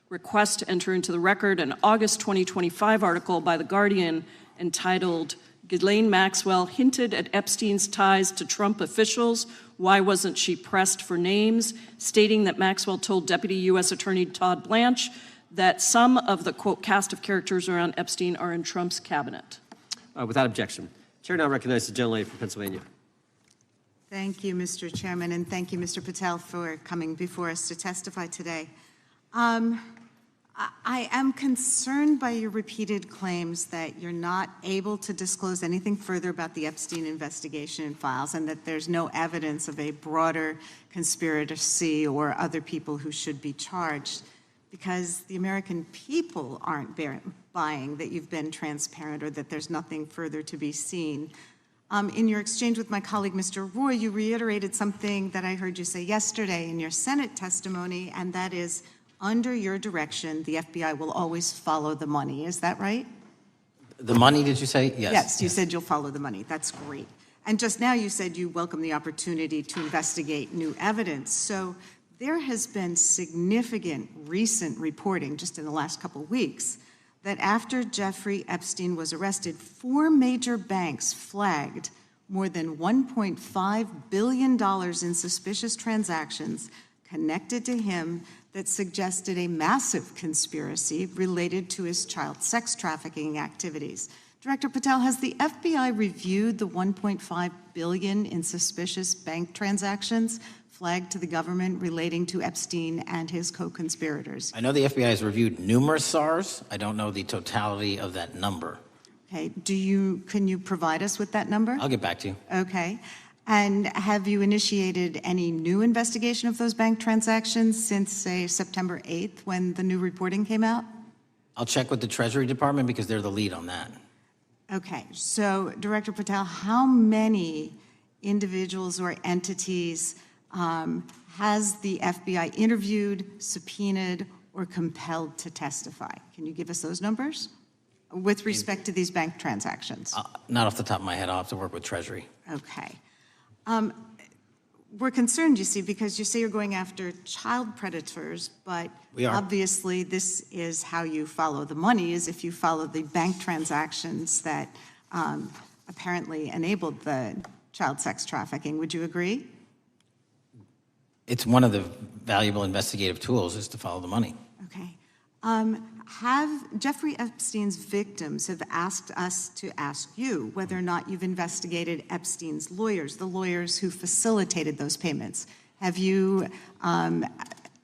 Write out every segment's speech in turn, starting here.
request to enter into the record an August 2025 article by The Guardian entitled, "Ghislaine Maxwell hinted at Epstein's ties to Trump officials. Why wasn't she pressed for names?" stating that Maxwell told Deputy U.S. Attorney Todd Blanche that some of the, quote, cast of characters around Epstein are in Trump's cabinet. Without objection. Chair now recognizes the gentlelady from Pennsylvania. Thank you, Mr. Chairman, and thank you, Mr. Patel, for coming before us to testify today. I am concerned by your repeated claims that you're not able to disclose anything further about the Epstein investigation and files, and that there's no evidence of a broader conspiracy or other people who should be charged, because the American people aren't buying that you've been transparent or that there's nothing further to be seen. In your exchange with my colleague, Mr. Roy, you reiterated something that I heard you say yesterday in your Senate testimony, and that is, under your direction, the FBI will always follow the money. Is that right? The money, did you say? Yes. Yes, you said you'll follow the money. That's great. And just now you said you welcome the opportunity to investigate new evidence. So there has been significant recent reporting just in the last couple of weeks that after Jeffrey Epstein was arrested, 4 major banks flagged more than $1.5 billion in suspicious transactions connected to him that suggested a massive conspiracy related to his child sex trafficking activities. Director Patel, has the FBI reviewed the $1.5 billion in suspicious bank transactions flagged to the government relating to Epstein and his co-conspirators? I know the FBI has reviewed numerous SARs. I don't know the totality of that number. Okay, can you provide us with that number? I'll get back to you. Okay. And have you initiated any new investigation of those bank transactions since, say, September 8th, when the new reporting came out? I'll check with the Treasury Department because they're the lead on that. Okay, so Director Patel, how many individuals or entities has the FBI interviewed, subpoenaed, or compelled to testify? Can you give us those numbers with respect to these bank transactions? Not off the top of my head. I'll have to work with Treasury. Okay. We're concerned, you see, because you say you're going after child predators, but obviously this is how you follow the money, is if you follow the bank transactions that apparently enabled the child sex trafficking. Would you agree? It's one of the valuable investigative tools is to follow the money. Okay. Have Jeffrey Epstein's victims have asked us to ask you whether or not you've investigated Epstein's lawyers, the lawyers who facilitated those payments. Have you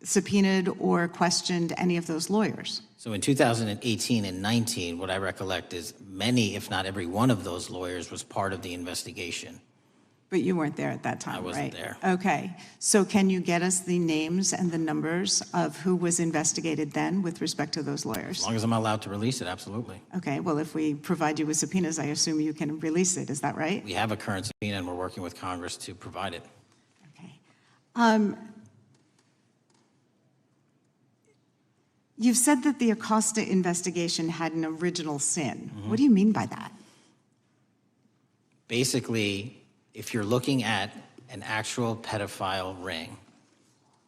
subpoenaed or questioned any of those lawyers? So in 2018 and 19, what I recollect is many, if not every one of those lawyers was part of the investigation. But you weren't there at that time, right? I wasn't there. Okay. So can you get us the names and the numbers of who was investigated then with respect to those lawyers? As long as I'm allowed to release it, absolutely. Okay. Well, if we provide you with subpoenas, I assume you can release it. Is that right? We have a current subpoena, and we're working with Congress to provide it. Okay. You've said that the Acosta investigation had an original sin. Mm-hmm. What do you mean by that? Basically, if you're looking at an actual pedophile ring,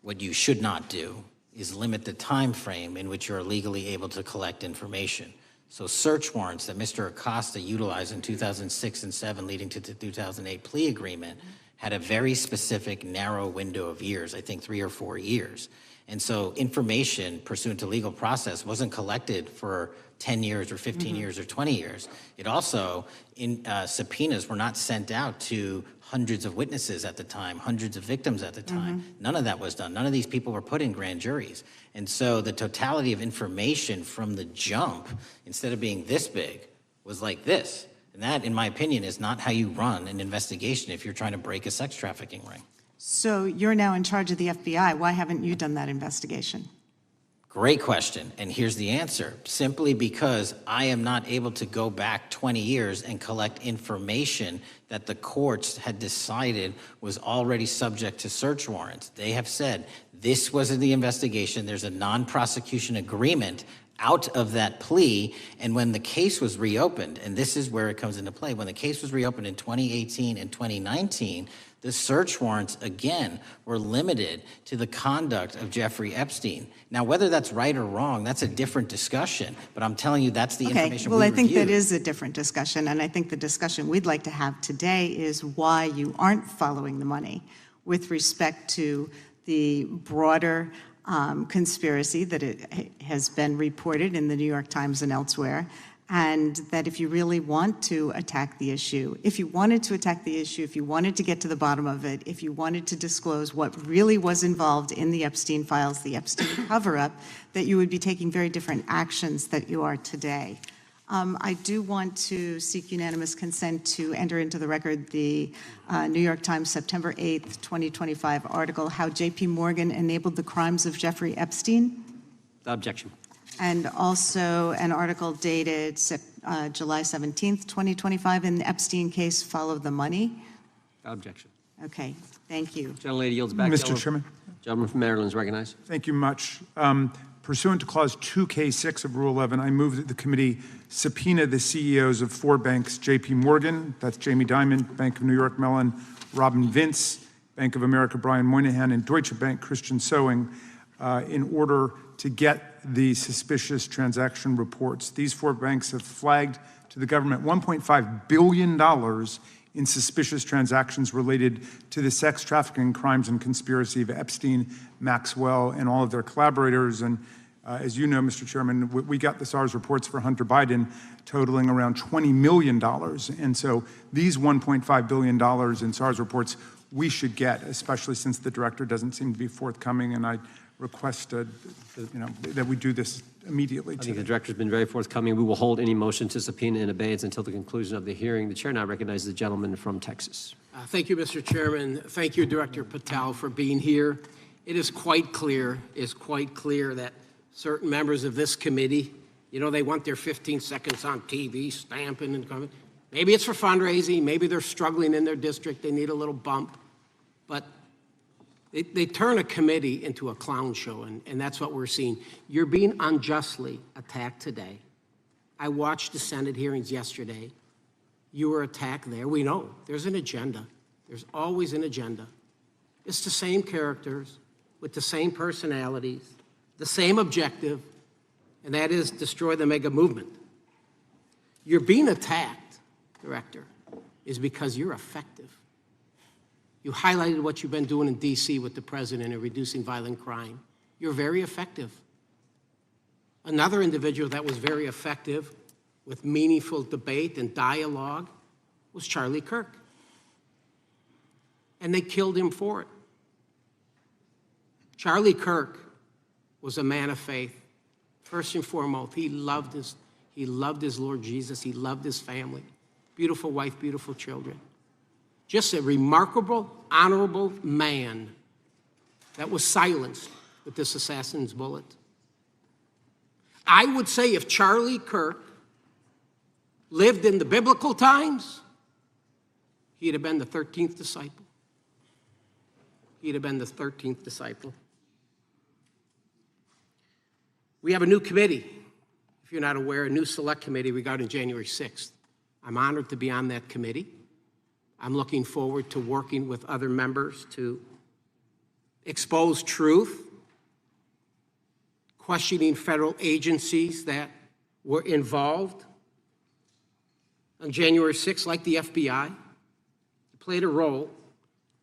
what you should not do is limit the time frame in which you're legally able to collect information. So search warrants that Mr. Acosta utilized in 2006 and 7 leading to the 2008 plea agreement had a very specific narrow window of years, I think 3 or 4 years. And so information pursuant to legal process wasn't collected for 10 years or 15 years or 20 years. It also, subpoenas were not sent out to hundreds of witnesses at the time, hundreds of victims at the time. None of that was done. None of these people were put in grand juries. And so the totality of information from the jump, instead of being this big, was like this. And that, in my opinion, is not how you run an investigation if you're trying to break a sex trafficking ring. So you're now in charge of the FBI. Why haven't you done that investigation? Great question, and here's the answer. Simply because I am not able to go back 20 years and collect information that the courts had decided was already subject to search warrants. They have said This wasn't the investigation. There's a non-prosecution agreement out of that plea. And when the case was reopened, and this is where it comes into play, when the case was reopened in 2018 and 2019, the search warrants, again, were limited to the conduct of Jeffrey Epstein. Now, whether that's right or wrong, that's a different discussion. But I'm telling you, that's the information well, we I think that reviewed. is a different discussion, and I think the discussion we'd like to have today is why you aren't following the money with respect to the broader conspiracy that it has been reported in the New York Times and elsewhere, and that if you really want to attack the issue, if you wanted to attack the issue, if you wanted to get to the bottom of it, if you wanted to disclose what really was involved in the Epstein files, the Epstein cover-up, that you would be taking very different actions that you are today. I do want to seek unanimous consent to enter into the record the New York Times September 8th, 2025 article, How J.P. Morgan Enabled the Crimes of Jeffrey Epstein. Objection. And also an article dated July 17th, 2025 in the Epstein case, Follow the Money. Objection. Okay, thank you. Gentlelady yields back. Mr. Chairman. Gentleman from Maryland is recognized. Thank you much. Pursuant to Clause 2K6 of Rule 11, I move that the committee subpoena the CEOs of 4 banks, J.P. Morgan, that's Jamie Dimon, Bank of New York Mellon, Robin Vince, Bank of America, Brian Moynihan, and Deutsche Bank, Christian Sowing, in order to get the suspicious transaction reports. These 4 banks have flagged to the government $1.5 billion in suspicious transactions related to the sex trafficking crimes and conspiracy of Epstein, Maxwell, and all of their collaborators. And as you know, Mr. Chairman, we got the SARS reports for Hunter Biden totaling around $20 million. And so these $1.5 billion in SARS reports we should get, especially since the director doesn't seem to be forthcoming. And I request that we do this immediately. I think the director's been very forthcoming. We will hold any motion to subpoena in abeyance until the conclusion of the hearing. The chair now recognizes the gentleman from Texas. Thank you, Mr. Chairman. Thank you, Director Patel, for being here. It is quite clear that certain members of this committee, they want their 15 seconds on TV, stamping and coming. Maybe it's for fundraising. Maybe they're struggling in their district. They need a little bump. But they turn a committee into a clown show, and that's what we're seeing. You're being unjustly attacked today. I watched the Senate hearings yesterday. You were attacked there. We know there's an agenda. There's always an agenda. It's the same characters with the same personalities, the same objective, and that is destroy the mega movement. You're being attacked, Director, is because you're effective. You highlighted what you've been doing in D.C. with the president in reducing violent crime. You're very effective. Another individual that was very effective with meaningful debate and dialogue was Charlie Kirk. And they killed him for it. Charlie Kirk was a man of faith. First and foremost, he loved his Lord Jesus. He loved his family. Beautiful wife, beautiful children. Just a remarkable, honorable man that was silenced with this assassin's bullet. I would say if Charlie Kirk lived in the biblical times, he'd have been the 13th disciple. He'd have been the 13th disciple. We have a new committee, if you're not aware, a new select committee regarding January 6th. I'm honored to be on that committee. I'm looking forward to working with other members to expose truth, questioning federal agencies that were involved on January 6th, like the FBI, played a role,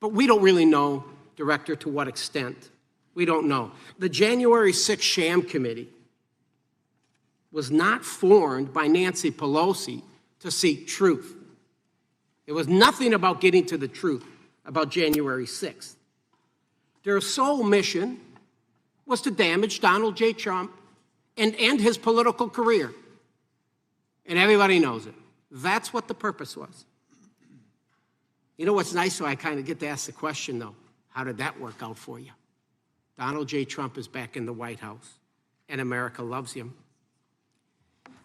but we don't really know, Director, to what extent. We don't know. The January 6th sham committee was not formed by Nancy Pelosi to seek truth. It was nothing about getting to the truth about January 6th. Their sole mission was to damage Donald J. Trump and end his political career. And everybody knows it. That's what the purpose was. You know what's nice? So I kind of get to ask the question, though. How did that work out for you? Donald J. Trump is back in the White House, and America loves him.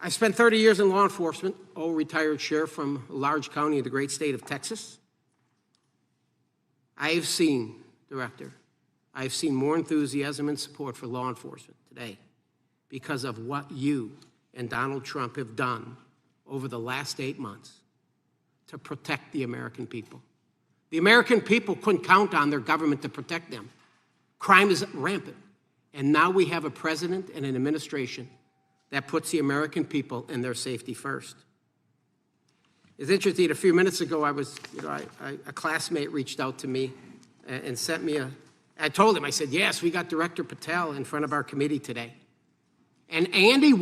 I spent 30 years in law enforcement, retired sheriff from a large county in the great state of Texas. I've seen I've seen more enthusiasm and support for law enforcement today because of what you and Donald Trump have done over the last 8 months to protect the American people. The American people couldn't count on their government to protect them. Crime is rampant. And now we have a president and an administration that puts the American people and their safety first. It's interesting, a few minutes ago, a classmate reached out to me and sent me I told him, I said, yes, we got Director Patel in front of our committee today. And Andy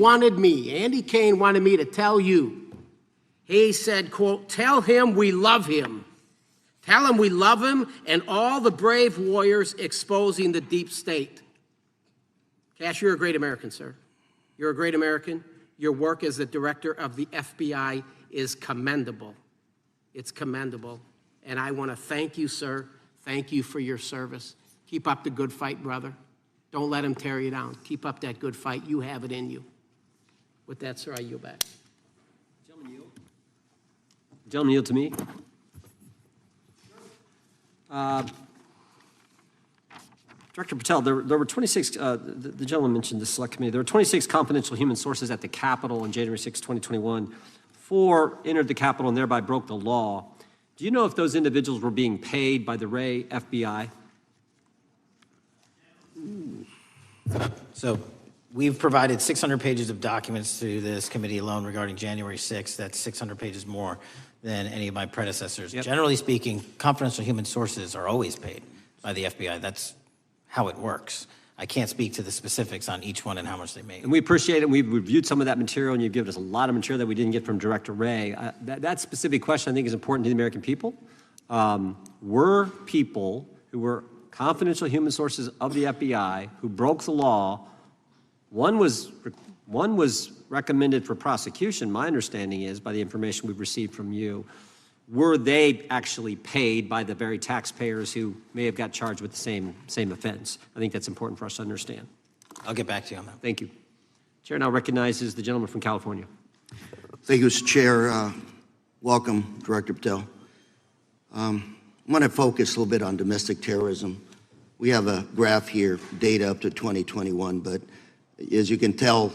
Kane wanted me to tell you, he said, quote, tell him we love him. Tell him we love him and all the brave warriors exposing the deep state. Kash, you're a great American, sir. You're a great American. Your work as the director of the FBI is commendable. It's commendable. And I want to thank you, sir. Thank you for your service. Keep up the good fight, brother. Don't let him tear you down. Keep up that good fight. You have it in you. With that, sir, I yield back. Gentleman yield to me. Director Patel, there were 26, the gentleman mentioned the select committee, there were 26 confidential human sources at the Capitol on January 6, 2021. 4 entered the Capitol and thereby broke the law. Do you know if those individuals were being paid by the Ray FBI? So we've provided 600 pages of documents to this committee alone regarding January 6th. That's 600 pages more than any of my predecessors. Yep. Generally speaking, confidential human sources are always paid by the FBI. That's how it works. I can't speak to the specifics on each one and how much they make. And we appreciate it. We've reviewed some of that material, and you've given us a lot of material that we didn't get from Director Ray. That specific question, I think, is important to the American people. Were people who were confidential human sources of the FBI who broke the law, one was recommended for prosecution, my understanding is, by the information we've received from you. Were they actually paid by the very taxpayers who may have got charged with the same offense? I think that's important for us to understand. I'll get back to you on that. Thank you. Chair now recognizes the gentleman from California. Thank you, Mr. Chair. Welcome, Director Patel. I'm going to focus a little bit on domestic terrorism. We have a graph here, data up to 2021, but as you can tell,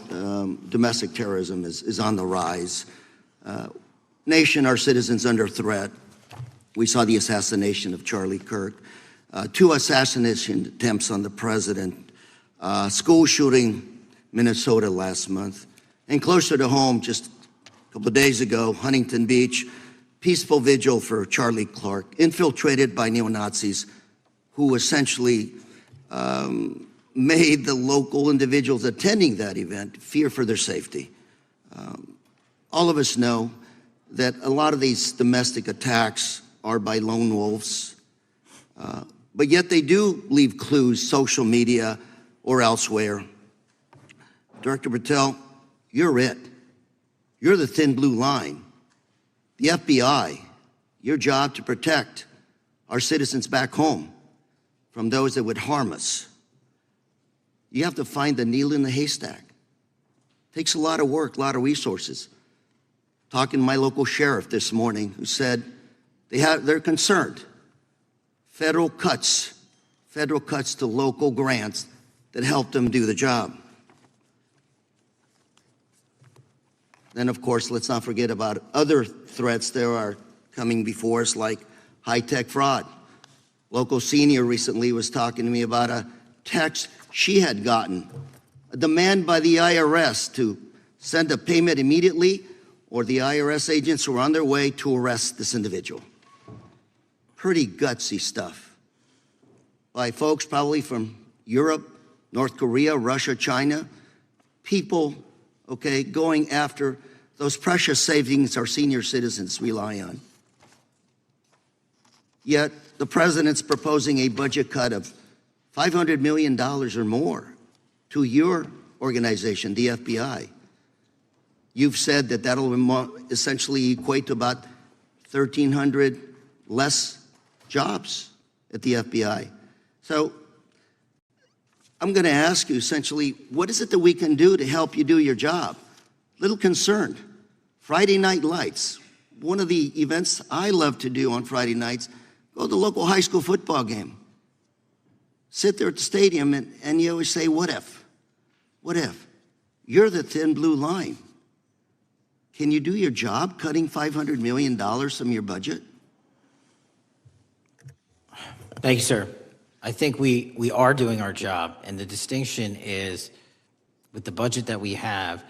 domestic terrorism is on the rise. Nation, our citizens under threat. We saw the assassination of Charlie Kirk, 2 assassination attempts on the president, school shooting, Minnesota last month, and closer to home, just a couple of days ago, Huntington Beach, peaceful vigil for Charlie Kirk, infiltrated by neo-Nazis who essentially made the local individuals attending that event fear for their safety. All of us know that a lot of these domestic attacks are by lone wolves, but yet they do leave clues, social media or elsewhere. Director Patel, you're it. You're the thin blue line. The FBI, your job to protect our citizens back home from those that would harm us. You have to find the needle in the haystack. Takes a lot of work, a lot of resources. Talking to my local sheriff this morning, who said they're concerned. Federal cuts to local grants that help them do the job. Then, of course, let's not forget about other threats that are coming before us, like high-tech fraud. Local senior recently was talking to me about a text she had gotten, a demand by the IRS to send a payment immediately, or the IRS agents were on their way to arrest this individual. Pretty gutsy stuff by folks probably from Europe, North Korea, Russia, China, people, okay, going after those precious savings our senior citizens rely on. Yet the president's proposing a budget cut of $500 million or more to your organization, the FBI. You've said that that'll essentially equate to about 1,300 less jobs at the FBI. So I'm going to ask you essentially, what is it that we can do to help you do your job? Little concerned. Friday Night Lights. One of the events I love to do on Friday nights, go to the local high school football game. sit there at the stadium and you always say, what if? What if? You're the thin blue line. Can you do your job cutting $500 million from your budget? Thank you, sir. I think we are doing our job, and the distinction is with the budget that we have,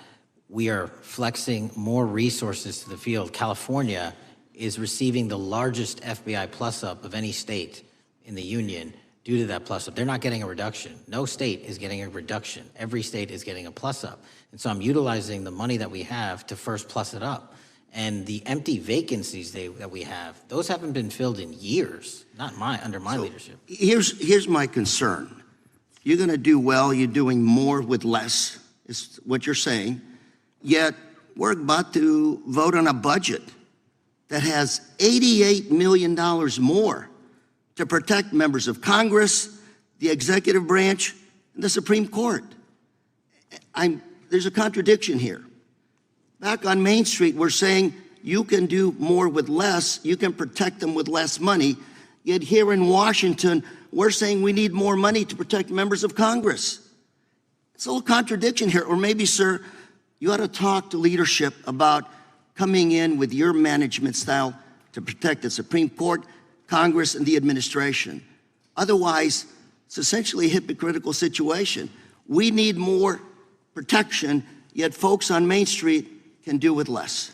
we are flexing more resources to the field. California is receiving the largest FBI plus-up of any state in the union due to that plus-up. They're not getting a reduction. No state is getting a reduction. Every state is getting a plus-up. And so I'm utilizing the money that we have to first plus it up. And the empty vacancies that we have, those haven't been filled in years, not under my leadership. Here's my concern. You're going to do well. You're doing more with less, is what you're saying. Yet we're about to vote on a budget that has $88 million more to protect members of Congress, the executive branch, and the Supreme Court. There's a contradiction here. Back on Main Street, we're saying you can do more with less, you can protect them with less money, yet here in Washington, we're saying we need more money to protect members of Congress. It's a little contradiction here. Or maybe, sir, you ought to talk to leadership about coming in with your management style to protect the Supreme Court, Congress, and the administration. Otherwise, it's essentially a hypocritical situation. We need more protection, yet folks on Main Street can do with less.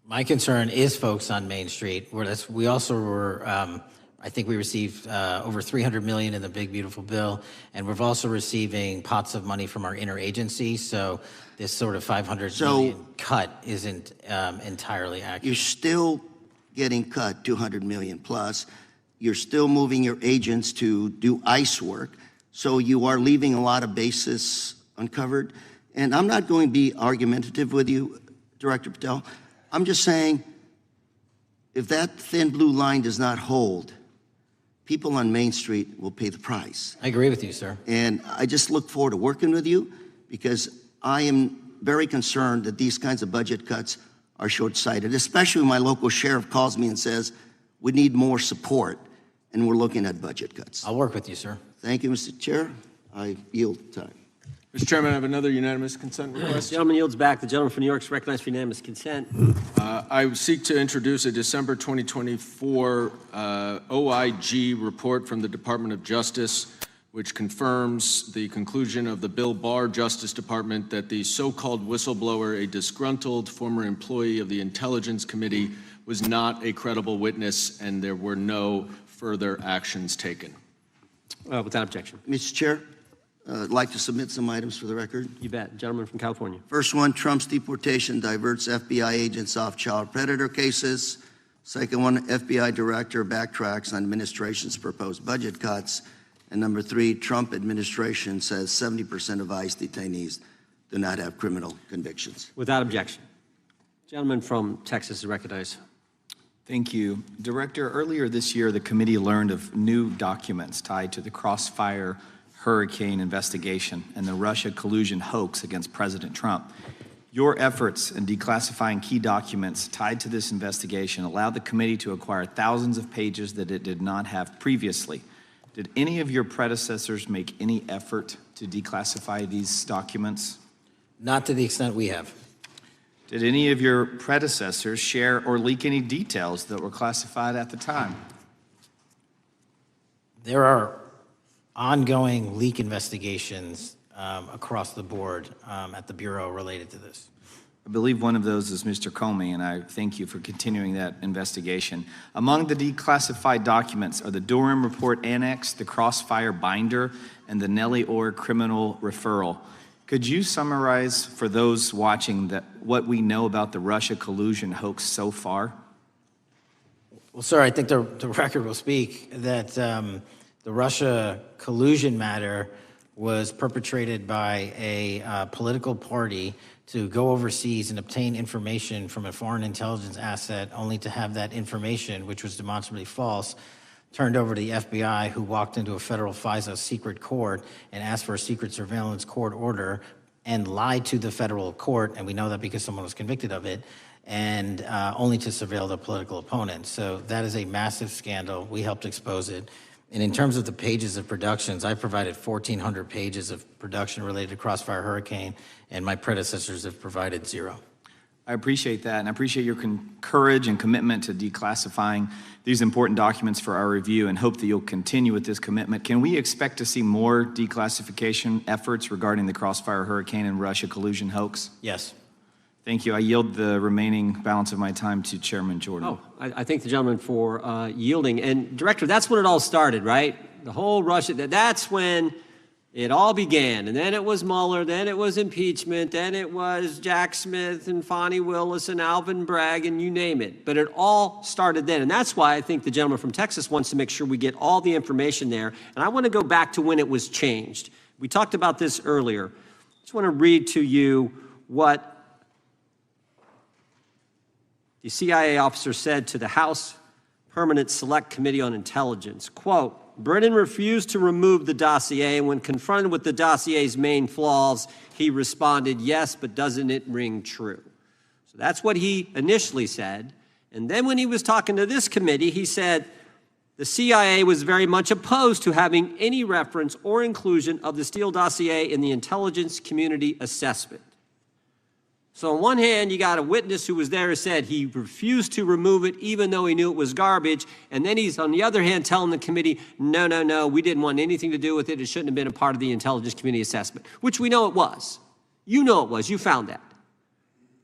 My concern is folks on Main Street. We also were, I think we received over $300 million in the big, beautiful bill, and we're also receiving pots of money from our interagency, so this sort of $500 million cut isn't entirely accurate. You're still getting cut $200 million plus. You're still moving your agents to do ICE work, so you are leaving a lot of bases uncovered. And I'm not going to be argumentative with you, Director Patel. I'm just saying, if that thin blue line does not hold, people on Main Street will pay the price. I agree with you, sir. And I just look forward to working with you because I am very concerned that these kinds of budget cuts are short-sighted, especially when my local sheriff calls me and says, we need more support, and we're looking at budget cuts. I'll work with you, sir. Thank you, Mr. Chair. I yield time. Mr. Chairman, I have another unanimous consent request. The gentleman yields back. The gentleman from New York is recognized for unanimous consent. I seek to introduce a December 2024 OIG report from the Department of Justice, which confirms the conclusion of the Bill Barr Justice Department that the so-called whistleblower, a disgruntled former employee of the Intelligence Committee, was not a credible witness and there were no further actions taken. Without objection. Mr. Chair, I'd like to submit some items for the record. You bet. Gentleman from California. First one, Trump's deportation diverts FBI agents off child predator cases. Second one, FBI director backtracks on administration's proposed budget cuts. And number three, Trump administration says 70% of ICE detainees do not have criminal convictions. Without objection. Gentleman from Texas is recognized. Thank you. Director, earlier this year, the committee learned of new documents tied to the Crossfire hurricane investigation and the Russia collusion hoax against President Trump. Your efforts in declassifying key documents tied to this investigation allowed the committee to acquire thousands of pages that it did not have previously. Did any of your predecessors make any effort to declassify these documents? Not to the extent we have. Did any of your predecessors share or leak any details that were classified at the time? There are ongoing leak investigations across the board at the Bureau related to this. I believe one of those is Mr. Comey, and I thank you for continuing that investigation. Among the declassified documents are the Durham Report Annex, the Crossfire Binder, and the Nellie Orr Criminal Referral. Could you summarize for those watching what we know about the Russia collusion hoax so far? Well, sir, I think the record will speak that the Russia collusion matter was perpetrated by a political party to go overseas and obtain information from a foreign intelligence asset, only to have that information, which was demonstrably false, turned over to the FBI, who walked into a federal FISA secret court and asked for a secret surveillance court order and lied to the federal court, and we know that because someone was convicted of it, and only to surveil the political opponent. So that is a massive scandal. We helped expose it. And in terms of the pages of productions, I provided 1,400 pages of production related to Crossfire Hurricane, and my predecessors have provided 0. I appreciate that, and I appreciate your courage and commitment to declassifying these important documents for our review, and hope that you'll continue with this commitment. Can we expect to see more declassification efforts regarding the Crossfire Hurricane and Russia collusion hoax? Yes. Thank you. I yield the remaining balance of my time to Chairman Jordan. Oh, I thank the gentleman for yielding. And Director, that's when it all started, right? The whole Russia, that's when it all began. And then it was Mueller, then it was impeachment, then it was Jack Smith and Fonnie Willis and Alvin Bragg and you name it. But it all started then. And that's why I think the gentleman from Texas wants to make sure we get all the information there. And I want to go back to when it was changed. We talked about this earlier. I just want to read to you what the CIA officer said to the House Permanent Select Committee on Intelligence, quote, Brennan refused to remove the dossier, and when confronted with the dossier's main flaws, he responded, yes, but doesn't it ring true? So that's what he initially said. And then when he was talking to this committee, he said the CIA was very much opposed to having any reference or inclusion of the Steele dossier in the intelligence community assessment. So on one hand, you got a witness who was there who said he refused to remove it even though he knew it was garbage. And then he's, on the other hand, telling the committee, no, we didn't want anything to do with it. It shouldn't have been a part of the intelligence community assessment, which we know it was. You know it was. You found that.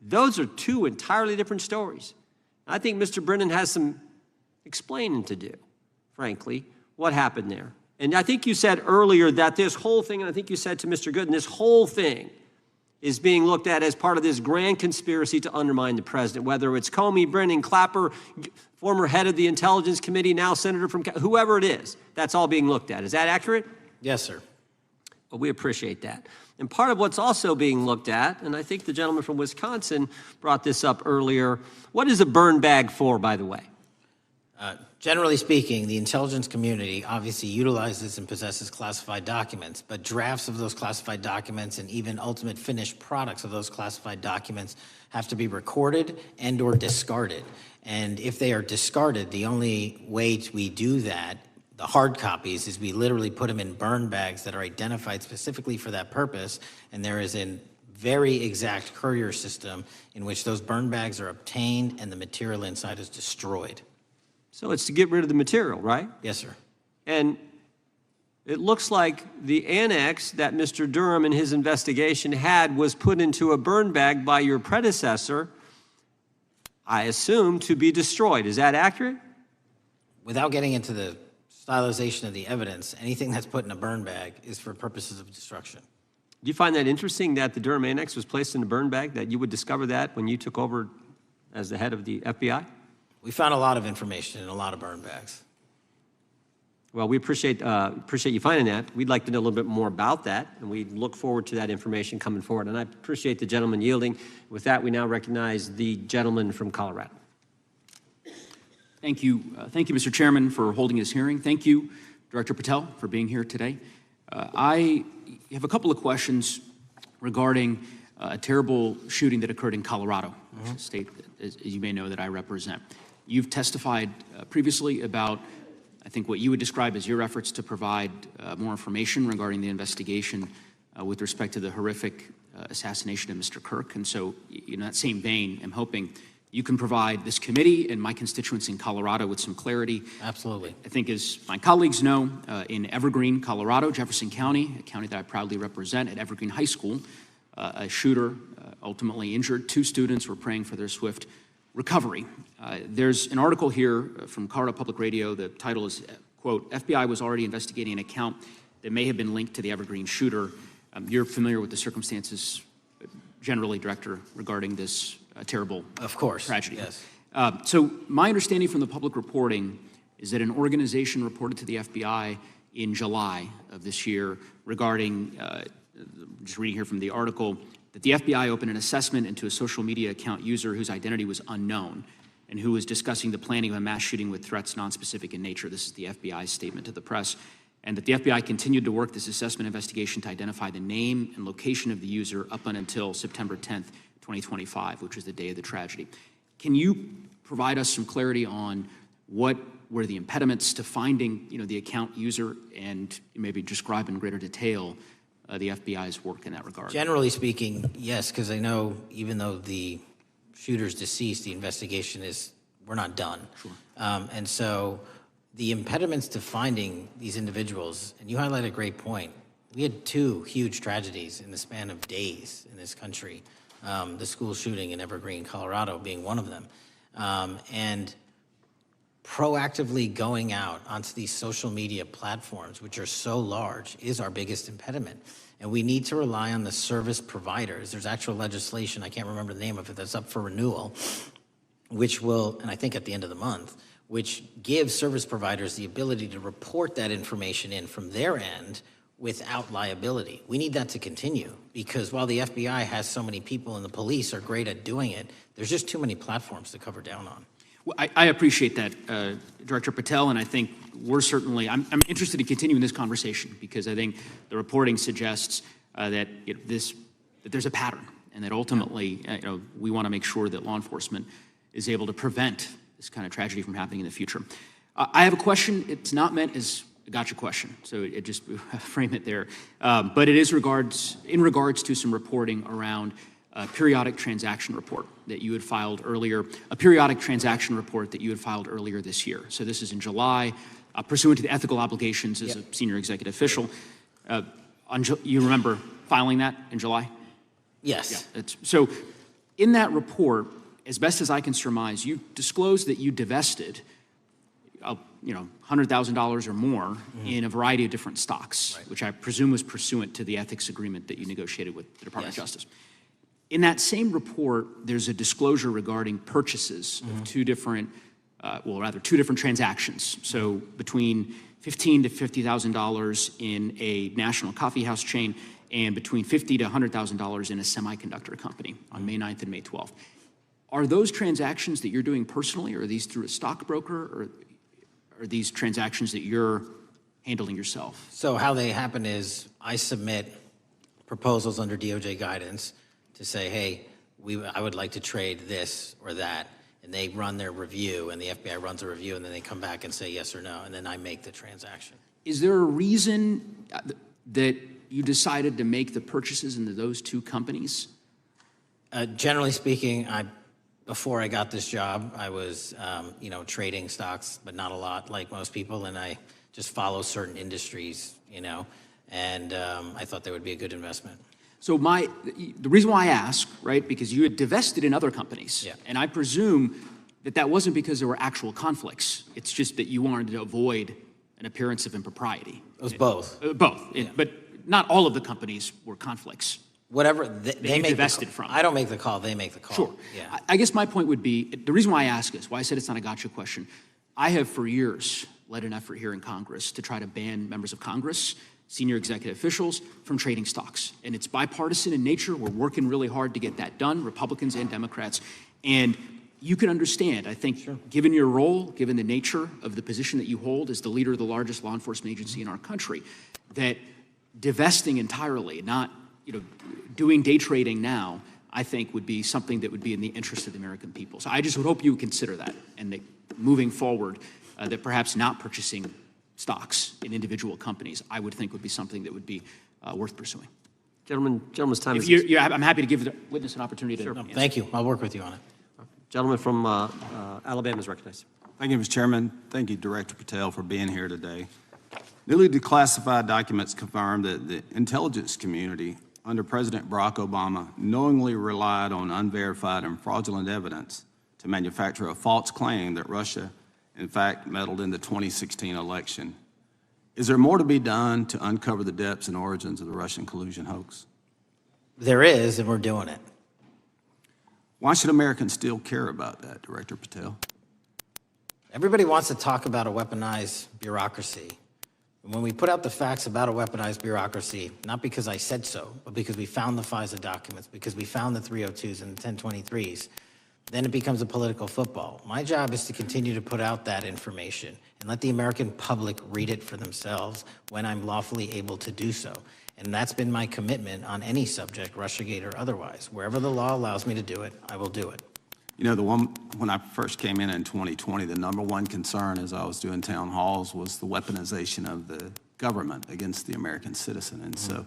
Those are two entirely different stories. I think Mr. Brennan has some explaining to do, frankly, what happened there. And I think you said earlier that this whole thing, and I think you said to Mr. Gooden, this whole thing is being looked at as part of this grand conspiracy to undermine the president, whether it's Comey, Brennan, Clapper, former head of the Intelligence Committee, now senator from, whoever it is, that's all being looked at. Is that accurate? Yes, sir. Well, we appreciate that. And part of what's also being looked at, and I think the gentleman from Wisconsin brought this up earlier, what is a burn bag for, by the way? Generally speaking, the intelligence community obviously utilizes and possesses classified documents, but drafts of those classified documents and even ultimate finished products of those classified documents have to be recorded and or discarded. And if they are discarded, the only way we do that, the hard copies, is we literally put them in burn bags that are identified specifically for that purpose, and there is a very exact courier system in which those burn bags are obtained and the material inside is destroyed. So it's to get rid of the material, right? Yes, sir. And it looks like the annex that Mr. Durham in his investigation had was put into a burn bag by your predecessor, I assume, to be destroyed. Is that accurate? Without getting into the stylization of the evidence, anything that's put in a burn bag is for purposes of destruction. Do you find that interesting that the Durham annex was placed in a burn bag, that you would discover that when you took over as the head of the FBI? We found a lot of information in a lot of burn bags. Well, we appreciate you finding that. We'd like to know a little bit more about that, and we look forward to that information coming forward. And I appreciate the gentleman yielding. With that, we now recognize the gentleman from Colorado. Thank you, Mr. Chairman, for holding this hearing. Thank you, Director Patel, for being here today. I have a couple of questions regarding a terrible shooting that occurred in Colorado, a state, as you may know, that I represent. You've testified previously about, I think, what you would describe as your efforts to provide more information regarding the investigation with respect to the horrific assassination of Mr. Kirk. And so, in that same vein, I'm hoping you can provide this committee and my constituents in Colorado with some clarity. Absolutely. I think, as my colleagues know, in Evergreen, Colorado, Jefferson County, a county that I proudly represent, at Evergreen High School, a shooter ultimately injured. 2 students were praying for their swift recovery. There's an article here from Colorado Public Radio. The title is, quote, FBI was already investigating an account that may have been linked to the Evergreen shooter. You're familiar with the circumstances generally, Director, regarding this terrible tragedy. Yes. So my understanding from the public reporting is that an organization reported to the FBI in July of this year regarding, just reading here from the article, that the FBI opened an assessment into a social media account user whose identity was unknown and who was discussing the planning of a mass shooting with threats nonspecific in nature. This is the FBI's statement to the press. And that the FBI continued to work this assessment investigation to identify the name and location of the user up until September 10th, 2025, which was the day of the tragedy. Can you provide us some clarity on what were the impediments to finding, the account user, and maybe describe in greater detail the FBI's work in that regard? Generally speaking, yes, because I know even though the shooter's deceased, the investigation we're not done. Sure. And so the impediments to finding these individuals, and you highlight a great point. We had 2 huge tragedies in the span of days in this country. The school shooting in Evergreen, Colorado being one of them. And proactively going out onto these social media platforms, which are so large, is our biggest impediment. And we need to rely on the service providers. There's actual legislation, I can't remember the name of it, that's up for renewal, which will, and I think at the end of the month, which gives service providers the ability to report that information in from their end without liability. We need that to continue, because while the FBI has so many people and the police are great at doing it, there's just too many platforms to cover down on. Well, I appreciate that, Director Patel, and I think we're certainly, I'm interested in continuing this conversation, because I think the reporting suggests that there's a pattern, and that ultimately, we want to make sure that law enforcement is able to prevent this kind of tragedy from happening in the future. I have a question. It's not meant as a gotcha question, so it just frame it there. But it is in regards to some reporting around a periodic transaction report that you had filed earlier, this year. So this is in July, pursuant to the ethical obligations as a senior executive official. You remember filing that in July? Yes. Yeah, so in that report, as best as I can surmise, you disclosed that you divested $100,000 or more in a variety of different stocks, which I presume was pursuant to the ethics agreement that you negotiated with the Department of Justice. In that same report, there's a disclosure regarding purchases of two different transactions. So between $15,000 to $50,000 in a national coffee house chain, and between $50,000 to $100,000 in a semiconductor company on May 9th and May 12th. Are those transactions that you're doing personally, or are these through a stockbroker, or are these transactions that you're handling yourself? So how they happen is I submit proposals under DOJ guidance to say, hey, I would like to trade this or that, and they run their review, and the FBI runs a review, and then they come back and say yes or no, and then I make the transaction. Is there a reason that you decided to make the purchases into those two companies? Generally speaking, before I got this job, I was, trading stocks, but not a lot like most people, and I just follow certain industries, and I thought they would be a good investment. So the reason why I ask, right, because you had divested in other companies, and I presume that wasn't because there were actual conflicts. It's just that you wanted to avoid an appearance of impropriety. It was both. Both, but not all of the companies were conflicts. Whatever they make divested from. I don't make the call, they make the call. Sure. Yeah. I guess my point would be, the reason why I ask is, why I said it's not a gotcha question, I have for years led an effort here in Congress to try to ban members of Congress, senior executive officials, from trading stocks. And it's bipartisan in nature. We're working really hard to get that done, Republicans and Democrats. And you can understand, I think, given your role, given the nature of the position that you hold as the leader of the largest law enforcement agency in our country, that divesting entirely, not doing day trading now, I think would be something that would be in the interest of the American people. So I just would hope you would consider that, and that moving forward, that perhaps not purchasing stocks in individual companies, I would think would be something that would be worth pursuing. Gentleman's time is... I'm happy to give the witness an opportunity to... No, thank you. I'll work with you on it. Gentleman from Alabama is recognized. Thank you, Mr. Chairman. Thank you, Director Patel, for being here today. Newly declassified documents confirm that the intelligence community under President Barack Obama knowingly relied on unverified and fraudulent evidence to manufacture a false claim that Russia, in fact, meddled in the 2016 election. Is there more to be done to uncover the depths and origins of the Russian collusion hoax? There is, and we're doing it. Why should Americans still care about that, Director Patel? Everybody wants to talk about a weaponized bureaucracy. And when we put out the facts about a weaponized bureaucracy, not because I said so, but because we found the FISA documents, because we found the 302s and the 1023s, then it becomes a political football. My job is to continue to put out that information and let the American public read it for themselves when I'm lawfully able to do so. And that's been my commitment on any subject, Russiagate or otherwise. Wherever the law allows me to do it, I will do it. You know, when I first came in 2020, the number one concern as I was doing town halls was the weaponization of the government against the American citizen. And so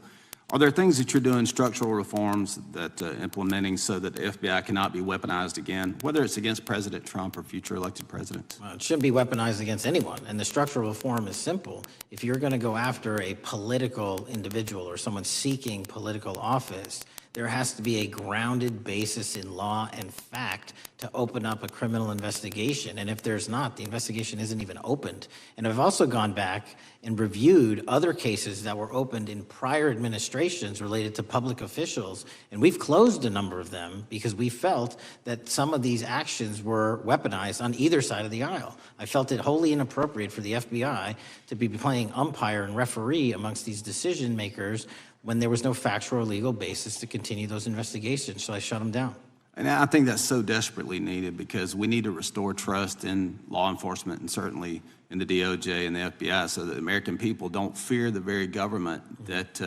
are there things that you're doing, structural reforms that implementing so that the FBI cannot be weaponized again, whether it's against President Trump or future elected presidents? Well, it shouldn't be weaponized against anyone. And the structural reform is simple. If you're going to go after a political individual or someone seeking political office, there has to be a grounded basis in law and fact to open up a criminal investigation. And if there's not, the investigation isn't even opened. And I've also gone back and reviewed other cases that were opened in prior administrations related to public officials. And we've closed a number of them because we felt that some of these actions were weaponized on either side of the aisle. I felt it wholly inappropriate for the FBI to be playing umpire and referee amongst these decision makers when there was no factual or legal basis to continue those investigations, so I shut them down. And I think that's so desperately needed because we need to restore trust in law enforcement and certainly in the DOJ and the FBI so that the American people don't fear the very government that's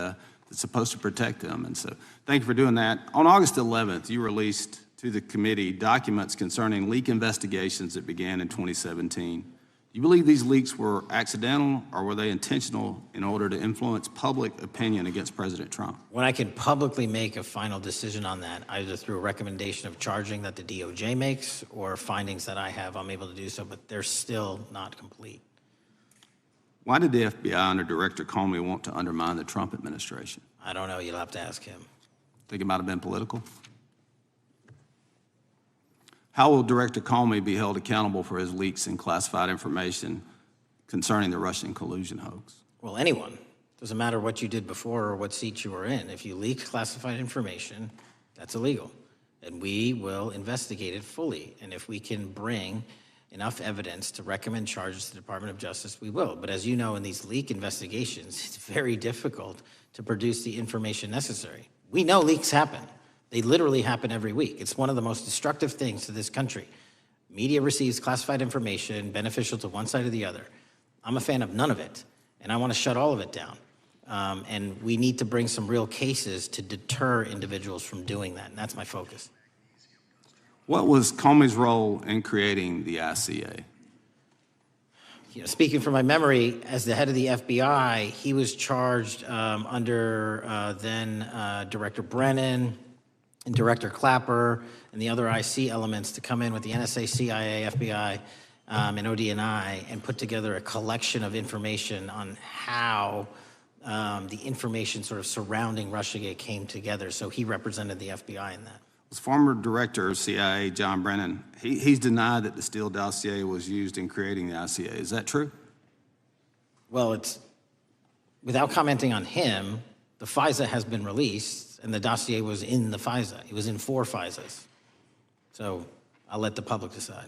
supposed to protect them. And so thank you for doing that. On August 11th, you released to the committee documents concerning leak investigations that began in 2017. Do you believe these leaks were accidental or were they intentional in order to influence public opinion against President Trump? When I can publicly make a final decision on that, either through a recommendation of charging that the DOJ makes or findings that I have, I'm able to do so, but they're still not complete. Why did the FBI under Director Comey want to undermine the Trump administration? I don't know, you'll have to ask him. Think it might have been political? How will Director Comey be held accountable for his leaks and classified information concerning the Russian collusion hoax? Well, anyone. Doesn't matter what you did before or what seat you were in. If you leak classified information, that's illegal. And we will investigate it fully. And if we can bring enough evidence to recommend charges to the Department of Justice, we will. But as you know, in these leak investigations, it's very difficult to produce the information necessary. We know leaks happen. They literally happen every week. It's one of the most destructive things to this country. Media receives classified information beneficial to one side or the other. I'm a fan of none of it, and I want to shut all of it down. And we need to bring some real cases to deter individuals from doing that, and that's my focus. What was Comey's role in creating the ICA? You know, speaking from my memory, as the head of the FBI, he was charged under then Director Brennan and Director Clapper and the other IC elements to come in with the NSA, CIA, FBI, and ODNI and put together a collection of information on how the information sort of surrounding Russiagate came together. So he represented the FBI in that. Was former Director of CIA, John Brennan, he's denied that the Steele dossier was used in creating the ICA. Is that true? Well, it's, without commenting on him, the FISA has been released, and the dossier was in the FISA. It was in 4 FISAs. So I'll let the public decide.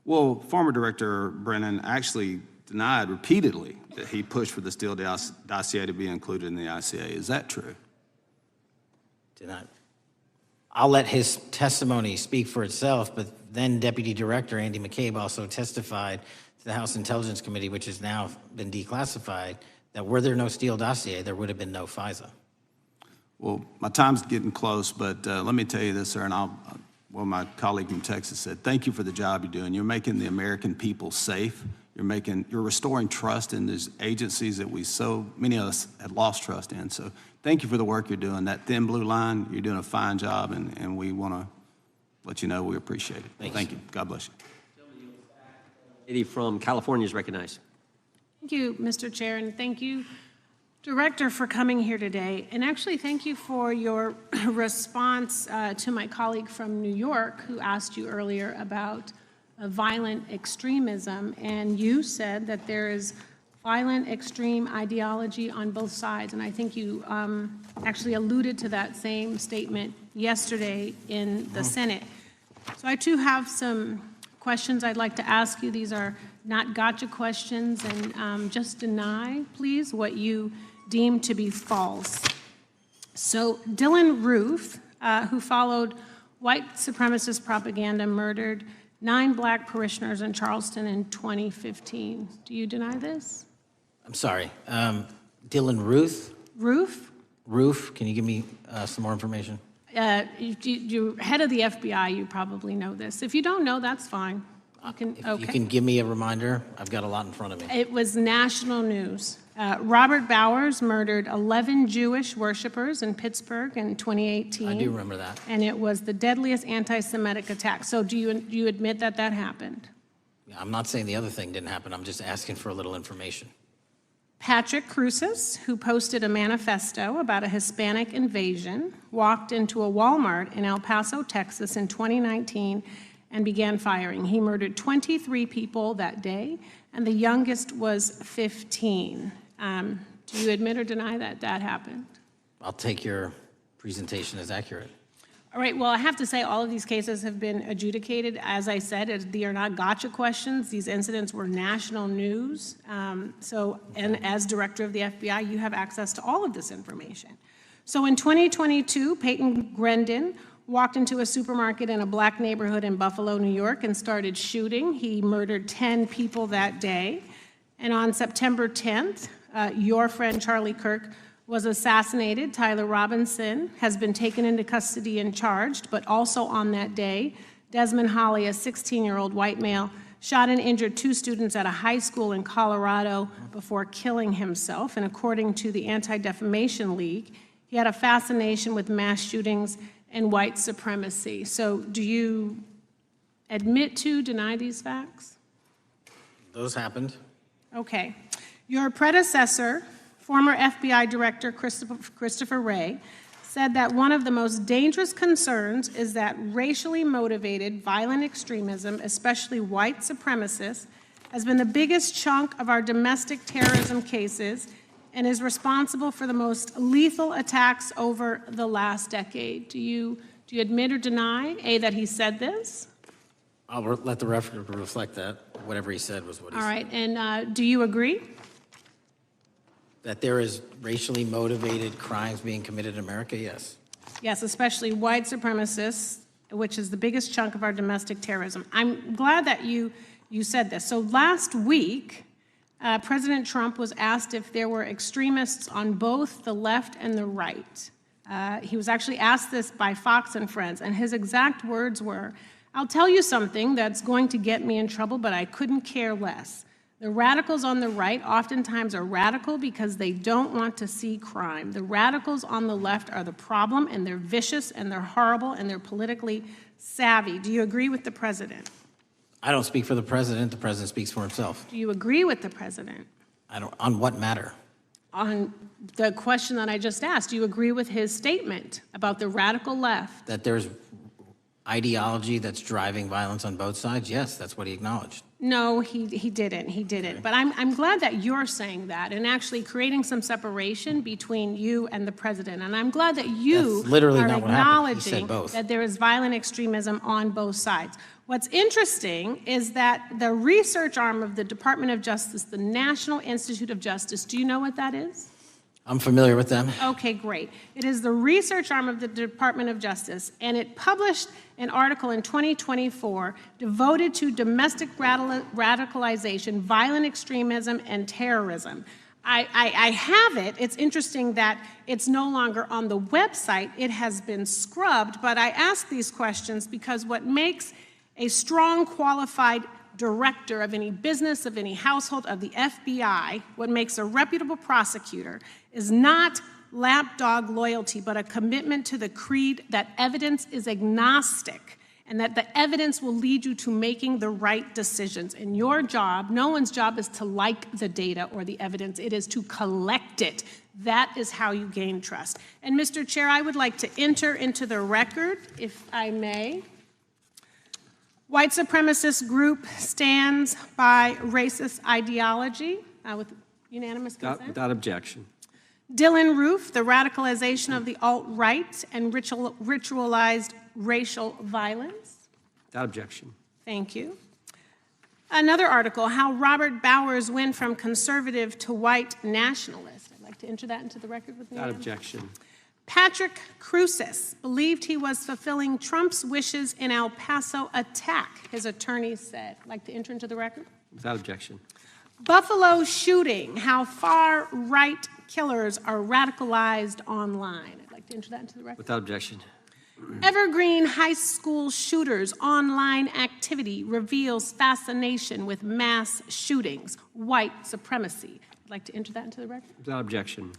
Well, former Director Brennan actually denied repeatedly that he pushed for the Steele dossier to be included in the ICA. Is that true? Denied. I'll let his testimony speak for itself, but then Deputy Director Andy McCabe also testified to the House Intelligence Committee, which has now been declassified, that were there no Steele dossier, there would have been no FISA. Well, my time's getting close, but let me tell you this, sir, and well, my colleague from Texas said, thank you for the job you're doing. You're making the American people safe. You're restoring trust in these agencies that so many of us had lost trust in. So thank you for the work you're doing. That thin blue line, you're doing a fine job, and we want to let you know we appreciate it. Thank you. God bless you. Lady from California is recognized. Thank you, Mr. Chair, and thank you, Director, for coming here today. And actually, thank you for your response to my colleague from New York who asked you earlier about violent extremism. And you said that there is violent extreme ideology on both sides. And I think you actually alluded to that same statement yesterday in the Senate. So I too have some questions I'd like to ask you. These are not gotcha questions, and just deny, please, what you deem to be false. So Dylan Roof, who followed white supremacist propaganda, murdered 9 black parishioners in Charleston in 2015. Do you deny this? I'm sorry, Dylan Ruth? Roof? Roof, can you give me some more information? You're head of the FBI, you probably know this. If you don't know, that's fine. If you can give me a reminder, I've got a lot in front of me. It was national news. Robert Bowers murdered 11 Jewish worshipers in Pittsburgh in 2018. I do remember that. And it was the deadliest anti-Semitic attack. So do you admit that that happened? I'm not saying the other thing didn't happen. I'm just asking for a little information. Patrick Cruces, who posted a manifesto about a Hispanic invasion, walked into a Walmart in El Paso, Texas in 2019 and began firing. He murdered 23 people that day, and the youngest was 15. Do you admit or deny that that happened? I'll take your presentation as accurate. All right, well, I have to say all of these cases have been adjudicated. As I said, they are not gotcha questions. These incidents were national news. And as director of the FBI, you have access to all of this information. So in 2022, Peyton Grendon walked into a supermarket in a black neighborhood in Buffalo, New York, and started shooting. He murdered 10 people that day. And on September 10th, your friend Charlie Kirk was assassinated. Tyler Robinson has been taken into custody and charged, but also on that day, Desmond Holley, a 16-year-old white male, shot and injured 2 students at a high school in Colorado before killing himself. And according to the Anti-Defamation League, he had a fascination with mass shootings and white supremacy. So do you admit to, deny these facts? Those happened. Okay. Your predecessor, former FBI Director Christopher Wray, said that one of the most dangerous concerns is that racially motivated violent extremism, especially white supremacists, has been the biggest chunk of our domestic terrorism cases and is responsible for the most lethal attacks over the last decade. Do you admit or deny, A, that he said this? I'll let the record reflect that. Whatever he said was what he said. All right, and do you agree? That there is racially motivated crimes being committed in America, yes. Yes, especially white supremacists, which is the biggest chunk of our domestic terrorism. I'm glad that you said this. So last week, President Trump was asked if there were extremists on both the left and the right. He was actually asked this by Fox and Friends, and his exact words were, "I'll tell you something that's going to get me in trouble, but I couldn't care less. The radicals on the right oftentimes are radical because they don't want to see crime. The radicals on the left are the problem, and they're vicious, and they're horrible, and they're politically savvy." Do you agree with the president? I don't speak for the president. The president speaks for himself. Do you agree with the president? I don't. On what matter? On the question that I just asked, do you agree with his statement about the radical left? That there's ideology that's driving violence on both sides? Yes, that's what he acknowledged. No, he didn't. He didn't. But I'm glad that you're saying that and actually creating some separation between you and the president. And I'm glad that you That's literally are not what happened. He said acknowledging both. that there is violent extremism on both sides. What's interesting is that the research arm of the Department of Justice, the National Institute of Justice, do you know what that is? I'm familiar with them. Okay, great. It is the research arm of the Department of Justice, and it published an article in 2024 devoted to domestic radicalization, violent extremism, and terrorism. I have it. It's interesting that it's no longer on the website. It has been scrubbed, but I ask these questions because what makes a strong, qualified director of any business, of any household, of the FBI, what makes a reputable prosecutor is not lapdog loyalty, but a commitment to the creed that evidence is agnostic and that the evidence will lead you to making the right decisions. And your job, no one's job is to like the data or the evidence, it is to collect it. That is how you gain trust. And Mr. Chair, I would like to enter into the record, if I may. White supremacist group stands by racist ideology with unanimous consent. Without objection. Dylan Roof, the radicalization of the alt-right and ritualized racial violence. Without objection. Thank you. Another article, how Robert Bowers went from conservative to white nationalist. I'd like to enter that into the record with me. Without objection. Patrick Cruces believed he was fulfilling Trump's wishes in El Paso attack, his attorneys said. I'd like to enter into the record. Without objection. Buffalo shooting, how far-right killers are radicalized online. I'd like to enter that into the record. Without objection. Evergreen High School shooters online activity reveals fascination with mass shootings, white supremacy. I'd like to enter that into the record. Without objection.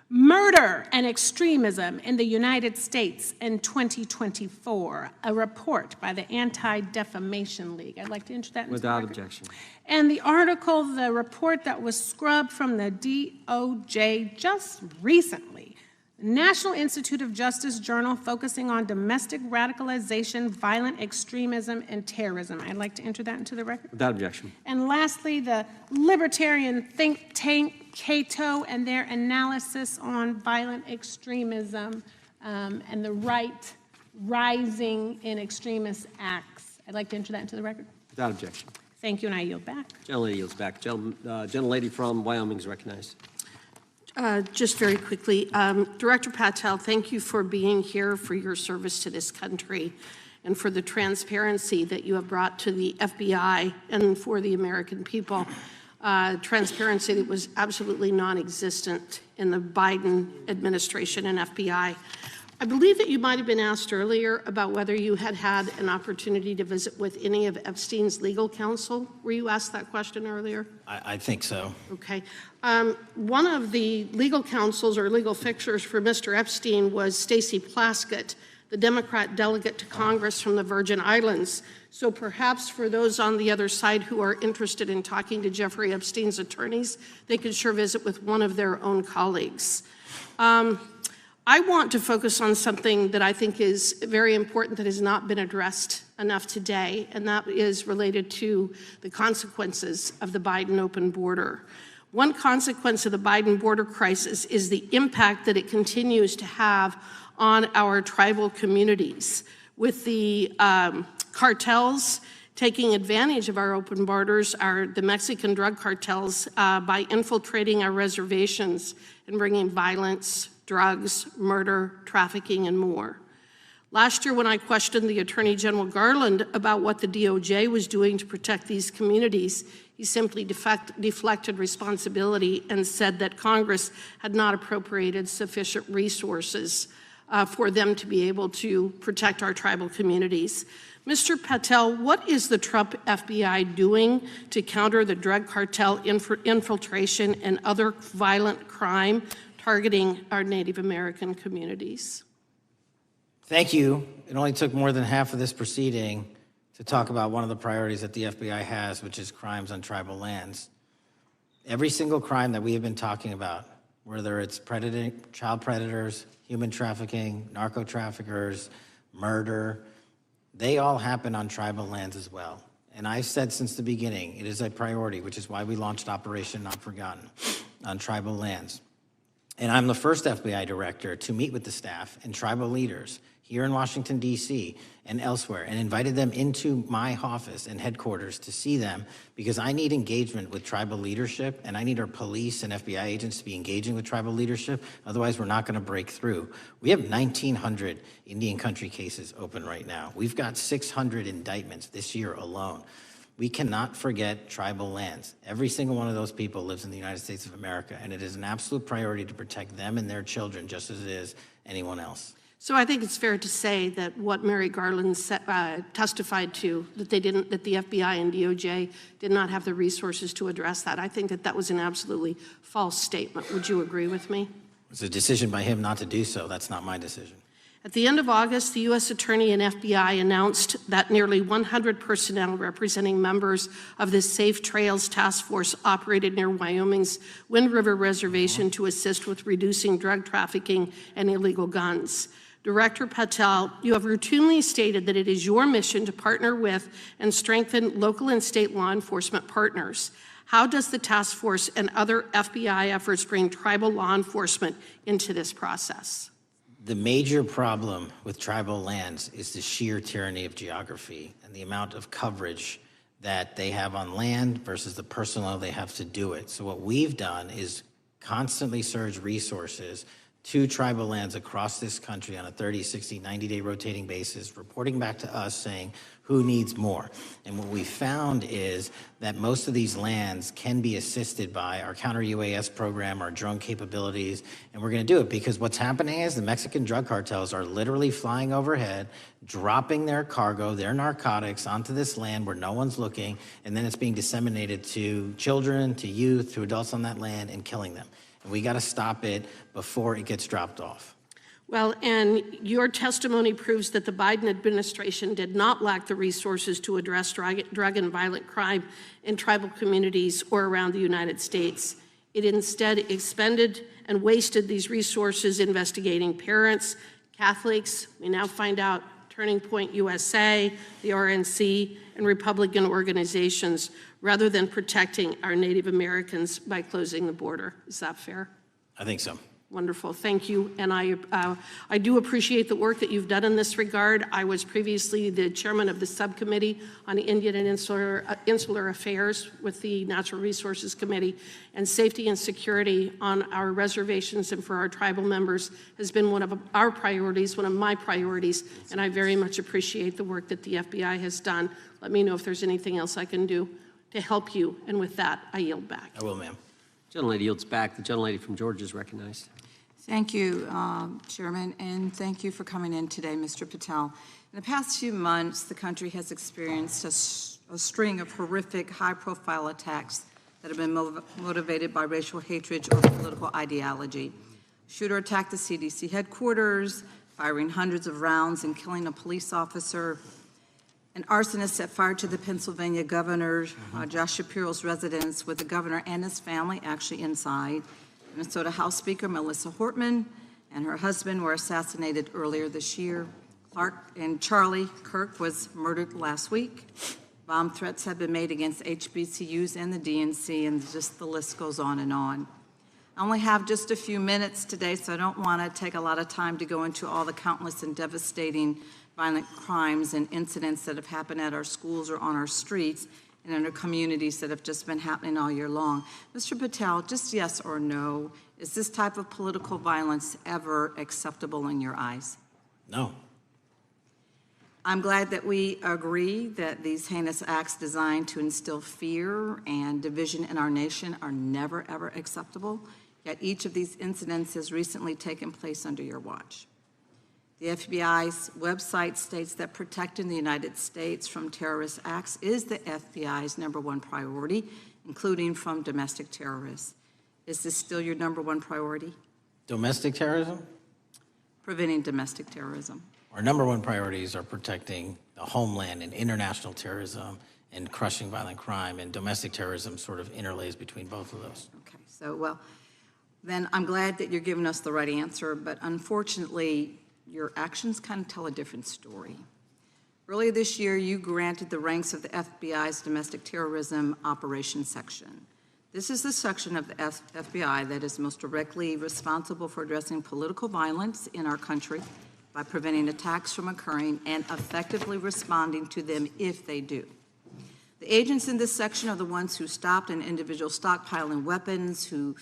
Murder and Extremism in the United States in 2024, a report by the Anti-Defamation League. I'd like to enter that into Without the record. objection. And the article, the report that was scrubbed from the DOJ just recently, National Institute of Justice Journal focusing on domestic radicalization, violent extremism, and terrorism. I'd like to enter that into the record. Without objection. And lastly, the libertarian think tank Cato and their analysis on violent extremism and the right rising in extremist acts. I'd like to enter that into the record. Without objection. Thank you, and I yield back. Gentlelady yields back. Gentlelady from Wyoming is recognized. Just very quickly, Director Patel, thank you for being here, for your service to this country, and for the transparency that you have brought to the FBI and for the American people. Transparency that was absolutely non-existent in the Biden administration and FBI. I believe that you might have been asked earlier about whether you had had an opportunity to visit with any of Epstein's legal counsel. Were you asked that question earlier? I think so. Okay. One of the legal counsels or legal fixers for Mr. Epstein was Stacey Plaskett, the Democrat delegate to Congress from the Virgin Islands. So perhaps for those on the other side who are interested in talking to Jeffrey Epstein's attorneys, they could sure visit with one of their own colleagues. I want to focus on something that I think is very important that has not been addressed enough today, and that is related to the consequences of the Biden open border. One consequence of the Biden border crisis is the impact that it continues to have on our tribal communities, with the cartels taking advantage of our open borders, the Mexican drug cartels, by infiltrating our reservations and bringing violence, drugs, murder, trafficking, and more. Last year, when I questioned the Attorney General Garland about what the DOJ was doing to protect these communities, he simply deflected responsibility and said that Congress had not appropriated sufficient resources for them to be able to protect our tribal communities. Mr. Patel, what is the Trump FBI doing to counter the drug cartel infiltration and other violent crime targeting our Native American communities? Thank you. It only took more than half of this proceeding to talk about one of the priorities that the FBI has, which is crimes on tribal lands. Every single crime that we have been talking about, whether it's child predators, human trafficking, narco traffickers, murder, they all happen on tribal lands as well. And I've said since the beginning, it is a priority, which is why we launched Operation Not Forgotten on tribal lands. And I'm the first FBI director to meet with the staff and tribal leaders here in Washington, D.C. and elsewhere, and invited them into my office and headquarters to see them, because I need engagement with tribal leadership, and I need our police and FBI agents to be engaging with tribal leadership. Otherwise, we're not going to break through. We have 1,900 Indian country cases open right now. We've got 600 indictments this year alone. We cannot forget tribal lands. Every single one of those people lives in the United States of America, and it is an absolute priority to protect them and their children just as it is anyone else. So I think it's fair to say that what Mary Garland testified to, that the FBI and DOJ did not have the resources to address that. I think that that was an absolutely false statement. Would you agree with me? It's a decision by him not to do so. That's not my decision. At the end of August, the U.S. Attorney and FBI announced that nearly 100 personnel representing members of the Safe Trails Task Force operated near Wyoming's Wind River Reservation to assist with reducing drug trafficking and illegal guns. Director Patel, you have routinely stated that it is your mission to partner with and strengthen local and state law enforcement partners. How does the task force and other FBI efforts bring tribal law enforcement into this process? The major problem with tribal lands is the sheer tyranny of geography and the amount of coverage that they have on land versus the personnel they have to do it. So what we've done is constantly surge resources to tribal lands across this country on a 30, 60, 90-day rotating basis, reporting back to us saying who needs more. And what we found is that most of these lands can be assisted by our counter-UAS program, our drone capabilities, and we're going to do it because what's happening is the Mexican drug cartels are literally flying overhead, dropping their cargo, their narcotics onto this land where no one's looking, and then it's being disseminated to children, to youth, to adults on that land and killing them. And we got to stop it before it gets dropped off. Well, and your testimony proves that the Biden administration did not lack the resources to address drug and violent crime in tribal communities or around the United States. It instead expended and wasted these resources investigating parents, Catholics, we now find out Turning Point USA, the RNC, and Republican organizations, rather than protecting our Native Americans by closing the border. Is that fair? I think so. Wonderful, thank you. And I do appreciate the work that you've done in this regard. I was previously the chairman of the subcommittee on Indian and Insular Affairs with the Natural Resources Committee, and safety and security on our reservations and for our tribal members has been one of our priorities, one of my priorities, and I very much appreciate the work that the FBI has done. Let me know if there's anything else I can do to help you, and with that, I yield back. I will, ma'am. Gentlelady yields back. The gentlelady from Georgia is recognized. Thank you, Chairman, and thank you for coming in today, Mr. Patel. In the past few months, the country has experienced a string of horrific, high-profile attacks that have been motivated by racial hatred or political ideology. Shooter attacked the CDC headquarters, firing hundreds of rounds and killing a police officer. An arsonist set fire to the Pennsylvania governor, Josh Shapiro's residence, with the governor and his family actually inside. Minnesota House Speaker Melissa Hortman and her husband were assassinated earlier this year. Clark and Charlie Kirk was murdered last week. Bomb threats have been made against HBCUs and the DNC, and just the list goes on and on. I only have just a few minutes today, so I don't want to take a lot of time to go into all the countless and devastating violent crimes and incidents that have happened at our schools or on our streets and in our communities that have just been happening all year long. Mr. Patel, just yes or no, is this type of political violence ever acceptable in your eyes? No. I'm glad that we agree that these heinous acts designed to instill fear and division in our nation are never, ever acceptable, yet each of these incidents has recently taken place under your watch. The FBI's website states that protecting the United States from terrorist acts is the FBI's #1 priority, including from domestic terrorists. Is this still your #1 priority? Domestic terrorism? Preventing domestic terrorism. Our #1 priorities are protecting the homeland and international terrorism and crushing violent crime, and domestic terrorism sort of interlays between both of those. Okay, so, well, then I'm glad that you're giving us the right answer, but unfortunately, your actions kind of tell a different story. Earlier this year, you granted the ranks of the FBI's Domestic Terrorism Operations Section. This is the section of the FBI that is most directly responsible for addressing political violence in our country by preventing attacks from occurring and effectively responding to them if they do. The agents in this section are the ones who stopped an individual stockpiling weapons, who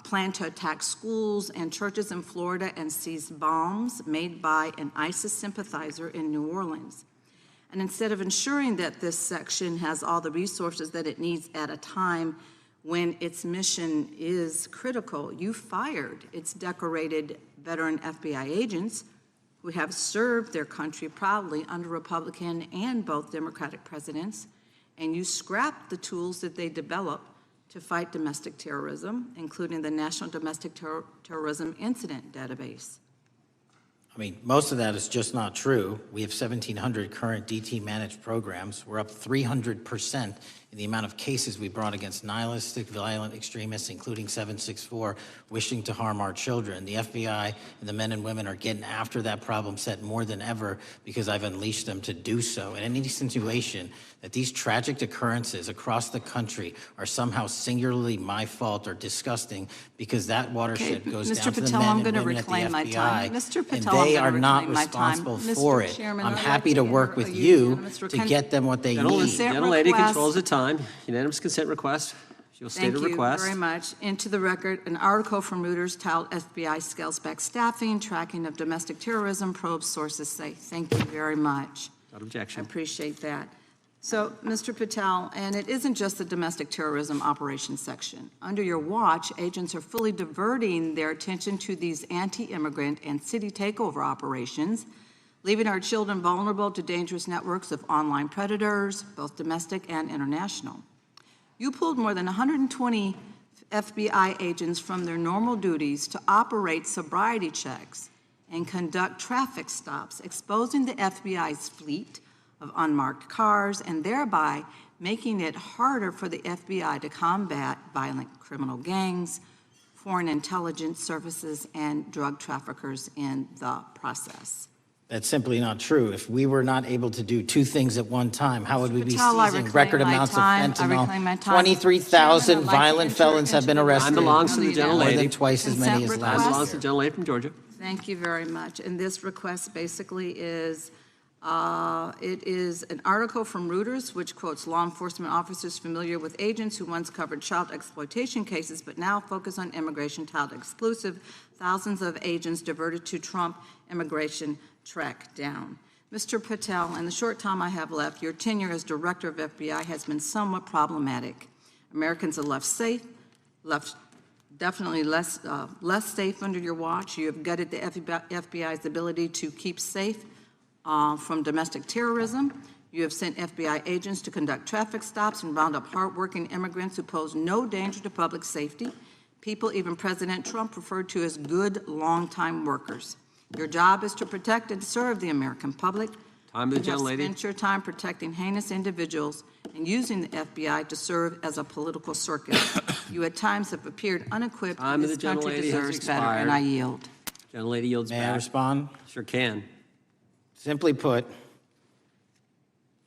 planned to attack schools and churches in Florida and seized bombs made by an ISIS sympathizer in New Orleans. And instead of ensuring that this section has all the resources that it needs at a time when its mission is critical, you fired its decorated veteran FBI agents who have served their country proudly under Republican and both Democratic presidents, and you scrapped the tools that they developed to fight domestic terrorism, including the National Domestic Terrorism Incident Database. I mean, most of that is just not true. We have 1,700 current DT managed programs. We're up 300% in the amount of cases we brought against nihilistic, violent extremists, including 764, wishing to harm our children. The FBI and the men and women are getting after that problem set more than ever because I've unleashed them to do so. And any situation that these tragic occurrences across the country are somehow singularly my fault or disgusting because that watershed goes Mr. down to the Patel, men I'm and going to women at the reclaim my time. FBI, Mr. Patel, and I'm they gonna are not reclaim my time. responsible Mr. for it. Chairman, I'm I'd happy like to to work enter with a you unanimous to consent- get them what they Gentlelady, need. Consent gentlelady request. controls the time. Unanimous consent request. you'll state a request. Thank you very much. Into the record, an article from Reuters titled FBI Scales Back Staffing, Tracking of Domestic Terrorism, Probes Sources Say. Thank you very much. Without I objection. appreciate that. So, Mr. Patel, and it isn't just the domestic terrorism operations section. Under your watch, agents are fully diverting their attention to these anti-immigrant and city takeover operations, leaving our children vulnerable to dangerous networks of online predators, both domestic and international. You pulled more than 120 FBI agents from their normal duties to operate sobriety checks and conduct traffic stops, exposing the FBI's fleet of unmarked cars and thereby making it harder for the FBI to combat violent criminal gangs, foreign intelligence services, and drug traffickers in the process. That's simply not true. If we were not able to do two things at one time, how would we be Patel, I seizing reclaim record my amounts of time. I reclaim my fentanyl? time. 23,000 Chairman, I'd like to violent enter felons have into been the arrested. Time belongs to the Consent gentlelady. More than twice as many as request. last Time year. belongs to the gentlelady from Georgia. Thank you very much. And this request basically is, it is an article from Reuters which quotes law enforcement officers familiar with agents who once covered child exploitation cases but now focus on immigration child exclusive. Thousands of agents diverted to Trump immigration track down. Mr. Patel, in the short time I have left, your tenure as director of FBI has been somewhat problematic. Americans are left definitely less safe under your watch. You have gutted the FBI's ability to keep safe from domestic terrorism. You have sent FBI agents to conduct traffic stops and round up hardworking immigrants who pose no danger to public safety. People even President Trump referred to as good, long-time workers. Your job is to protect and serve the American public. Time to the You have gentlelady. spent your time protecting heinous individuals and using the FBI to serve as a political circus. You at times have appeared unequipped. Time to This the country gentlelady has deserves better, expired. and I yield. Gentlelady yields May I back. respond? Sure can. Simply put,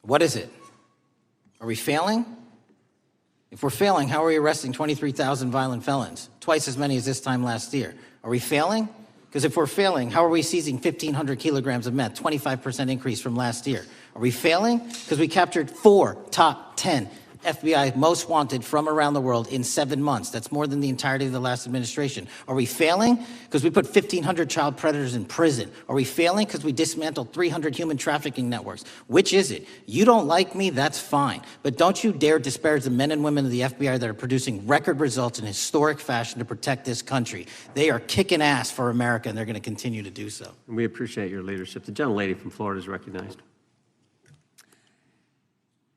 what is it? Are we failing? If we're failing, how are we arresting 23,000 violent felons? Twice as many as this time last year. Are we failing? Because if we're failing, how are we seizing 1,500 kilograms of meth, 25% increase from last year? Are we failing? Because we captured 4 top 10 FBI most wanted from around the world in 7 months. That's more than the entirety of the last administration. Are we failing? Because we put 1,500 child predators in prison. Are we failing? Because we dismantled 300 human trafficking networks. Which is it? You don't like me, that's fine. But don't you dare disparage the men and women of the FBI that are producing record results in historic fashion to protect this country. They are kicking ass for America, and they're going to continue to do so. And we appreciate your leadership. The gentlelady from Florida is recognized.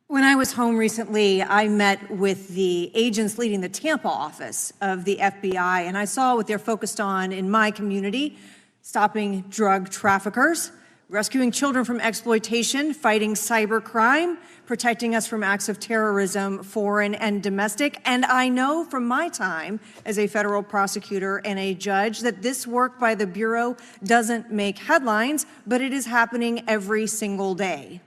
When I was home recently, I met with the agents leading the Tampa office of the FBI, and I saw what they're focused on in my community: stopping drug traffickers, rescuing children from exploitation, fighting cybercrime, protecting us from acts of terrorism, foreign and domestic. And I know from my time as a federal prosecutor and a judge that this work by the Bureau doesn't make headlines, but it is happening every single day.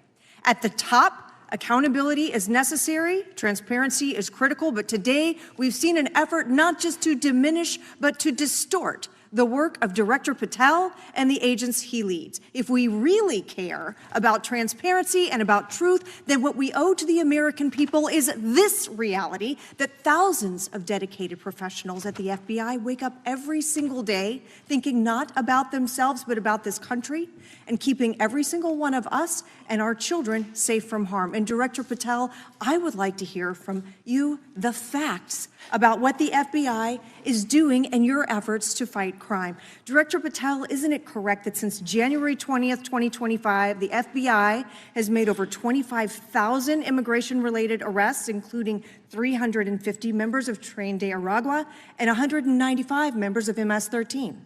At the top, accountability is necessary, transparency is critical, but today we've seen an effort not just to diminish, but to distort the work of Director Patel and the agents he leads. If we really care about transparency and about truth, then what we owe to the American people is this reality: that thousands of dedicated professionals at the FBI wake up every single day thinking not about themselves, but about this country, and keeping every single one of us and our children safe from harm. And Director Patel, I would like to hear from you the facts about what the FBI is doing and your efforts to fight crime. Director Patel, isn't it correct that since January 20th, 2025, the FBI has made over 25,000 immigration-related arrests, including 350 members of Tren de Aragua and 195 members of MS-13?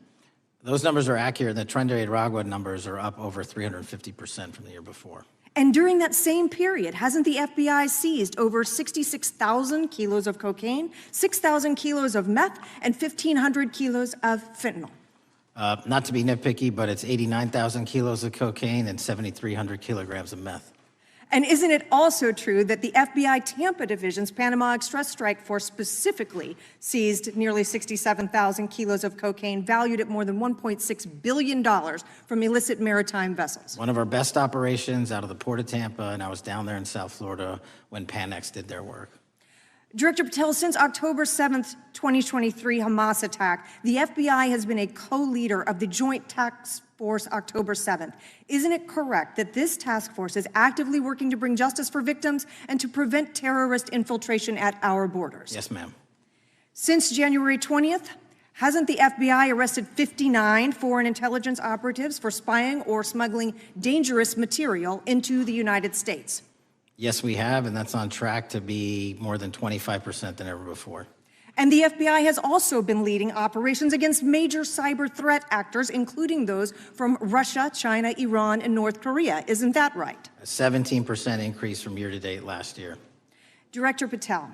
Those numbers are accurate. The Tren de Aragua numbers are up over 350% from the year before. And during that same period, hasn't the FBI seized over 66,000 kilos of cocaine, 6,000 kilos of meth, and 1,500 kilos of fentanyl? Not to be nitpicky, but it's 89,000 kilos of cocaine and 7,300 kilograms of meth. And isn't it also true that the FBI Tampa Division's Panama Express Strike Force specifically seized nearly 67,000 kilos of cocaine valued at more than $1.6 billion from illicit maritime vessels? One of our best operations out of the Port of Tampa, and I was down there in South Florida when Panex did their work. Director Patel, since October 7th, 2023 Hamas attack, the FBI has been a co-leader of the Joint Task Force October 7th. Isn't it correct that this task force is actively working to bring justice for victims and to prevent terrorist infiltration at our borders? Yes, ma'am. Since January 20th, hasn't the FBI arrested 59 foreign intelligence operatives for spying or smuggling dangerous material into the United States? Yes, we have, and that's on track to be more than 25% than ever before. And the FBI has also been leading operations against major cyber threat actors, including those from Russia, China, Iran, and North Korea. Isn't that right? A 17% increase from year to date last year. Director Patel,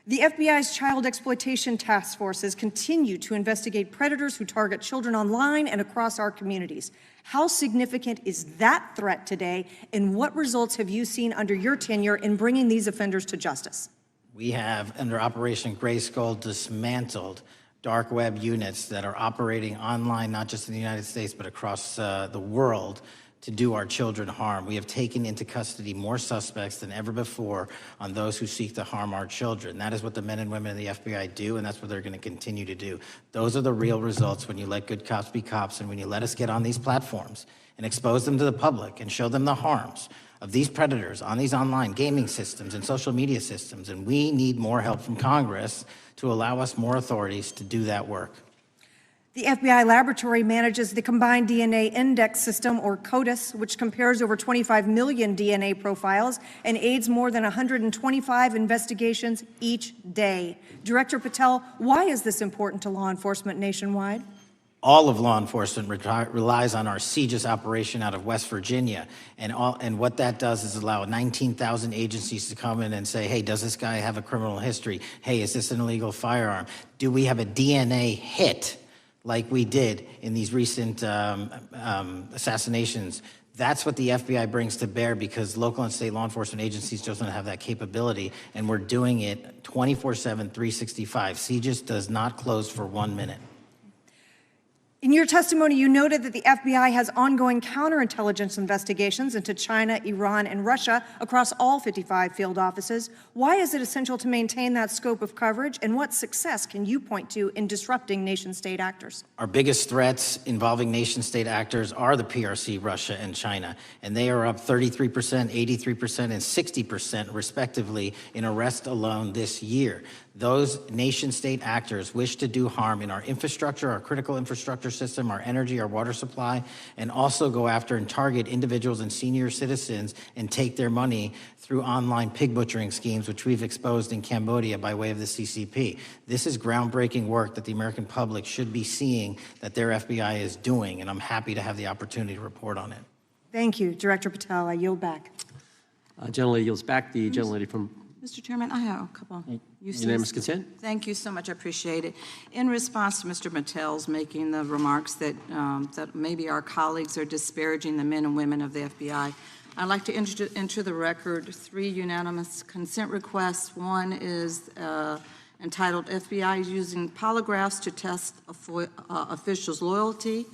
the FBI's child exploitation task forces continue to investigate predators who target children online and across our communities. How significant is that threat today, and what results have you seen under your tenure in bringing these offenders to justice? We have, under Operation Grayskull, dismantled dark web units that are operating online, not just in the United States, but across the world, to do our children harm. We have taken into custody more suspects than ever before on those who seek to harm our children. That is what the men and women of the FBI do, and that's what they're going to continue to do. Those are the real results when you let good cops be cops, and when you let us get on these platforms and expose them to the public and show them the harms of these predators on these online gaming systems and social media systems. And we need more help from Congress to allow us more authorities to do that work. The FBI laboratory manages the Combined DNA Index System, or CODIS, which compares over 25 million DNA profiles and aids more than 125 investigations each day. Director Patel, why is this important to law enforcement nationwide? All of law enforcement relies on our CJIS operation out of West Virginia. And what that does is allow 19,000 agencies to come in and say, hey, does this guy have a criminal history? Hey, is this an illegal firearm? Do we have a DNA hit like we did in these recent assassinations? That's what the FBI brings to bear, because local and state law enforcement agencies just don't have that capability, and we're doing it 24/7, 365. CJIS does not close for 1 minute. In your testimony, you noted that the FBI has ongoing counterintelligence investigations into China, Iran, and Russia across all 55 field offices. Why is it essential to maintain that scope of coverage, and what success can you point to in disrupting nation-state actors? Our biggest threats involving nation-state actors are the PRC, Russia, and China, and they are up 33%, 83%, and 60% respectively in arrests alone this year. Those nation-state actors wish to do harm in our infrastructure, our critical infrastructure system, our energy, our water supply, and also go after and target individuals and senior citizens and take their money through online pig butchering schemes, which we've exposed in Cambodia by way of the CCP. This is groundbreaking work that the American public should be seeing that their FBI is doing, and I'm happy to have the opportunity to report on it. Thank you, Director Patel. I yield back. Gentlelady yields back. The gentlelady from Mr. Chairman, I have a couple. Unanimous consent? Thank you so much. I appreciate it. In response to Mr. Mattel's making the remarks that, that maybe our colleagues are disparaging the men and women of the FBI, I'd like to enter the record 3 unanimous consent requests. One is entitled FBI Using Polygraphs to Test Officials' Loyalty.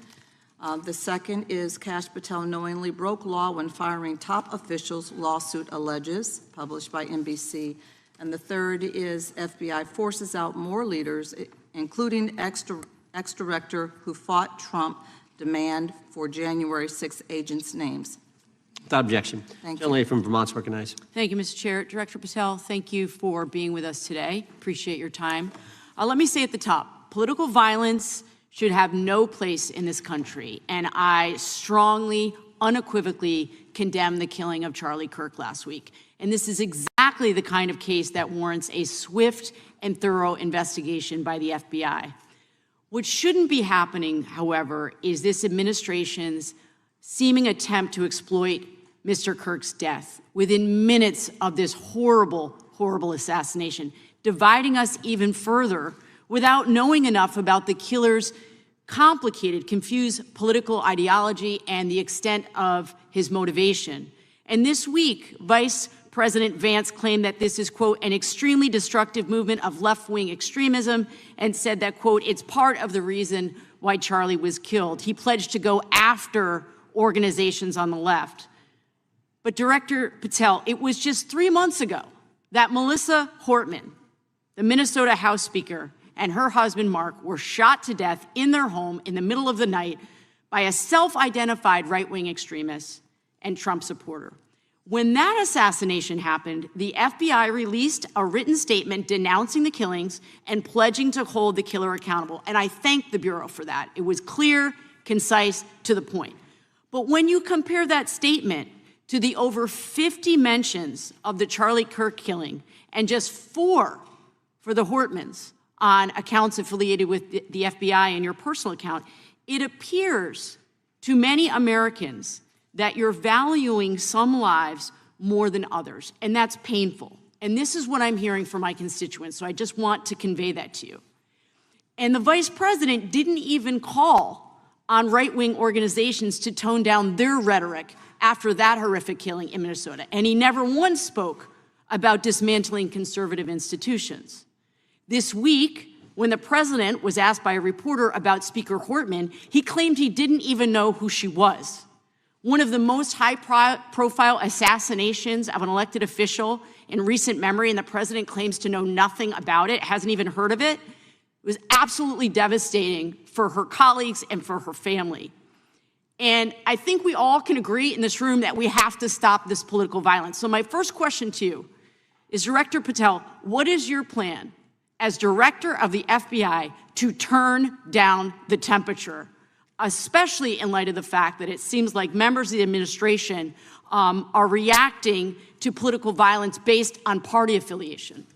The second is Kash Patel knowingly broke law when firing top officials, lawsuit alleges, published by NBC. And the third is FBI forces out more leaders, including ex-director who fought Trump, demand for January 6 agents' names. Without objection. Thank you. Gentlelady from Vermont's recognized. Thank you, Mr. Chair. Director Patel, thank you for being with us today. Appreciate your time. Let me say at the top, political violence should have no place in this country, and I strongly, unequivocally condemn the killing of Charlie Kirk last week. And this is exactly the kind of case that warrants a swift and thorough investigation by the FBI. What shouldn't be happening, however, is this administration's seeming attempt to exploit Mr. Kirk's death within minutes of this horrible, horrible assassination, dividing us even further without knowing enough about the killer's complicated, confused political ideology and the extent of his motivation. And this week, Vice President Vance claimed that this is, quote, an extremely destructive movement of left-wing extremism, and said that, quote, it's part of the reason why Charlie was killed. He pledged to go after organizations on the left. But Director Patel, it was just 3 months ago that Melissa Hortman, the Minnesota House Speaker and her husband, Mark, were shot to death in their home in the middle of the night by a self-identified right-wing extremist and Trump supporter. When that assassination happened, the FBI released a written statement denouncing the killings and pledging to hold the killer accountable. And I thank the Bureau for that. It was clear, concise, to the point. But when you compare that statement to the over 50 mentions of the Charlie Kirk killing and just 4 for the Hortmans on accounts affiliated with the FBI and your personal account, it appears to many Americans that you're valuing some lives more than others, and that's painful. And this is what I'm hearing from my constituents, so I just want to convey that to you. And the vice president didn't even call on right-wing organizations to tone down their rhetoric after that horrific killing in Minnesota, and he never once spoke about dismantling conservative institutions. This week, when the president was asked by a reporter about Speaker Hortman, he claimed he didn't even know who she was. One of the most high-profile assassinations of an elected official in recent memory, and the president claims to know nothing about it, hasn't even heard of it. It was absolutely devastating for her colleagues and for her family. And I think we all can agree in this room that we have to stop this political violence. So my first question to you is, Director Patel, what is your plan as director of the FBI to turn down the temperature, especially in light of the fact that it seems like members of the administration are reacting to political violence based on party affiliation?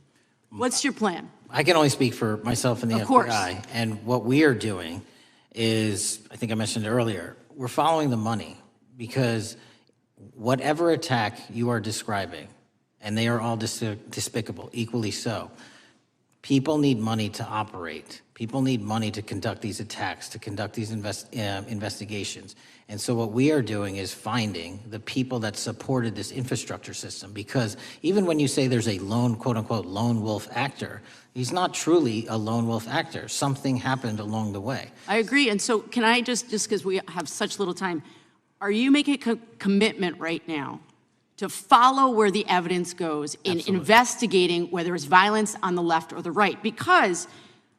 What's your plan? I can only speak for myself and the FBI. Course. And what we are doing is, I think I mentioned earlier, we're following the money, because whatever attack you are describing, and they are all despicable, equally so, people need money to operate. People need money to conduct these attacks, to conduct these investigations. And so what we are doing is finding the people that supported this infrastructure system, because even when you say there's a lone, quote unquote, lone wolf actor, he's not truly a lone wolf actor. Something happened along the way. I agree. And so can I just because we have such little time, are you making a commitment right now to follow where the evidence goes in investigating whether it's violence on the left or the right? Because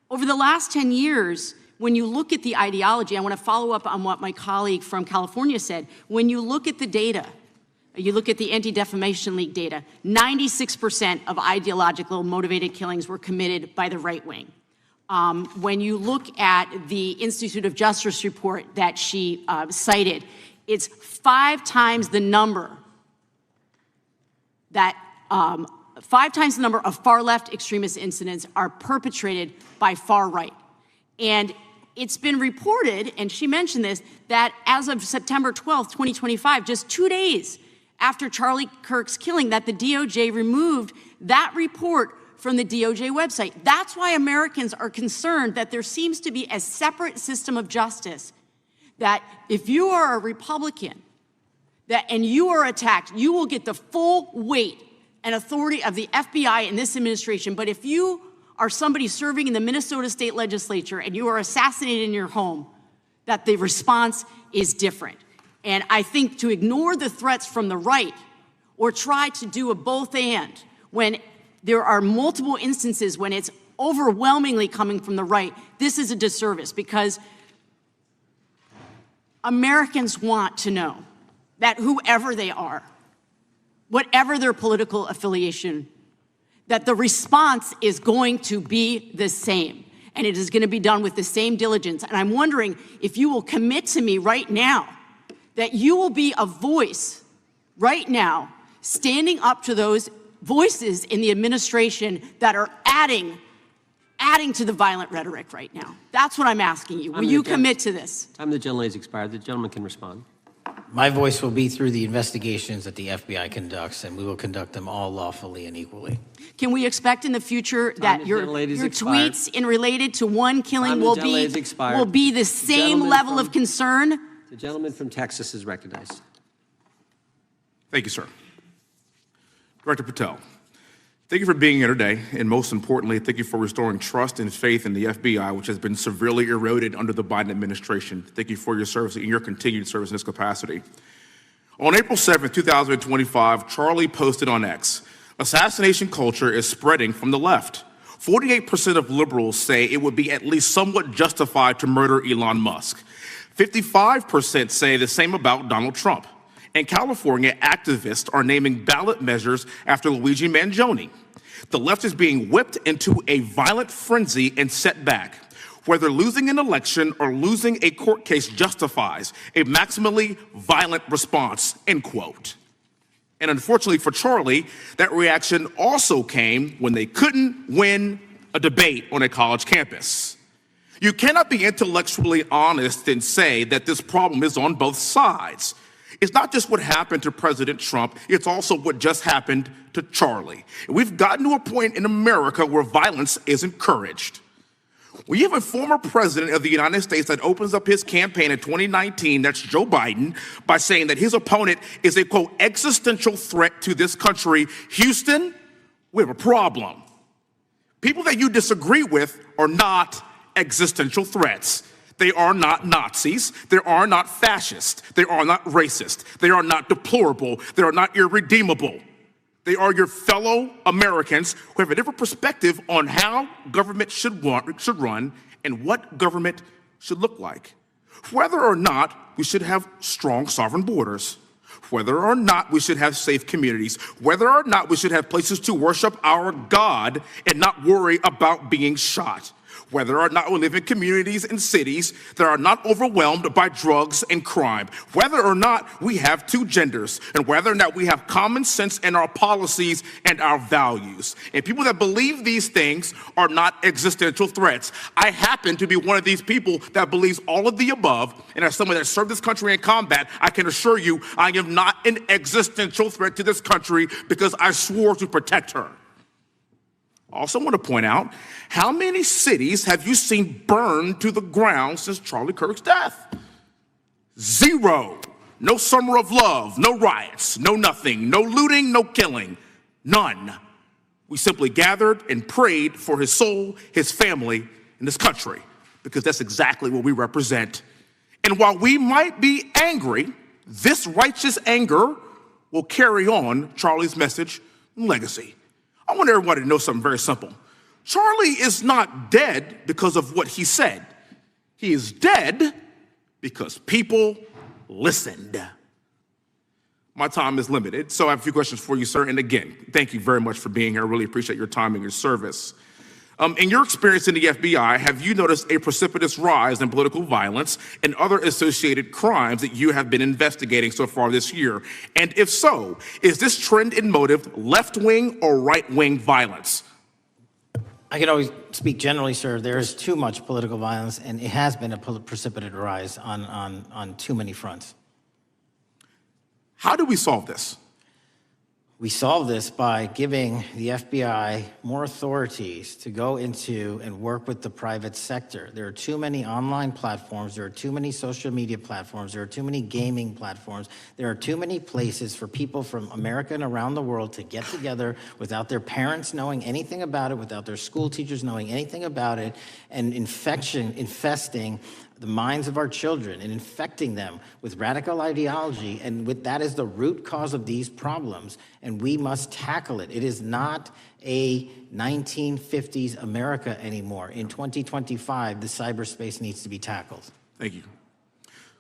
over the last 10 years, when you look at the ideology, I want to follow up on what my colleague from California said. When you look at the data, you look at the Anti-Defamation League data, 96% of ideological motivated killings were committed by the right wing. When you look at the Institute of Justice report that she cited, it's 5 times the number that 5 times the number of far-left extremist incidents are perpetrated by far right. And it's been reported, and she mentioned this, that as of September 12th, 2025, just 2 days after Charlie Kirk's killing, that the DOJ removed that report from the DOJ website. That's why Americans are concerned that there seems to be a separate system of justice, that if you are a Republican and you are attacked, you will get the full weight and authority of the FBI in this administration. But if you are somebody serving in the Minnesota State Legislature and you are assassinated in your home, that the response is different. And I think to ignore the threats from the right or try to do a both and when there are multiple instances when it's overwhelmingly coming from the right, this is a disservice, because Americans want to know that whoever they are, whatever their political affiliation, that the response is going to be the same, and it is going to be done with the same diligence. And I'm wondering if you will commit to me right now that you will be a voice right now standing up to those voices in the administration that are adding to the violent rhetoric right now. That's what I'm asking you. Will you commit to this? Time of the gentlelady has expired. The gentleman can respond. My voice will be through the investigations that the FBI conducts, and we will conduct them all lawfully and equally. Can we expect in the future that your tweets in related to one killing will be the same level of concern? The gentleman from Texas is recognized. Thank you, sir. Director Patel, thank you for being here today, and most importantly, thank you for restoring trust and faith in the FBI, which has been severely eroded under the Biden administration. Thank you for your service and your continued service in this capacity. On April 7th, 2025, Charlie posted on X, "Assassination culture is spreading from the left. 48% of liberals say it would be at least somewhat justified to murder Elon Musk. 55% say the same about Donald Trump. In California, activists are naming ballot measures after Luigi Mangione. The left is being whipped into a violent frenzy and set back. Whether losing an election or losing a court case justifies a maximally violent response, end quote. And unfortunately for Charlie, that reaction also came when they couldn't win a debate on a college campus. You cannot be intellectually honest and say that this problem is on both sides. It's not just what happened to President Trump, it's also what just happened to Charlie. And we've gotten to a point in America where violence is encouraged. We have a former president of the United States that opens up his campaign in 2019, that's Joe Biden, by saying that his opponent is a, quote, existential threat to this country. Houston, we have a problem. People that you disagree with are not existential threats. They are not Nazis. They are not fascist. They are not racist. They are not deplorable. They are not irredeemable. They are your fellow Americans who have a different perspective on how government should run and what government should look like. Whether or not we should have strong sovereign borders, whether or not we should have safe communities, whether or not we should have places to worship our God and not worry about being shot, whether or not we live in communities and cities that are not overwhelmed by drugs and crime, whether or not we have two genders, and whether or not we have common sense in our policies and our values. And people that believe these things are not existential threats. I happen to be one of these people that believes all of the above, and as someone that served this country in combat, I can assure you I am not an existential threat to this country because I swore to protect her. I also want to point out, how many cities have you seen burned to the ground since Charlie Kirk's death? 0. No summer of love, no riots, no nothing, no looting, no killing, none. We simply gathered and prayed for his soul, his family, and this country, because that's exactly what we represent. And while we might be angry, this righteous anger will carry on Charlie's message and legacy. I want everybody to know something very simple. Charlie is not dead because of what he said. He is dead because people listened. My time is limited, so I have a few questions for you, sir. And again, thank you very much for being here. I really appreciate your time and your service. In your experience in the FBI, have you noticed a precipitous rise in political violence and other associated crimes that you have been investigating so far this year? And if so, is this trend in motive left-wing or right-wing violence? I can always speak generally, sir. There is too much political violence, and it has been a precipitous rise on too many fronts. How do we solve this? We solve this by giving the FBI more authorities to go into and work with the private sector. There are too many online platforms. There are too many social media platforms. There are too many gaming platforms. There are too many places for people from America and around the world to get together without their parents knowing anything about it, without their school teachers knowing anything about it, and infesting the minds of our children and infecting them with radical ideology, and that is the root cause of these problems, and we must tackle it. It is not a 1950s America anymore. In 2025, the cyberspace needs to be tackled. Thank you.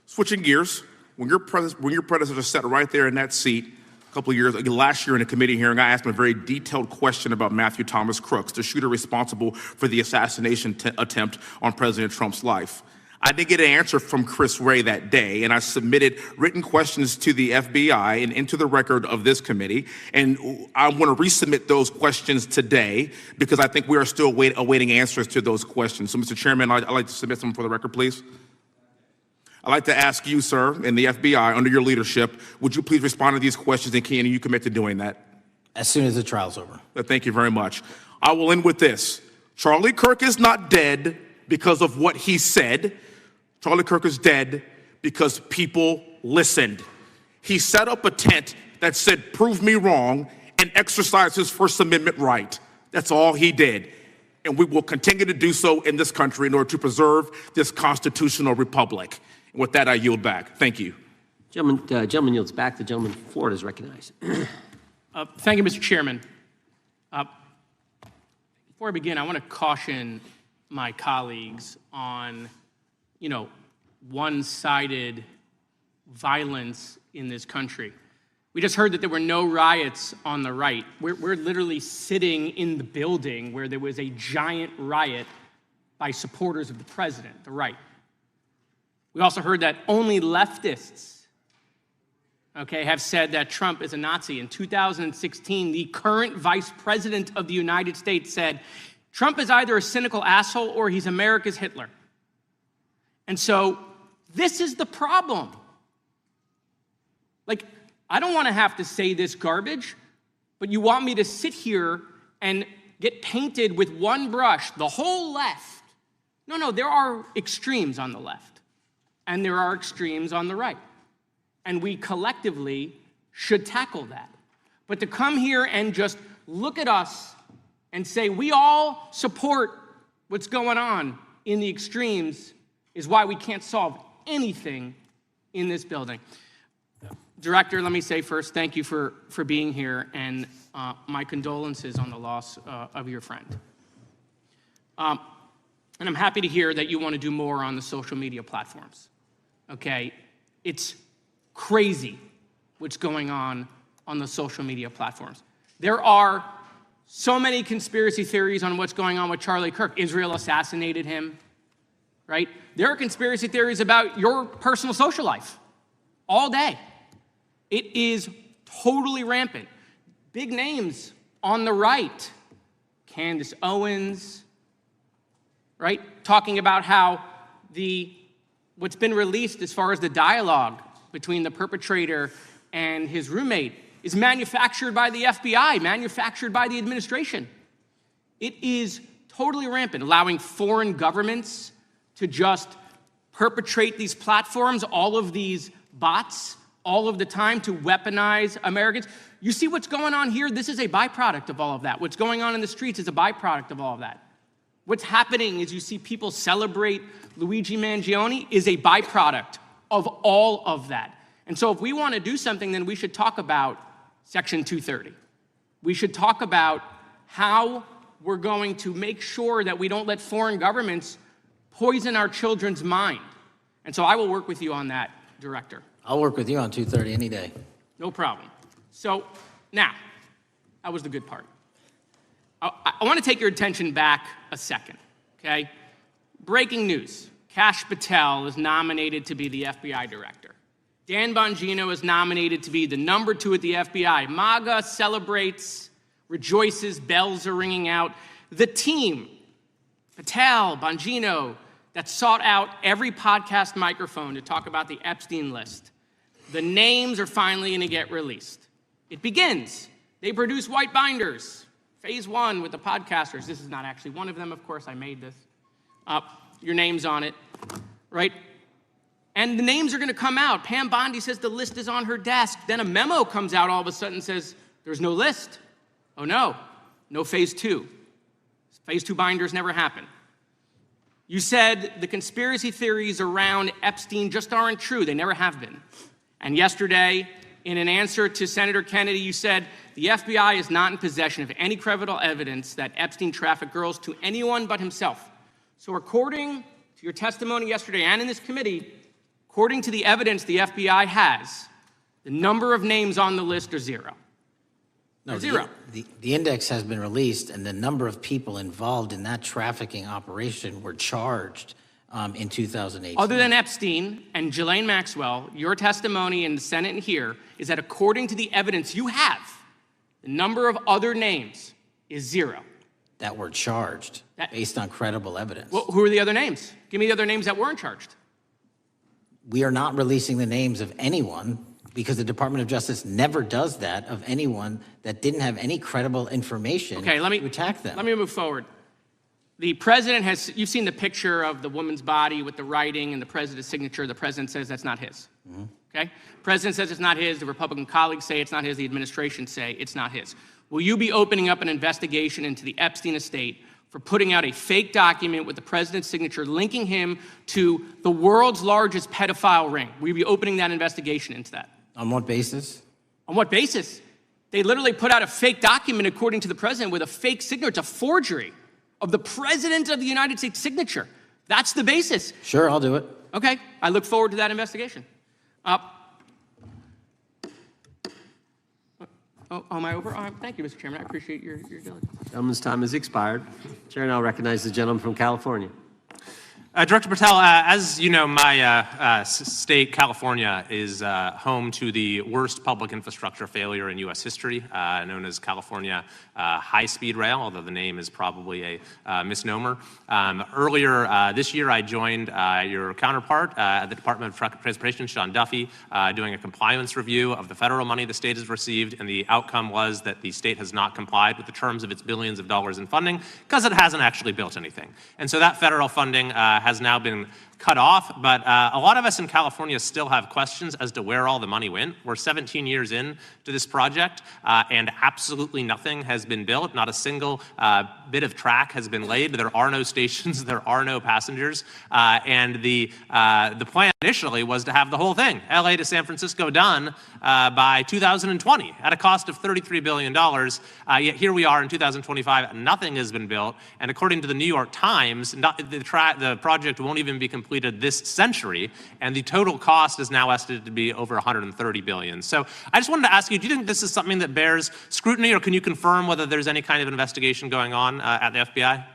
Switching gears, when your predecessor sat right there in that seat a couple of years, last year in a committee hearing, I asked him a very detailed question about Matthew Thomas Crooks, the shooter responsible for the assassination attempt on President Trump's life. I didn't get an answer from Chris Wray that day, and I submitted written questions to the FBI and into the record of this committee, and I want to resubmit those questions today because I think we are still awaiting answers to those questions. So, Mr. Chairman, I'd like to submit some for the record, please. I'd like to ask you, sir, and the FBI, under your leadership, would you please respond to these questions, and can you commit to doing that? As soon as the trial's over. Thank you very much. I will end with this. Charlie Kirk is not dead because of what he said. Charlie Kirk is dead because people listened. He set up a tent that said, "Prove me wrong," and exercised his First Amendment right. That's all he did. And we will continue to do so in this country in order to preserve this constitutional republic. And with that, I yield back. Thank you. Gentleman yields back. The gentleman from Florida is recognized. Thank you, Mr. Chairman. before I begin, I want to caution my colleagues on, one-sided violence in this country. We just heard that there were no riots on the right. We're literally sitting in the building where there was a giant riot by supporters of the president, the right. We also heard that only leftists, have said that Trump is a Nazi. In 2016, the current vice president of the United States said, Trump is either a cynical asshole or he's America's Hitler. And so this is the problem. I don't want to have to say this garbage, but you want me to sit here and get painted with one brush, the whole left. No, there are extremes on the left, and there are extremes on the right. And we collectively should tackle that. But to come here and just look at us and say we all support what's going on in the extremes is why we can't solve anything in this building. Director, let me say first, thank you for being here, and my condolences on the loss of your friend. And I'm happy to hear that you want to do more on the social media platforms. It's crazy what's going on the social media platforms. There are so many conspiracy theories on what's going on with Charlie Kirk. Israel assassinated him, right? There are conspiracy theories about your personal social life all day. It is totally rampant. Big names on the right, Candace Owens, right? Talking about how what's been released as far as the dialogue between the perpetrator and his roommate is manufactured by the FBI, manufactured by the administration. It is totally rampant, allowing foreign governments to just perpetrate these platforms, all of these bots, all of the time to weaponize Americans. You see what's going on here? This is a byproduct of all of that. What's going on in the streets is a byproduct of all of that. What's happening is you see people celebrate Luigi Mangione is a byproduct of all of that. And so if we want to do something, then we should talk about Section 230. We should talk about how we're going to make sure that we don't let foreign governments poison our children's mind. And so I will work with you on that, Director. I'll work with you on 230 any day. No problem. So now, that was the good part. I want to take your attention back a second, okay? Breaking news. Kash Patel is nominated to be the FBI director. Dan Bongino is nominated to be the number 2 at the FBI. MAGA celebrates, rejoices, bells are ringing out. The team, Patel, Bongino, that sought out every podcast microphone to talk about the Epstein list. The names are finally going to get released. It begins. They produce white binders. Phase 1 with the podcasters. This is not actually one of them, of course. I made this. Your name's on it, right? And the names are going to come out. Pam Bondi says the list is on her desk. Then a memo comes out all of a sudden and says, there's no list. Oh, no phase 2. Phase 2 binders never happen. You said the conspiracy theories around Epstein just aren't true. They never have been. And yesterday, in an answer to Senator Kennedy, you said the FBI is not in possession of any credible evidence that Epstein trafficked girls to anyone but himself. So according to your testimony yesterday and in this committee, according to the evidence the FBI has, the number of names on the list are 0. No, zero. The index has been released, and the number of people involved in that trafficking operation were charged in 2018. Other than Epstein and Ghislaine Maxwell, your testimony in the Senate and here is that according to the evidence you have, the number of other names is 0. That were charged based on credible evidence. Well, who are the other names? Give me the other names that weren't charged. We are not releasing the names of anyone because the Department of Justice never does that, of anyone that didn't have any credible information to attack them. Let me move forward. The president has, you've seen the picture of the woman's body with the writing and the president's signature. The president says that's not his, okay? President says it's not his. The Republican colleagues say it's not his. The administration say it's not his. Will you be opening up an investigation into the Epstein estate for putting out a fake document with the president's signature linking him to the world's largest pedophile ring? Will you be opening that investigation into that? On what basis? On what basis? They literally put out a fake document, according to the president, with a fake signature. It's a forgery. of the President of the United States signature. That's the basis. Sure, I'll do it. Okay, I look forward to that investigation. Am I over? Thank you, Mr. Chairman. I appreciate your diligence. Gentleman's time has expired. Chair now recognizes the gentleman from California. Director Patel, as you know, my state, California, is home to the worst public infrastructure failure in U.S. history, known as California High-Speed Rail, although the name is probably a misnomer. Earlier this year, I joined your counterpart at the Department of Transportation, Sean Duffy, doing a compliance review of the federal money the state has received, and the outcome was that the state has not complied with the terms of its billions of dollars in funding because it hasn't actually built anything. And so that federal funding has now been cut off, but a lot of us in California still have questions as to where all the money went. We're 17 years in to this project, and absolutely nothing has been built. Not a single bit of track has been laid. There are no stations, there are no passengers, and the plan initially was to have the whole thing, LA to San Francisco, done by 2020 at a cost of $33 billion. Yet here we are in 2025, nothing has been built, and according to the New York Times, the project won't even be completed this century, and the total cost is now estimated to be over $130 billion. So I just wanted to ask you, do you think this is something that bears scrutiny, or can you confirm whether there's any kind of investigation going on at the FBI?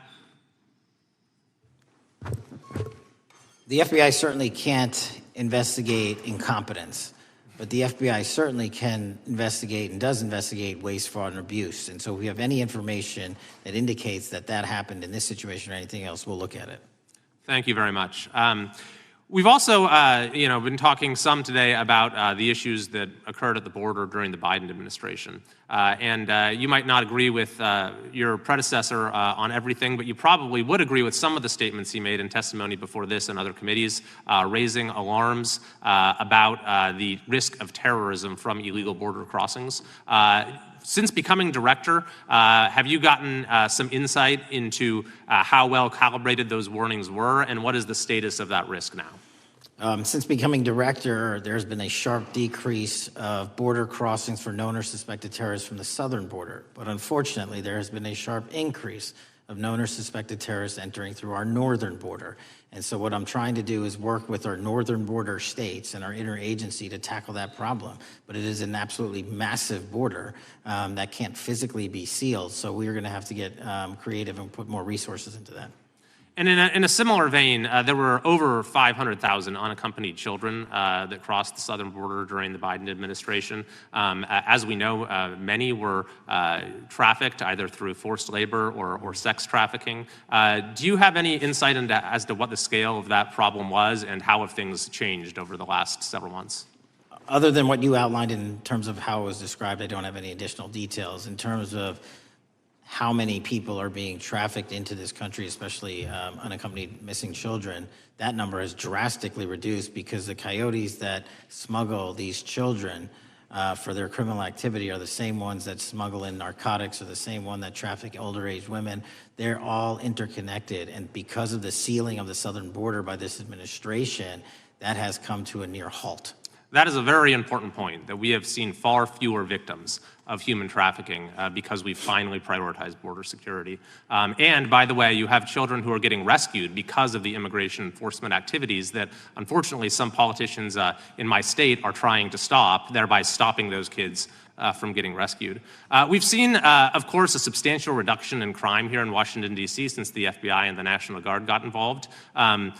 The FBI certainly can't investigate incompetence, but the FBI certainly can investigate and does investigate waste, fraud, and abuse. And so if we have any information that indicates that that happened in this situation or anything else, we'll look at it. Thank you very much. We've also, been talking some today about the issues that occurred at the border during the Biden administration. You might not agree with your predecessor on everything, but you probably would agree with some of the statements he made in testimony before this and other committees, raising alarms about the risk of terrorism from illegal border crossings. Since becoming director, have you gotten some insight into how well calibrated those warnings were, and what is the status of that risk now? Since becoming director, there's been a sharp decrease of border crossings for known or suspected terrorists from the southern border. But unfortunately, there has been a sharp increase of known or suspected terrorists entering through our northern border. And so what I'm trying to do is work with our northern border states and our interagency to tackle that problem. But it is an absolutely massive border that can't physically be sealed. So we're going to have to get creative and put more resources into that. And in a similar vein, there were over 500,000 unaccompanied children that crossed the southern border during the Biden administration. As we know, many were trafficked either through forced labor or sex trafficking. Do you have any insight as to what the scale of that problem was and how have things changed over the last several months? Other than what you outlined in terms of how it was described, I don't have any additional details. In terms of how many people are being trafficked into this country, especially unaccompanied missing children, that number has drastically reduced because the coyotes that smuggle these children for their criminal activity are the same ones that smuggle in narcotics or the same one that traffic older age women. They're all interconnected. And because of the sealing of the southern border by this administration, that has come to a near halt. That is a very important point, that we have seen far fewer victims of human trafficking because we've finally prioritized border security. And by the way, you have children who are getting rescued because of the immigration enforcement activities that unfortunately some politicians in my state are trying to stop, thereby stopping those kids from getting rescued. We've seen, of course, a substantial reduction in crime here in Washington, D.C. since the FBI and the National Guard got involved. I'm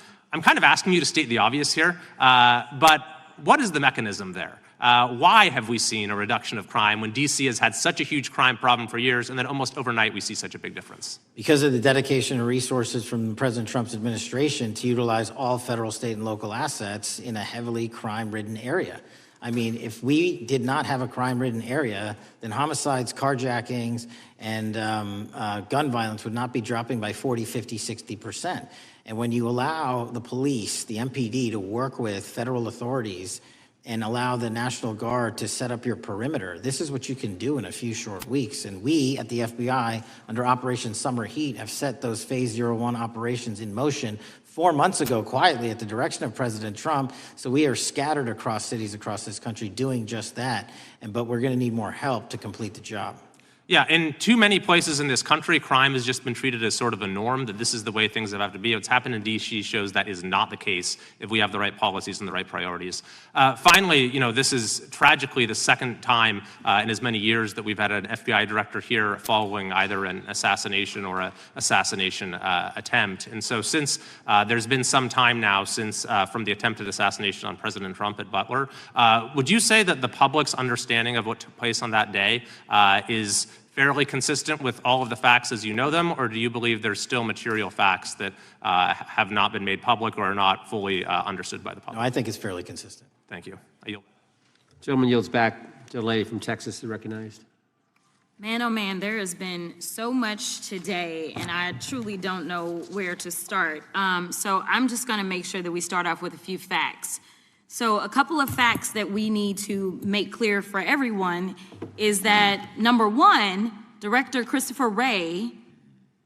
kind of asking you to state the obvious here, but what is the mechanism there? Why have we seen a reduction of crime when D.C. has had such a huge crime problem for years, and then almost overnight we see such a big difference? Because of the dedication and resources from President Trump's administration to utilize all federal, state, and local assets in a heavily crime-ridden area. I mean, if we did not have a crime-ridden area, then homicides, carjackings, and gun violence would not be dropping by 40, 50, 60%. And when you allow the police, the MPD, to work with federal authorities and allow the National Guard to set up your perimeter, this is what you can do in a few short weeks. And we at the FBI, under Operation Summer Heat, have set those Phase 01 operations in motion 4 months ago, quietly at the direction of President Trump. So we are scattered across cities across this country doing just that. But we're going to need more help to complete the job. Yeah, in too many places in this country, crime has just been treated as sort of a norm, that this is the way things have to be. What's happened in D.C. shows that is not the case if we have the right policies and the right priorities. Finally, this is tragically the second time in as many years that we've had an FBI director here following either an assassination or an assassination attempt. And so since there's been some time now since from the attempted assassination on President Trump at Butler, would you say that the public's understanding of what took place on that day is fairly consistent with all of the facts as you know them, or do you believe there's still material facts that have not been made public or are not fully understood by the public? No, I think it's fairly consistent. Thank you. I yield. Gentleman yields back. The lady from Texas is recognized. Man, oh man, there has been so much today, and I truly don't know where to start. So I'm just going to make sure that we start off with a few facts. So a couple of facts that we need to make clear for everyone is that, number one, Director Christopher Wray,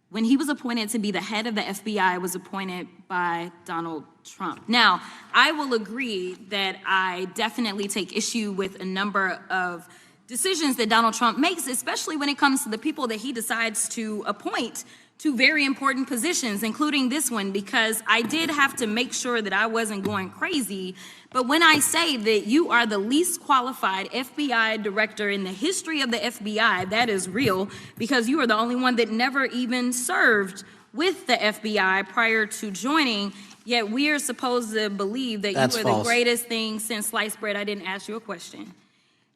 when he was appointed to be the head of the FBI, was appointed by Donald Trump. Now, I will agree that I definitely take issue with a number of decisions that Donald Trump makes, especially when it comes to the people that he decides to appoint to very important positions, including this one, because I did have to make sure that I wasn't going crazy. But when I say that you are the least qualified FBI director in the history of the FBI, that is real, because you are the only one that never even served with the FBI prior to joining, yet we are supposed to believe that That's you are false. the greatest thing since sliced bread. I didn't ask you a question.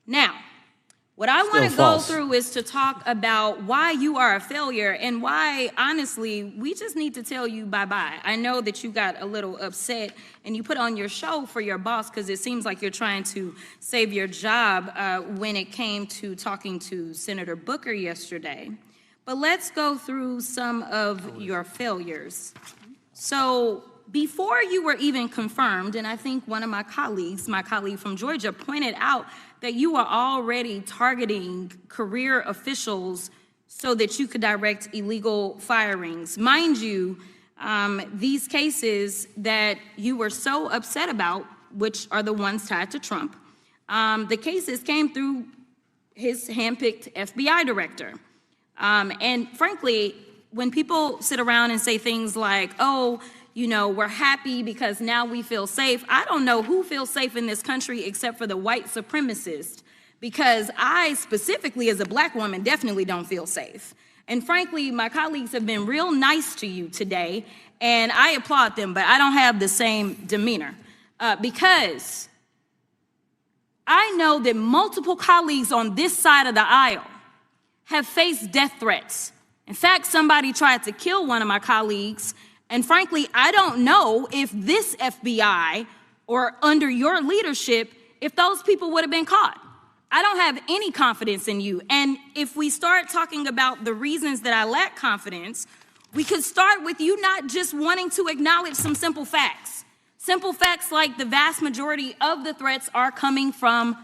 Now, what I Still want to go false. through is to talk about why you are a failure and why, honestly, we just need to tell you bye-bye. I know that you got a little upset and you put on your show for your boss because it seems like you're trying to save your job when it came to talking to Senator Booker yesterday. But let's go through some of your failures. So before you were even confirmed, and I think one of my colleague from Georgia, pointed out that you are already targeting career officials so that you could direct illegal firings. Mind you, these cases that you were so upset about, which are the ones tied to Trump, the cases came through his handpicked FBI director. And frankly, when people sit around and say things like, oh, we're happy because now we feel safe. I don't know who feels safe in this country except for the white supremacists, because I specifically as a black woman definitely don't feel safe. And frankly, my colleagues have been real nice to you today, and I applaud them, but I don't have the same demeanor because I know that multiple colleagues on this side of the aisle have faced death threats. In fact, somebody tried to kill one of my colleagues. And frankly, I don't know if this FBI or under your leadership, if those people would have been caught. I don't have any confidence in you. And if we start talking about the reasons that I lack confidence, we could start with you not just wanting to acknowledge some simple facts. Simple facts like the vast majority of the threats are coming from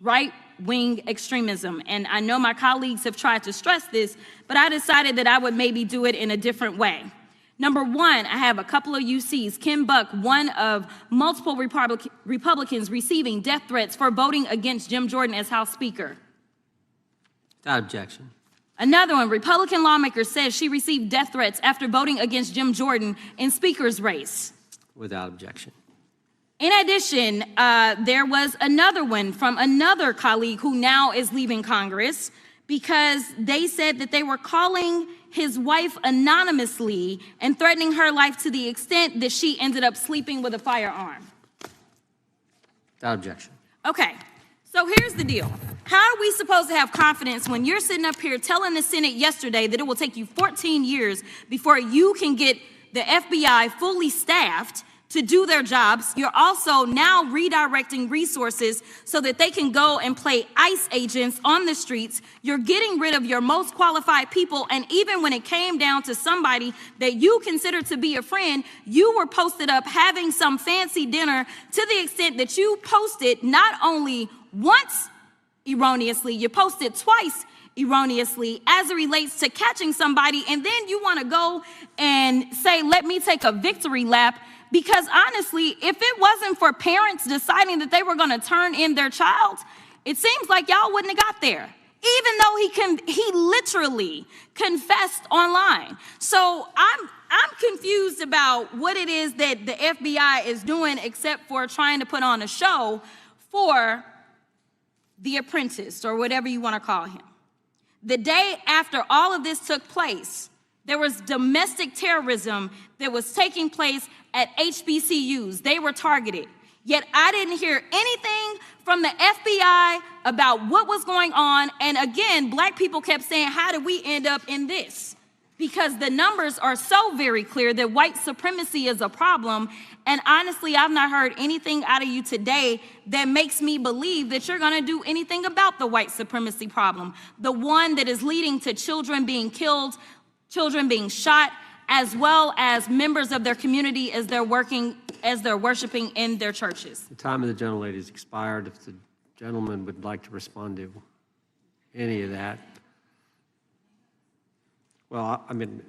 right-wing extremism. And I know my colleagues have tried to stress this, but I decided that I would maybe do it in a different way. Number one, I have a couple of UCs. Kim Buck, one of multiple Republicans receiving death threats for voting against Jim Jordan as House Speaker. Without objection. Another one, Republican lawmaker says she received death threats after voting against Jim Jordan in Speaker's race. Without objection. In addition, there was another one from another colleague who now is leaving Congress because they said that they were calling his wife anonymously and threatening her life to the extent that she ended up sleeping with a firearm. Without objection. Okay, so here's the deal. How are we supposed to have confidence when you're sitting up here telling the Senate yesterday that it will take you 14 years before you can get the FBI fully staffed to do their jobs? You're also now redirecting resources so that they can go and play ICE agents on the streets. You're getting rid of your most qualified people, and even when it came down to somebody that you consider to be a friend, you were posted up having some fancy dinner to the extent that you posted not only once erroneously, you posted twice erroneously as it relates to catching somebody, and then you want to go and say, let me take a victory lap. Because honestly, if it wasn't for parents deciding that they were going to turn in their child, it seems like y'all wouldn't have got there. even though he literally confessed online. So I'm confused about what it is that the FBI is doing except for trying to put on a show for the apprentice or whatever you want to call him. The day after all of this took place, there was domestic terrorism that was taking place at HBCUs. They were targeted. Yet I didn't hear anything from the FBI about what was going on. And again, black people kept saying, how did we end up in this? Because the numbers are so very clear that white supremacy is a problem. And honestly, I've not heard anything out of you today that makes me believe that you're going to do anything about the white supremacy problem, the one that is leading to children being killed, children being shot, as well as members of their community as they're worshiping in their churches. The time of the gentlelady has expired. If the gentleman would like to respond to any of that. Well, I mean,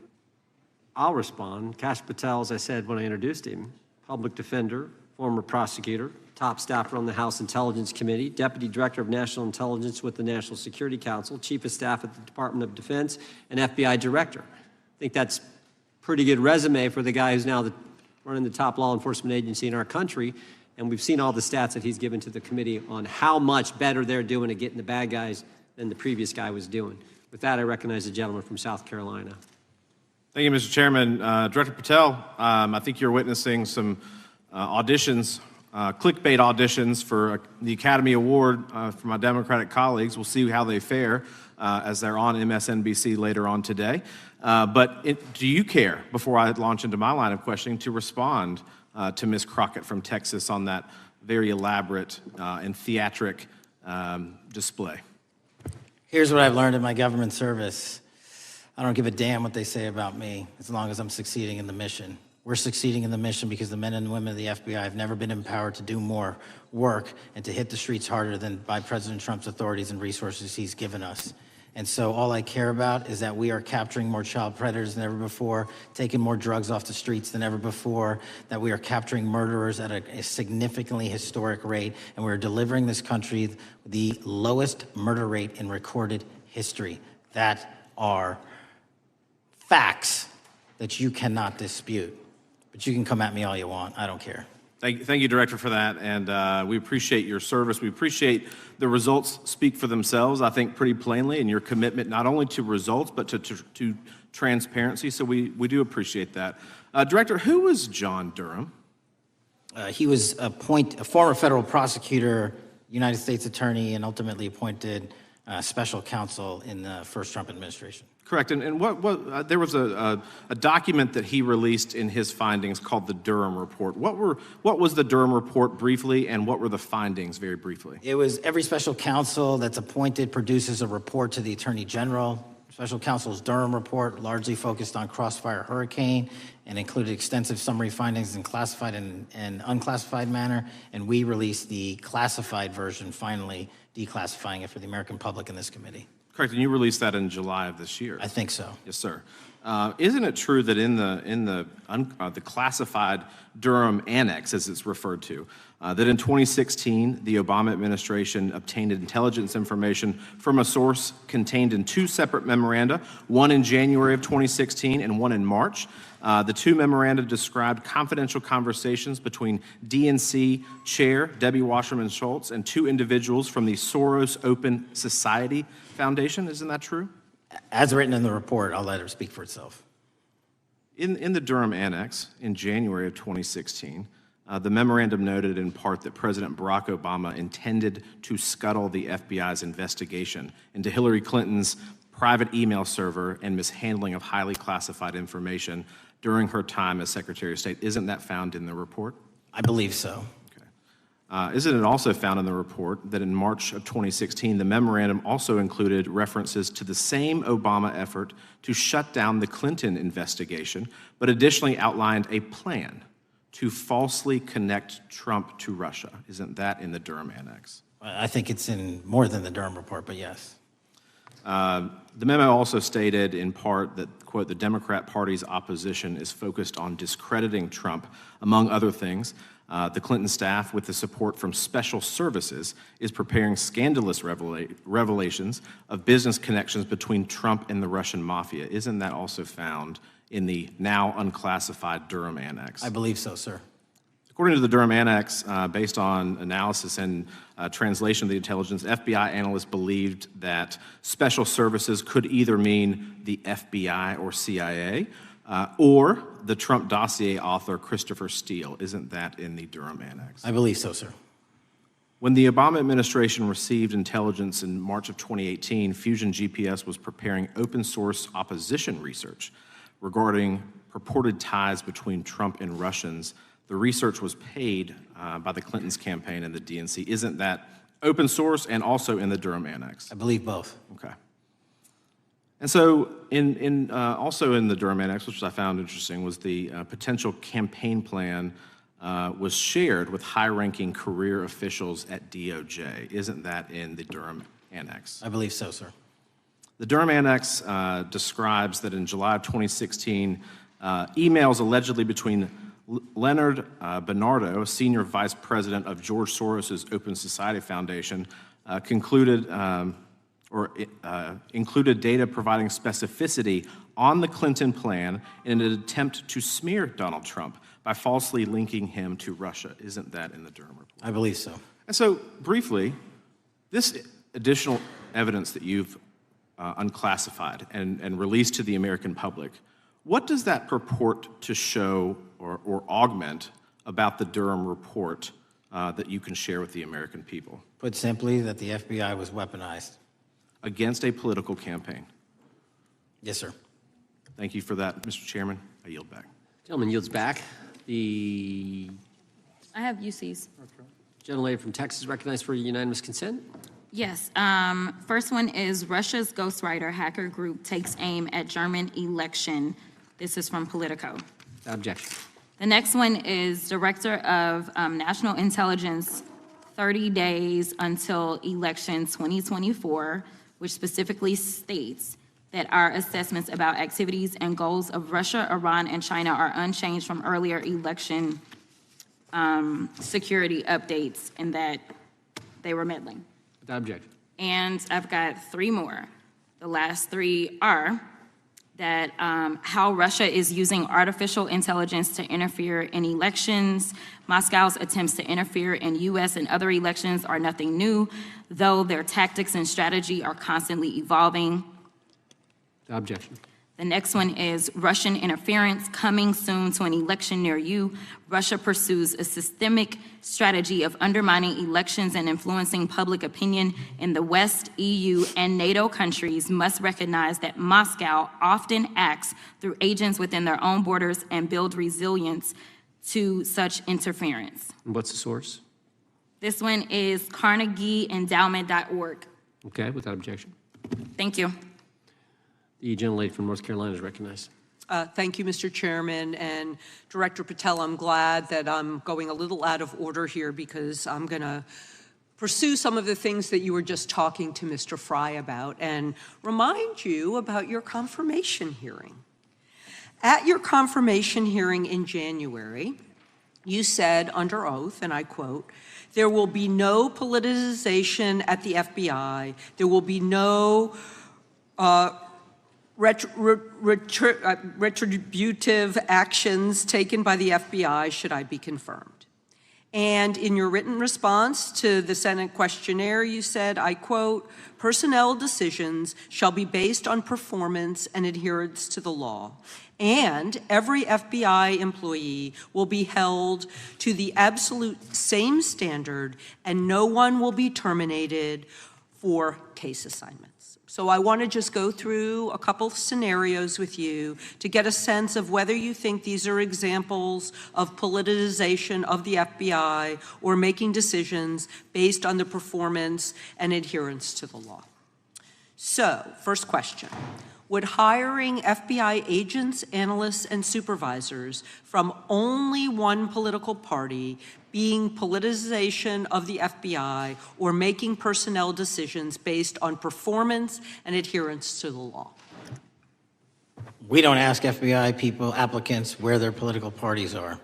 I'll respond. Kash Patel, as I said when I introduced him, public defender, former prosecutor, top staffer on the House Intelligence Committee, Deputy Director of National Intelligence with the National Security Council, Chief of Staff at the Department of Defense, and FBI Director. I think that's a pretty good resume for the guy who's now running the top law enforcement agency in our country. And we've seen all the stats that he's given to the committee on how much better they're doing at getting the bad guys than the previous guy was doing. With that, I recognize the gentleman from South Carolina. Thank you, Mr. Chairman. Director Patel, I think you're witnessing some auditions, clickbait auditions for the Academy Award for my Democratic colleagues. We'll see how they fare as they're on MSNBC later on today. But do you care, before I launch into my line of questioning, to respond to Ms. Crockett from Texas on that very elaborate and theatric display? Here's what I've learned in my government service. I don't give a damn what they say about me as long as I'm succeeding in the mission. We're succeeding in the mission because the men and women of the FBI have never been empowered to do more work and to hit the streets harder than by President Trump's authorities and resources he's given us. And so all I care about is that we are capturing more child predators than ever before, taking more drugs off the streets than ever before, that we are capturing murderers at a significantly historic rate, and we're delivering this country the lowest murder rate in recorded history. That are facts that you cannot dispute. But you can come at me all you want. I don't care. Thank you, Director, for that, and we appreciate your service. We appreciate the results speak for themselves, I think, pretty plainly, and your commitment not only to results, but to transparency, so we do appreciate that. Director, who was John Durham? He was a former federal prosecutor, United States attorney, and ultimately appointed special counsel in the first Trump administration. Correct, and what there was a document that he released in his findings called the Durham Report. What was the Durham Report briefly, and what were the findings very briefly? It was every special counsel that's appointed produces a report to the Attorney General. Special counsel's Durham Report largely focused on Crossfire Hurricane and included extensive summary findings in classified and unclassified manner, and we released the classified version, finally declassifying it for the American public in this committee. Correct, and you released that in July of this year. I think so. Yes, sir. Isn't it true that in the classified Durham Annex, as it's referred to, that in 2016 the Obama administration obtained intelligence information from a source contained in two separate memoranda, one in January of 2016 and one in March? The two memoranda described confidential conversations between DNC Chair Debbie Wasserman Schultz and two individuals from the Soros Open Society Foundation. Isn't that true? As written in the report, I'll let it speak for itself. In the Durham Annex in January of 2016, the memorandum noted in part that President Barack Obama intended to scuttle the FBI's investigation into Hillary Clinton's private email server and mishandling of highly classified information during her time as Secretary of State. Isn't that found in the report? I believe so. Isn't it also found in the report that in March of 2016, the memorandum also included references to the same Obama effort to shut down the Clinton investigation, but additionally outlined a plan to falsely connect Trump to Russia? Isn't that in the Durham Annex? I think it's in more than the Durham Report, but yes. The memo also stated in part that, quote, the Democrat Party's opposition is focused on discrediting Trump, among other things. The Clinton staff, with the support from special services, is preparing scandalous revelations of business connections between Trump and the Russian mafia. Isn't that also found in the now unclassified Durham Annex? I believe so, sir. According to the Durham Annex, based on analysis and translation of the intelligence, FBI analysts believed that special services could either mean the FBI or CIA, or the Trump dossier author Christopher Steele. Isn't that in the Durham Annex? I believe so, sir. When the Obama administration received intelligence in March of 2018, Fusion GPS was preparing open source opposition research regarding purported ties between Trump and Russians. The research was paid by the Clintons' campaign and the DNC. Isn't that open source and also in the Durham Annex? I believe both. Okay. And so also in the Durham Annex, which I found interesting, was the potential campaign plan was shared with high-ranking career officials at DOJ. Isn't that in the Durham Annex? I believe so, sir. The Durham Annex describes that in July of 2016, emails allegedly between Leonard Bernardo, a senior vice president of George Soros's Open Society Foundation, included data providing specificity on the Clinton plan in an attempt to smear Donald Trump by falsely linking him to Russia. Isn't that in the Durham report? I believe so. And so, briefly, this additional evidence that you've unclassified and released to the American public, what does that purport to show or augment about the Durham report that you can share with the American people? Put simply, that the FBI was weaponized. Against a political campaign. Yes, sir. Thank you for that, Mr. Chairman. I yield back. Gentleman yields back. The I have UCs. gentlelady from Texas recognized for unanimous consent. Yes. First one is Russia's ghostwriter hacker group takes aim at German election. This is from Politico. Objection. The next one is Director of National Intelligence, 30 days until election 2024, which specifically states that our assessments about activities and goals of Russia, Iran, and China are unchanged from earlier election security updates, and that they were meddling. Without objection. And I've got three more. The last three are that how Russia is using artificial intelligence to interfere in elections. Moscow's attempts to interfere in U.S. and other elections are nothing new, though their tactics and strategy are constantly evolving. Without objection. The next one is Russian interference coming soon to an election near you. Russia pursues a systemic strategy of undermining elections and influencing public opinion in the West. EU and NATO countries must recognize that Moscow often acts through agents within their own borders and build resilience to such interference. And what's the source? This one is CarnegieEndowment.org. Okay, without objection. Thank you. The gentlelady from North Carolina is recognized. Thank you, Mr. Chairman. And Director Patel, I'm glad that I'm going a little out of order here because I'm going to pursue some of the things that you were just talking to Mr. Fry about and remind you about your confirmation hearing. At your confirmation hearing in January, you said under oath, and I quote, "There will be no politicization at the FBI. There will be no retributive actions taken by the FBI should I be confirmed." And in your written response to the Senate questionnaire, you said, I quote, "Personnel decisions shall be based on performance and adherence to the law. And every FBI employee will be held to the absolute same standard, and no one will be terminated for case assignments." So I want to just go through a couple of scenarios with you to get a sense of whether you think these are examples of politicization of the FBI or making decisions based on the performance and adherence to the law. So, first question. Would hiring FBI agents, analysts, and supervisors from only one political party being politicization of the FBI or making personnel decisions based on performance and adherence to the law? We don't ask FBI people, applicants, where their political parties are.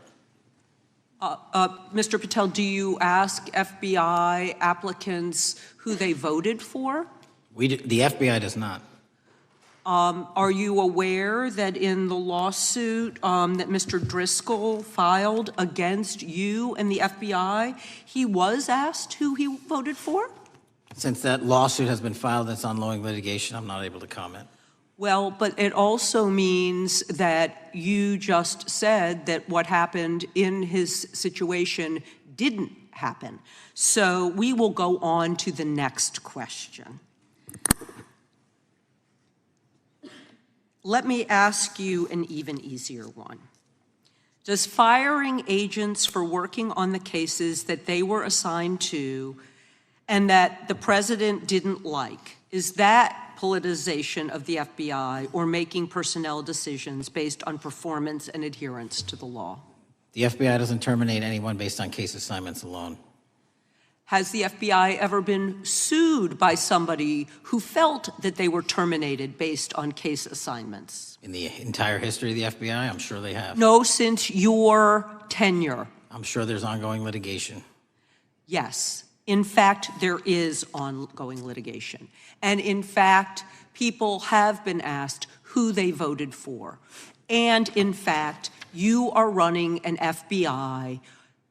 Mr. Patel, do you ask FBI applicants who they voted for? The FBI does not. Are you aware that in the lawsuit that Mr. Driscoll filed against you and the FBI, he was asked who he voted for? Since that lawsuit has been filed, that's ongoing litigation, I'm not able to comment. Well, but it also means that you just said that what happened in his situation didn't happen. So we will go on to the next question. Let me ask you an even easier one. Does firing agents for working on the cases that they were assigned to and that the president didn't like, is that politicization of the FBI or making personnel decisions based on performance and adherence to the law? The FBI doesn't terminate anyone based on case assignments alone. Has the FBI ever been sued by somebody who felt that they were terminated based on case assignments? In the entire history of the FBI, I'm sure they have. No, since your tenure. I'm sure there's ongoing litigation. Yes. In fact, there is ongoing litigation. And in fact, people have been asked who they voted for. And in fact, you are running an FBI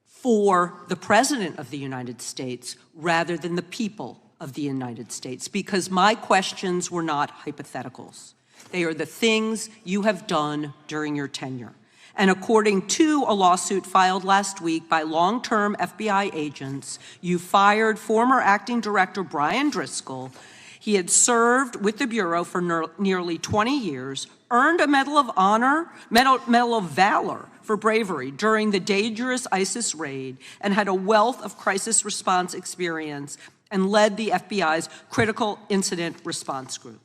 for the President of the United States rather than the people of the United States, because my questions were not hypotheticals. They are the things you have done during your tenure. And according to a lawsuit filed last week by long-term FBI agents, you fired former acting director Brian Driscoll. He had served with the Bureau for nearly 20 years, earned a Medal of Honor, Medal of Valor for bravery during the dangerous ISIS raid, and had a wealth of crisis response experience and led the FBI's critical incident response group.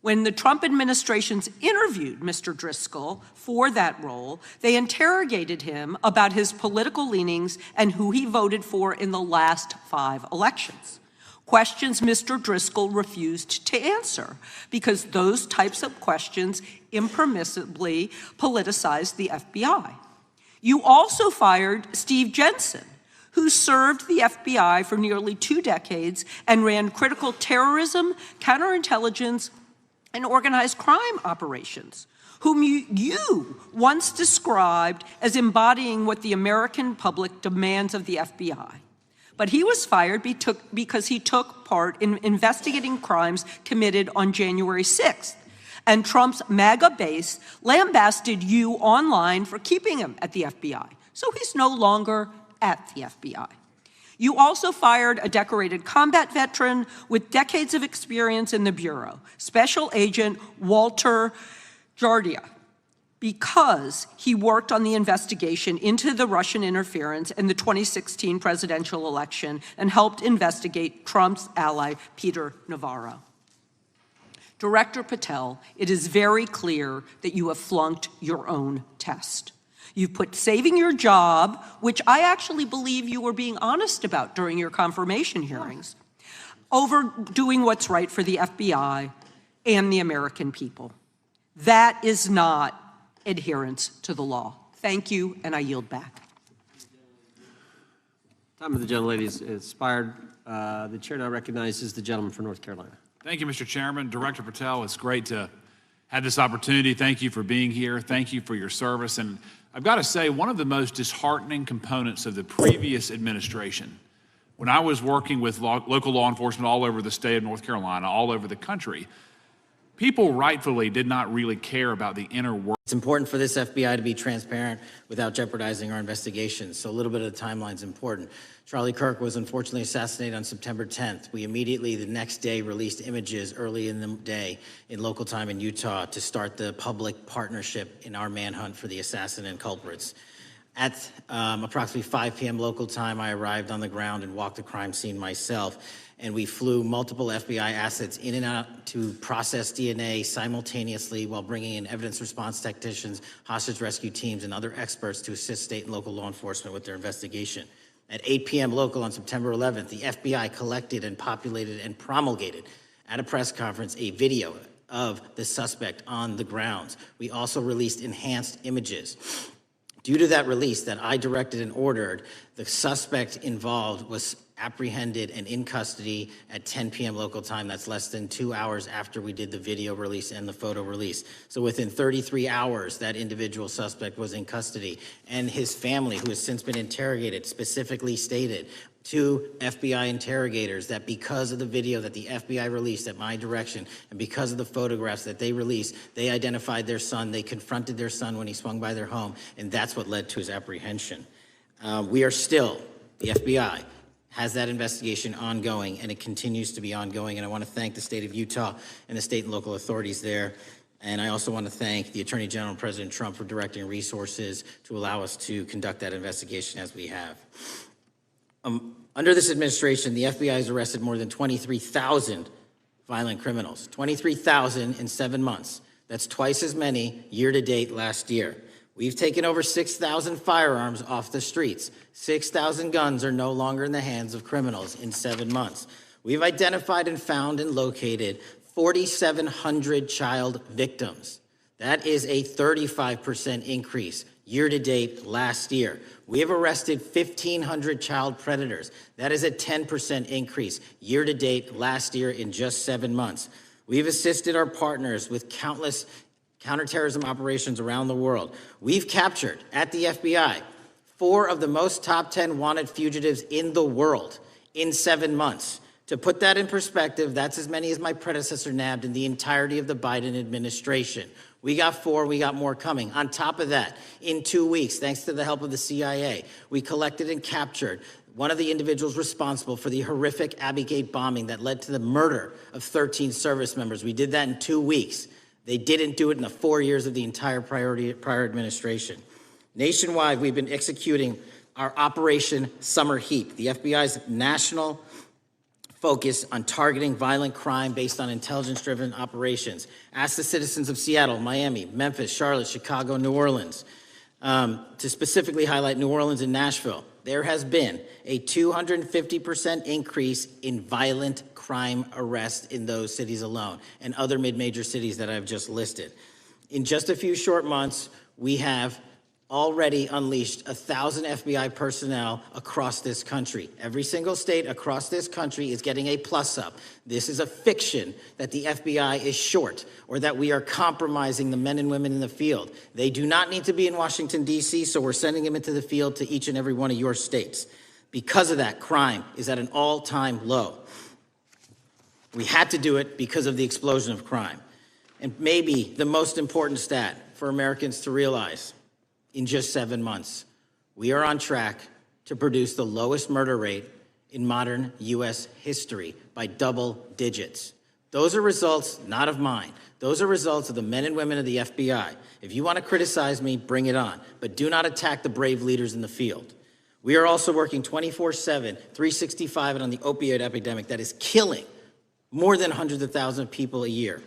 When the Trump administrations interviewed Mr. Driscoll for that role, they interrogated him about his political leanings and who he voted for in the last 5 elections. Questions Mr. Driscoll refused to answer because those types of questions impermissibly politicized the FBI. You also fired Steve Jensen, who served the FBI for nearly 2 decades and ran critical terrorism, counterintelligence, and organized crime operations, whom you once described as embodying what the American public demands of the FBI. But he was fired because he took part in investigating crimes committed on January 6th. And Trump's MAGA base lambasted you online for keeping him at the FBI. So he's no longer at the FBI. You also fired a decorated combat veteran with decades of experience in the Bureau, Special Agent Walter Jardia, because he worked on the investigation into the Russian interference in the 2016 presidential election and helped investigate Trump's ally, Peter Navarro. Director Patel, it is very clear that you have flunked your own test. You've put saving your job, which I actually believe you were being honest about during your confirmation hearings, over doing what's right for the FBI and the American people. That is not adherence to the law. Thank you, and I yield back. Time of the gentlelady is expired. The chair now recognizes the gentleman from North Carolina. Thank you, Mr. Chairman. Director Patel, it's great to have this opportunity. Thank you for being here. Thank you for your service. And I've got to say, one of the most disheartening components of the previous administration, when I was working with local law enforcement all over the state of North Carolina, all over the country, people rightfully did not really care about the inner work. It's important for this FBI to be transparent without jeopardizing our investigations, so a little bit of the timeline is important. Charlie Kirk was unfortunately assassinated on September 10th. We immediately, the next day, released images early in the day in local time in Utah to start the public partnership in our manhunt for the assassin and culprits. At approximately 5 p.m. local time, I arrived on the ground and walked the crime scene myself. And we flew multiple FBI assets in and out to process DNA simultaneously while bringing in evidence response technicians, hostage rescue teams, and other experts to assist state and local law enforcement with their investigation. At 8 p.m. local on September 11th, the FBI collected and populated and promulgated at a press conference a video of the suspect on the grounds. We also released enhanced images Due to that release that I directed and ordered, the suspect involved was apprehended and in custody at 10 p.m. local time. That's less than 2 hours after we did the video release and the photo release. So within 33 hours, that individual suspect was in custody. And his family, who has since been interrogated, specifically stated to FBI interrogators that because of the video that the FBI released at my direction and because of the photographs that they released, they identified their son, they confronted their son when he swung by their home, and that's what led to his apprehension. We are still, the FBI has that investigation ongoing, and it continues to be ongoing, and I want to thank the state of Utah and the state and local authorities there. And I also want to thank the Attorney General and President Trump for directing resources to allow us to conduct that investigation as we have. Under this administration, the FBI has arrested more than 23,000 violent criminals. 23,000 in 7 months. That's twice as many year-to-date last year. We've taken over 6,000 firearms off the streets. 6,000 guns are no longer in the hands of criminals in 7 months. We've identified and found and located 4,700 child victims. That is a 35% increase year-to-date last year. We have arrested 1,500 child predators. That is a 10% increase year-to-date last year in just 7 months. We've assisted our partners with countless counterterrorism operations around the world. We've captured, at the FBI, 4 of the most top 10 wanted fugitives in the world in 7 months. To put that in perspective, that's as many as my predecessor nabbed in the entirety of the Biden administration. We got 4, we got more coming. On top of that, in 2 weeks, thanks to the help of the CIA, we collected and captured one of the individuals responsible for the horrific Abbey Gate bombing that led to the murder of 13 service members. We did that in 2 weeks. They didn't do it in the 4 years of the entire prior administration. Nationwide, we've been executing our Operation Summer Heat, the FBI's national focus on targeting violent crime based on intelligence-driven operations. Ask the citizens of Seattle, Miami, Memphis, Charlotte, Chicago, New Orleans, to specifically highlight New Orleans and Nashville. There has been a 250% increase in violent crime arrests in those cities alone and other mid-major cities that I've just listed. In just a few short months, we have already unleashed 1,000 FBI personnel across this country. Every single state across this country is getting a plus-up. This is a fiction that the FBI is short or that we are compromising the men and women in the field. They do not need to be in Washington, D.C., so we're sending them into the field to each and every one of your states. Because of that, crime is at an all-time low. We had to do it because of the explosion of crime. And maybe the most important stat for Americans to realize, in just 7 months, we are on track to produce the lowest murder rate in modern U.S. history by double digits. Those are results not of mine. Those are results of the men and women of the FBI. If you want to criticize me, bring it on, but do not attack the brave leaders in the field. We are also working 24/7, 365 on the opioid epidemic that is killing more than hundreds of thousands of people a year.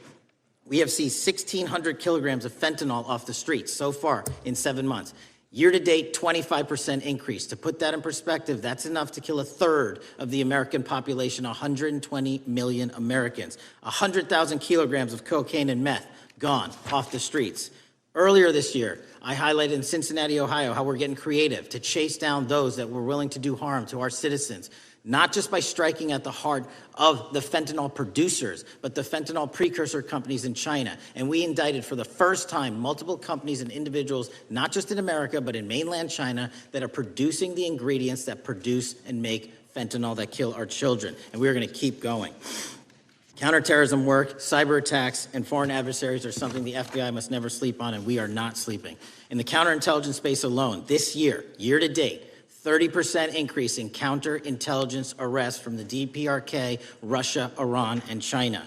We have seized 1,600 kilograms of fentanyl off the streets so far in 7 months. Year-to-date, 25% increase. To put that in perspective, that's enough to kill a third of the American population, 120 million Americans. 100,000 kilograms of cocaine and meth gone off the streets. Earlier this year, I highlighted in Cincinnati, Ohio, how we're getting creative to chase down those that were willing to do harm to our citizens. Not just by striking at the heart of the fentanyl producers, but the fentanyl precursor companies in China. And we indicted for the first time multiple companies and individuals, not just in America, but in mainland China, that are producing the ingredients that produce and make fentanyl that kill our children. And we're going to keep going. Counterterrorism work, cyber attacks, and foreign adversaries are something the FBI must never sleep on, and we are not sleeping. In the counterintelligence space alone, this year, year-to-date, 30% increase in counterintelligence arrests from the DPRK, Russia, Iran, and China.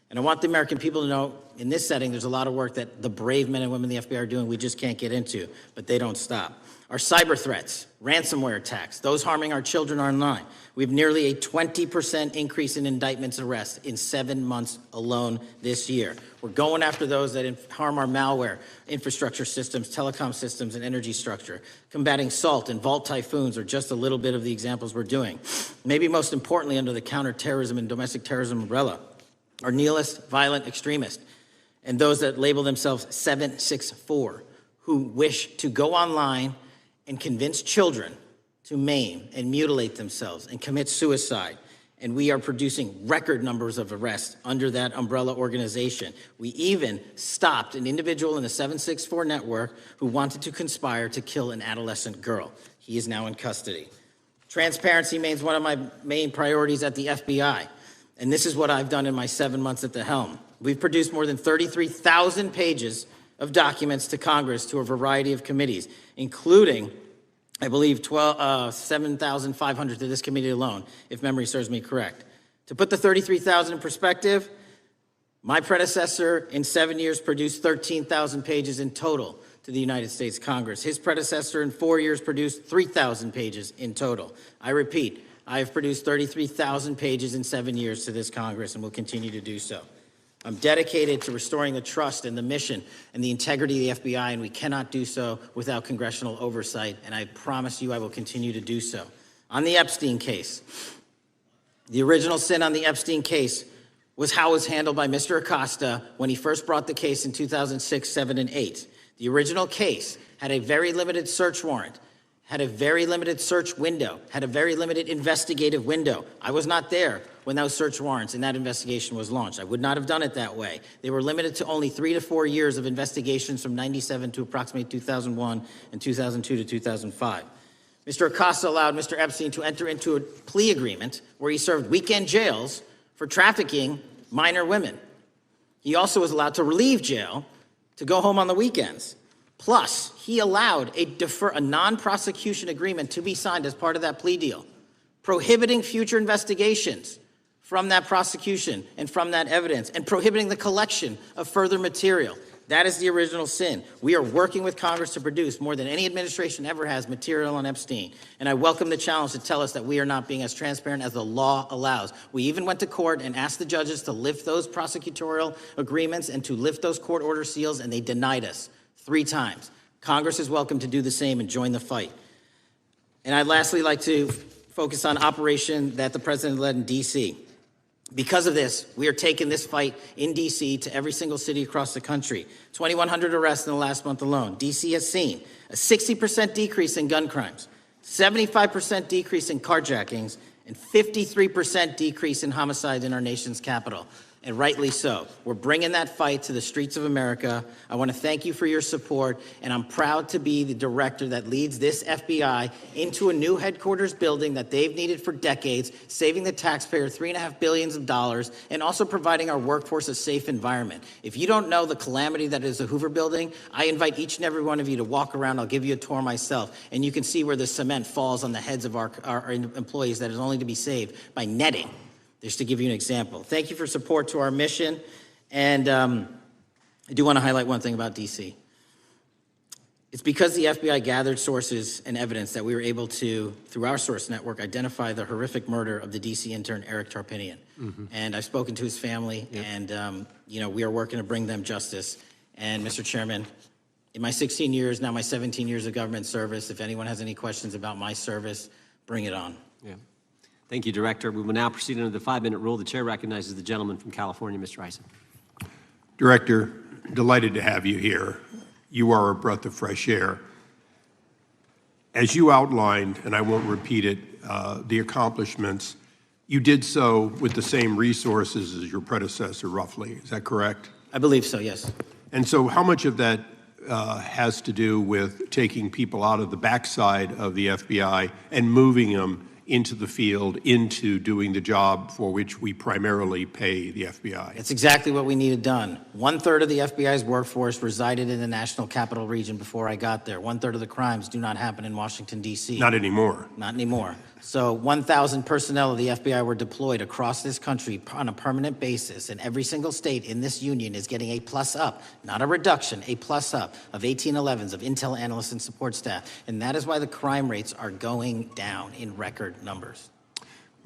And I want the American people to know, in this setting, there's a lot of work that the brave men and women of the FBI are doing we just can't get into, but they don't stop. Our cyber threats, ransomware attacks, those harming our children online. We have nearly a 20% increase in indictments and arrests in 7 months alone this year. We're going after those that harm our malware, infrastructure systems, telecom systems, and energy structure. Combating SALT and Vault typhoons are just a little bit of the examples we're doing. Maybe most importantly, under the counterterrorism and domestic terrorism umbrella, are nihilist, violent extremists, and those that label themselves 764, who wish to go online and convince children to maim and mutilate themselves and commit suicide. And we are producing record numbers of arrests under that umbrella organization. We even stopped an individual in the 764 network who wanted to conspire to kill an adolescent girl. He is now in custody. Transparency remains one of my main priorities at the FBI. And this is what I've done in my 7 months at the helm. We've produced more than 33,000 pages of documents to Congress to a variety of committees, including, I believe, 7,500 to this committee alone, if memory serves me correct. To put the 33,000 in perspective, my predecessor in 7 years produced 13,000 pages in total to the United States Congress. His predecessor in 4 years produced 3,000 pages in total. I repeat, I have produced 33,000 pages in 7 years to this Congress and will continue to do so. I'm dedicated to restoring the trust and the mission and the integrity of the FBI, and we cannot do so without congressional oversight, and I promise you I will continue to do so. On the Epstein case, the original sin on the Epstein case was how it was handled by Mr. Acosta when he first brought the case in 2006, 7, and 8. The original case had a very limited search warrant, had a very limited search window, had a very limited investigative window. I was not there when those search warrants and that investigation was launched. I would not have done it that way. They were limited to only 3 to 4 years of investigations from 97 to approximately 2001 and 2002 to 2005. Mr. Acosta allowed Mr. Epstein to enter into a plea agreement where he served weekend jails for trafficking minor women. He also was allowed to leave jail to go home on the weekends. Plus, he allowed a non-prosecution agreement to be signed as part of that plea deal, prohibiting future investigations from that prosecution and from that evidence, and prohibiting the collection of further material. That is the original sin. We are working with Congress to produce more than any administration ever has material on Epstein. And I welcome the challenge to tell us that we are not being as transparent as the law allows. We even went to court and asked the judges to lift those prosecutorial agreements and to lift those court order seals, and they denied us 3 times. Congress is welcome to do the same and join the fight. And I'd lastly like to focus on operation that the president led in D.C. Because of this, we are taking this fight in D.C. to every single city across the country. 2,100 arrests in the last month alone. D.C. has seen a 60% decrease in gun crimes, 75% decrease in carjackings, and 53% decrease in homicides in our nation's capital. And rightly so. We're bringing that fight to the streets of America. I want to thank you for your support, and I'm proud to be the director that leads this FBI into a new headquarters building that they've needed for decades, saving the taxpayer $3.5 billion, and also providing our workforce a safe environment. If you don't know the calamity that is the Hoover Building, I invite each and every one of you to walk around. I'll give you a tour myself, and you can see where the cement falls on the heads of our employees that is only to be saved by netting. Just to give you an example. Thank you for support to our mission. And I do want to highlight one thing about D.C. It's because the FBI gathered sources and evidence that we were able to, through our source network, identify the horrific murder of the D.C. intern, Eric Tarpinian. Mm-hmm. And I've spoken to his family, and we are working to bring them justice. And Mr. Chairman, in my 16 years, now my 17 years of government service, if anyone has any questions about my service, bring it on. Yeah. Thank you, Director. We will now proceed under the 5-minute rule. The chair recognizes the gentleman from California, Mr. Eisen. Director, delighted to have you here. You are a breath of fresh air. As you outlined, and I won't repeat it, the accomplishments, you did so with the same resources as your predecessor, roughly. Is that correct? I believe so, yes. And so how much of that has to do with taking people out of the backside of the FBI and moving them into the field, into doing the job for which we primarily pay the FBI? It's exactly what we needed done. 1/3 of the FBI's workforce resided in the National Capital Region before I got there. 1/3 of the crimes do not happen in Washington, D.C. Not anymore. Not anymore. So 1,000 personnel of the FBI were deployed across this country on a permanent basis, and every single state in this union is getting a plus up, not a reduction, a plus up of 1811s of intel analysts and support staff. And that is why the crime rates are going down in record numbers.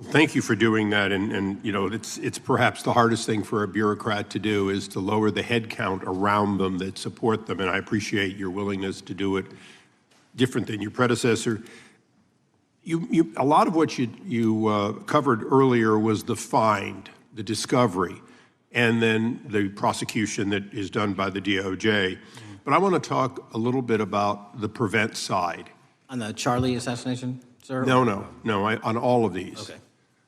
Thank you for doing that, and it's perhaps the hardest thing for a bureaucrat to do is to lower the head count around them that support them, and I appreciate your willingness to do it different than your predecessor. A lot of what you covered earlier was the find, the discovery, and then the prosecution that is done by the DOJ. But I want to talk a little bit about the prevent side. On the Charlie assassination, sir? No, on all of these. Okay.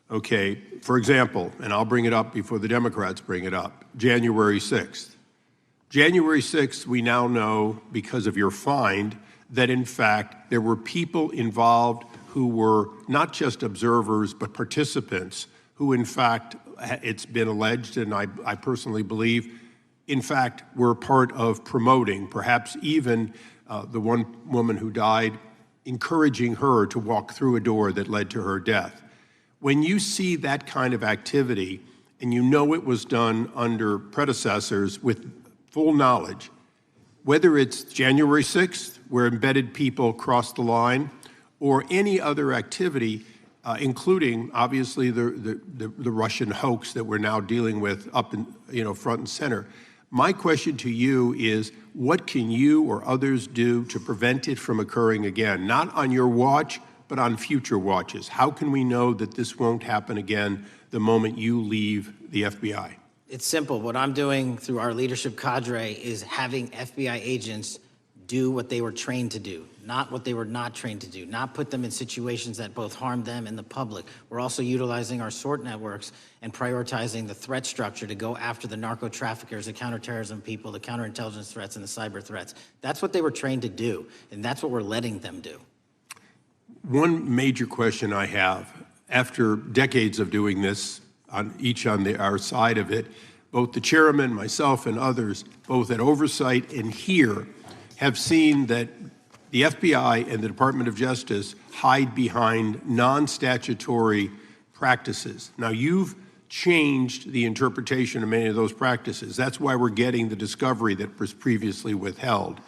Okay, for example, and I'll bring it up before the Democrats bring it up, January 6th. January 6th, we now know, because of your find, that in fact there were people involved who were not just observers but participants who in fact, it's been alleged, and I personally believe, in fact, were part of promoting, perhaps even the one woman who died, encouraging her to walk through a door that led to her death. When you see that kind of activity, and you know it was done under predecessors with full knowledge, whether it's January 6th, where embedded people crossed the line, or any other activity, including obviously the Russian hoax that we're now dealing with up in, front and center. My question to you is, what can you or others do to prevent it from occurring again? Not on your watch, but on future watches. How can we know that this won't happen again the moment you leave the FBI? It's simple. What I'm doing through our leadership cadre is having FBI agents do what they were trained to do, not what they were not trained to do, not put them in situations that both harm them and the public. We're also utilizing our SORT networks and prioritizing the threat structure to go after the narco traffickers, the counterterrorism people, the counterintelligence threats, and the cyber threats. That's what they were trained to do, and that's what we're letting them do. One major question I have, after decades of doing this, on our side of it, both the chairman, myself, and others, both at oversight and here, have seen that the FBI and the Department of Justice hide behind non-statutory practices. Now, you've changed the interpretation of many of those practices. That's why we're getting the discovery that was previously withheld.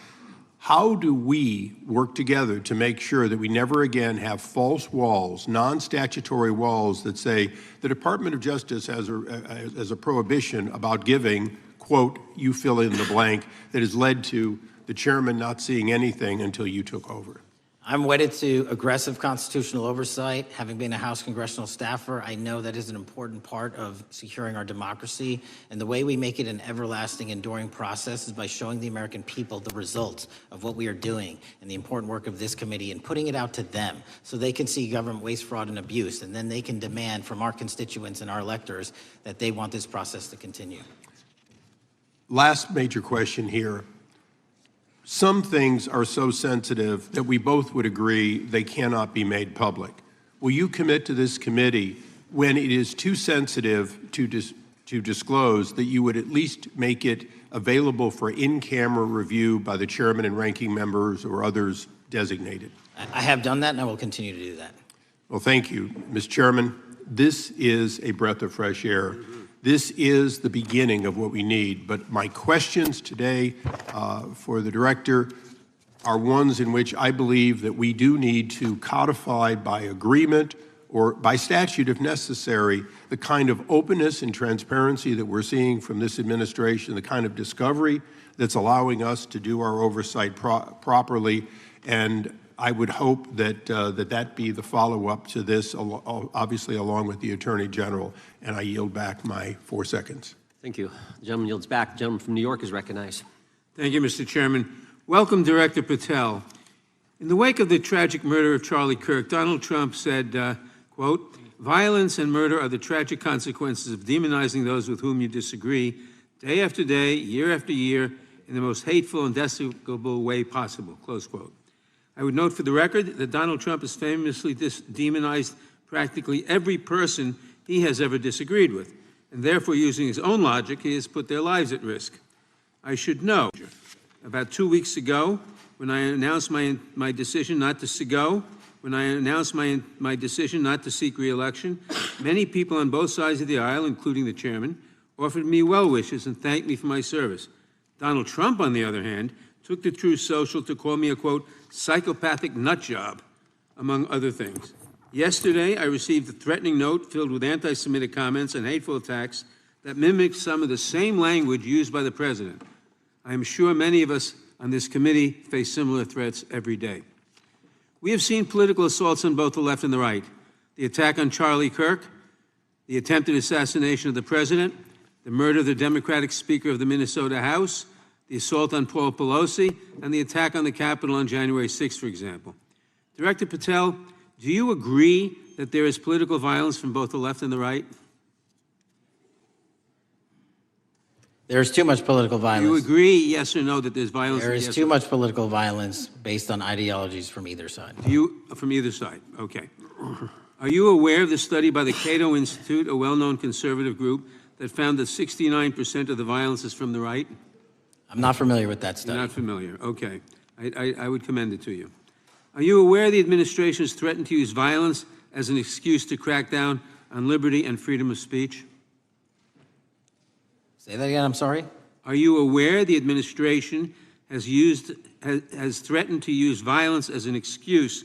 How do we work together to make sure that we never again have false walls, non-statutory walls that say the Department of Justice has a prohibition about giving, quote, you fill in the blank, that has led to the chairman not seeing anything until you took over? I'm wedded to aggressive constitutional oversight. Having been a House congressional staffer, I know that is an important part of securing our democracy. And the way we make it an everlasting, enduring process is by showing the American people the results of what we are doing and the important work of this committee and putting it out to them so they can see government waste, fraud, and abuse. And then they can demand from our constituents and our electors that they want this process to continue. Last major question here. Some things are so sensitive that we both would agree they cannot be made public. Will you commit to this committee, when it is too sensitive to disclose, that you would at least make it available for in-camera review by the chairman and ranking members or others designated? I have done that, and I will continue to do that. Well, thank you, Mr. Chairman. This is a breath of fresh air. This is the beginning of what we need. But my questions today for the director are ones in which I believe that we do need to codify by agreement or by statute, if necessary, the kind of openness and transparency that we're seeing from this administration, the kind of discovery that's allowing us to do our oversight properly. And I would hope that that be the follow-up to this, obviously along with the Attorney General. And I yield back my 4 seconds. Thank you. The gentleman yields back. The gentleman from New York is recognized. Thank you, Mr. Chairman. Welcome, Director Patel. In the wake of the tragic murder of Charlie Kirk, Donald Trump said, quote, "Violence and murder are the tragic consequences of demonizing those with whom you disagree, day after day, year after year, in the most hateful and despicable way possible," close quote. I would note for the record that Donald Trump has famously demonized practically every person he has ever disagreed with, and therefore, using his own logic, he has put their lives at risk. I should know, about 2 weeks ago, when I announced my decision not to my decision not to seek re-election, many people on both sides of the aisle, including the chairman, offered me well wishes and thanked me for my service. Donald Trump, on the other hand, took to Truth Social to call me a, quote, psychopathic nut job, among other things. Yesterday, I received a threatening note filled with anti-Semitic comments and hateful attacks that mimicked some of the same language used by the president. I am sure many of us on this committee face similar threats every day. We have seen political assaults on both the left and the right. The attack on Charlie Kirk, the attempted assassination of the president, the murder of the Democratic Speaker of the Minnesota House, the assault on Paul Pelosi, and the attack on the Capitol on January 6th, for example. Director Patel, do you agree that there is political violence from both the left and the right? There's too much political Do violence. you agree, yes or no, that there's violence? There is yes too or- much political violence based on ideologies from either side. From either side, okay. Are you aware of the study by the Cato Institute, a well-known conservative group, that found that 69% of the violence is from the right? I'm not familiar with that study. You're not familiar, okay. I would commend it to you. Are you aware the administration has threatened to use violence as an excuse to crack down on liberty and freedom of speech? Say that again, I'm sorry? Are you aware the administration has threatened to use violence as an excuse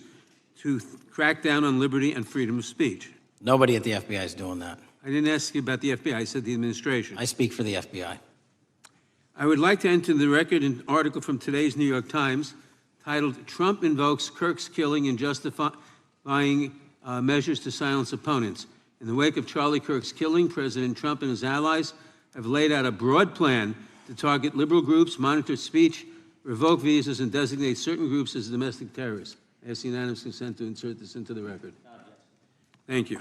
to crack down on liberty and freedom of speech? Nobody at the FBI is doing that. I didn't ask you about the FBI, I said the administration. I speak for the FBI. I would like to enter the record an article from today's New York Times titled, "Trump Invokes Kirk's Killing in Justifying Measures to Silence Opponents." In the wake of Charlie Kirk's killing, President Trump and his allies have laid out a broad plan to target liberal groups, monitor speech, revoke visas, and designate certain groups as domestic terrorists. I ask unanimous consent to insert this into the record. Thank you.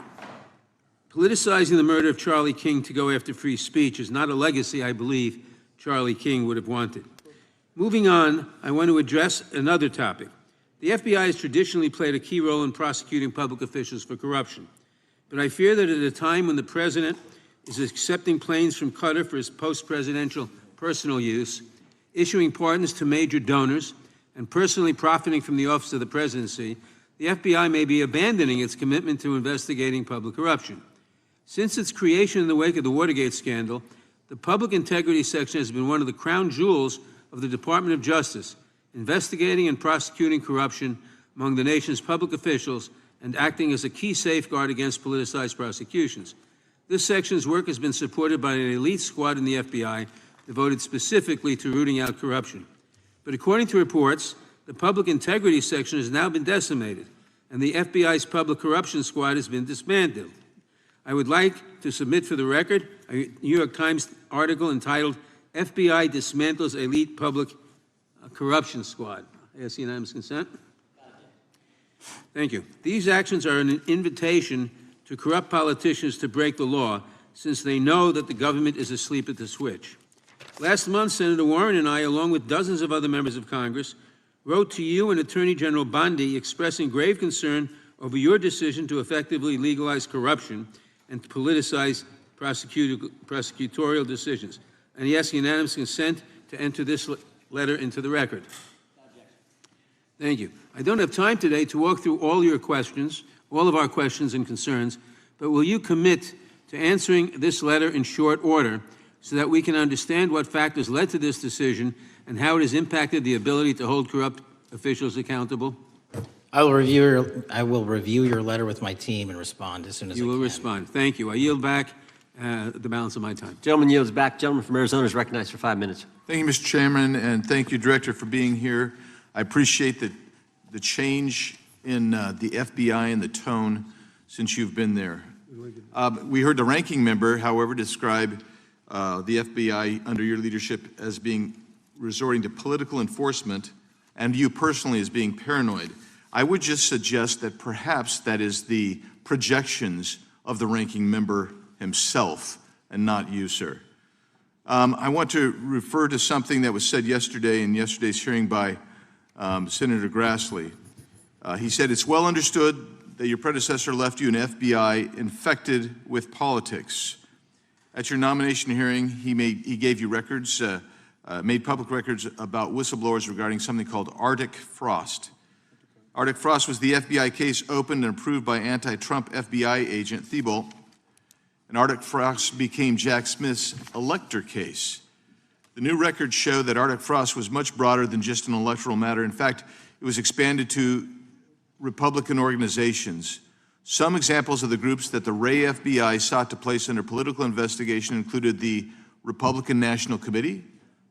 Politicizing the murder of Charlie King to go after free speech is not a legacy I believe Charlie King would have wanted. Moving on, I want to address another topic. The FBI has traditionally played a key role in prosecuting public officials for corruption. But I fear that at a time when the president is accepting planes from Qatar for his post-presidential personal use, issuing pardons to major donors, and personally profiting from the office of the presidency, the FBI may be abandoning its commitment to investigating public corruption. Since its creation in the wake of the Watergate scandal, the Public Integrity Section has been one of the crown jewels of the Department of Justice, investigating and prosecuting corruption among the nation's public officials and acting as a key safeguard against politicized prosecutions. This section's work has been supported by an elite squad in the FBI devoted specifically to rooting out corruption. But according to reports, the Public Integrity Section has now been decimated, and the FBI's Public Corruption Squad has been disbanded. I would like to submit for the record a New York Times article entitled, "FBI Dismantles Elite Public Corruption Squad." I ask unanimous consent. Thank you. These actions are an invitation to corrupt politicians to break the law, since they know that the government is asleep at the switch. Last month, Senator Warren and I, along with dozens of other members of Congress, wrote to you and Attorney General Bondi expressing grave concern over your decision to effectively legalize corruption and to politicize prosecutorial decisions. And he asks unanimous consent to enter this letter into the record. Thank you. I don't have time today to walk through all your questions, all of our questions and concerns, but will you commit to answering this letter in short order so that we can understand what factors led to this decision and how it has impacted the ability to hold corrupt officials accountable? I will review your letter with my team and respond as soon as I can. You will respond. Thank you. I yield back the balance of my time. Gentleman yields back. Gentleman from Arizona is recognized for 5 minutes. Thank you, Mr. Chairman, and thank you, Director, for being here. I appreciate the change in the FBI and the tone since you've been there. We heard the ranking member, however, describe the FBI under your leadership as being resorting to political enforcement and you personally as being paranoid. I would just suggest that perhaps that is the projections of the ranking member himself and not you, sir. I want to refer to something that was said yesterday in yesterday's hearing by Senator Grassley. He said, "It's well understood that your predecessor left you an FBI infected with politics." At your nomination hearing, he gave you records, made public records about whistleblowers regarding something called Arctic Frost. Arctic Frost was the FBI case opened and approved by anti-Trump FBI agent Thibault, and Arctic Frost became Jack Smith's elector case. The new records show that Arctic Frost was much broader than just an electoral matter. In fact, it was expanded to Republican organizations. Some examples of the groups that the Ray FBI sought to place under political investigation included the Republican National Committee,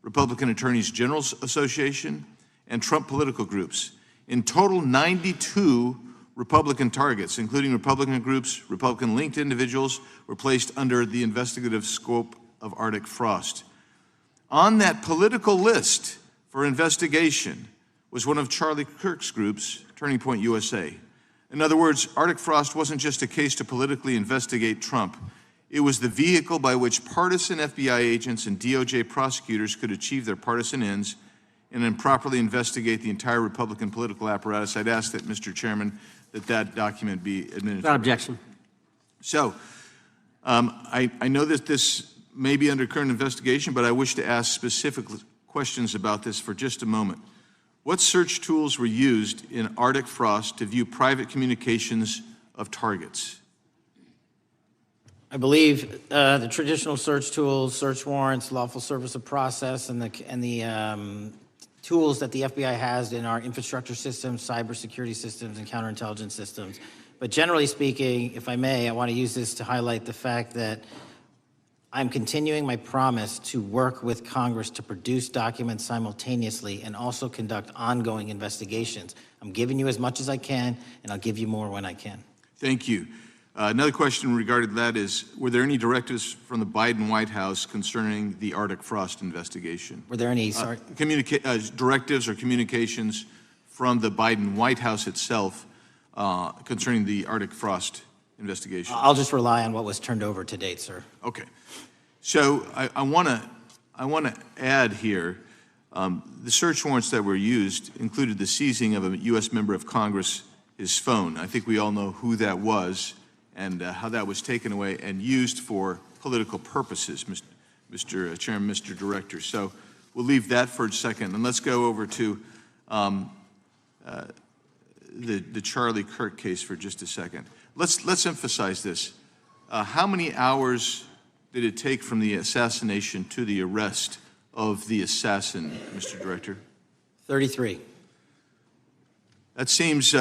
Republican Attorneys General's Association, and Trump political groups. In total, 92 Republican targets, including Republican groups, Republican-linked individuals, were placed under the investigative scope of Arctic Frost. On that political list for investigation was one of Charlie Kirk's groups, Turning Point USA. In other words, Arctic Frost wasn't just a case to politically investigate Trump. It was the vehicle by which partisan FBI agents and DOJ prosecutors could achieve their partisan ends and improperly investigate the entire Republican political apparatus. I'd ask that, Mr. Chairman, that document be administered. Without objection. So, I know that this may be under current investigation, but I wish to ask specific questions about this for just a moment. What search tools were used in Arctic Frost to view private communications of targets? I believe the traditional search tools, search warrants, lawful service of process, and the tools that the FBI has in our infrastructure systems, cybersecurity systems, and counterintelligence systems. But generally speaking, if I may, I want to use this to highlight the fact that I'm continuing my promise to work with Congress to produce documents simultaneously and also conduct ongoing investigations. I'm giving you as much as I can, and I'll give you more when I can. Thank you. Another question regarding that is, were there any directives from the Biden White House concerning the Arctic Frost investigation? Were there any, directives or communications from the Biden White House itself concerning the Arctic Frost investigation? I'll just rely on what was turned over to date, sir. Okay. So I want to add here, the search warrants that were used included the seizing of a U.S. member of Congress, his phone. I think we all know who that was and how that was taken away and used for political purposes, Mr. Chairman, Mr. Director. So we'll leave that for a second, and let's go over to the Charlie Kirk case for just a second. Let's emphasize this. How many hours did it take from the assassination to the arrest of the assassin, Mr. Director? 33. That seems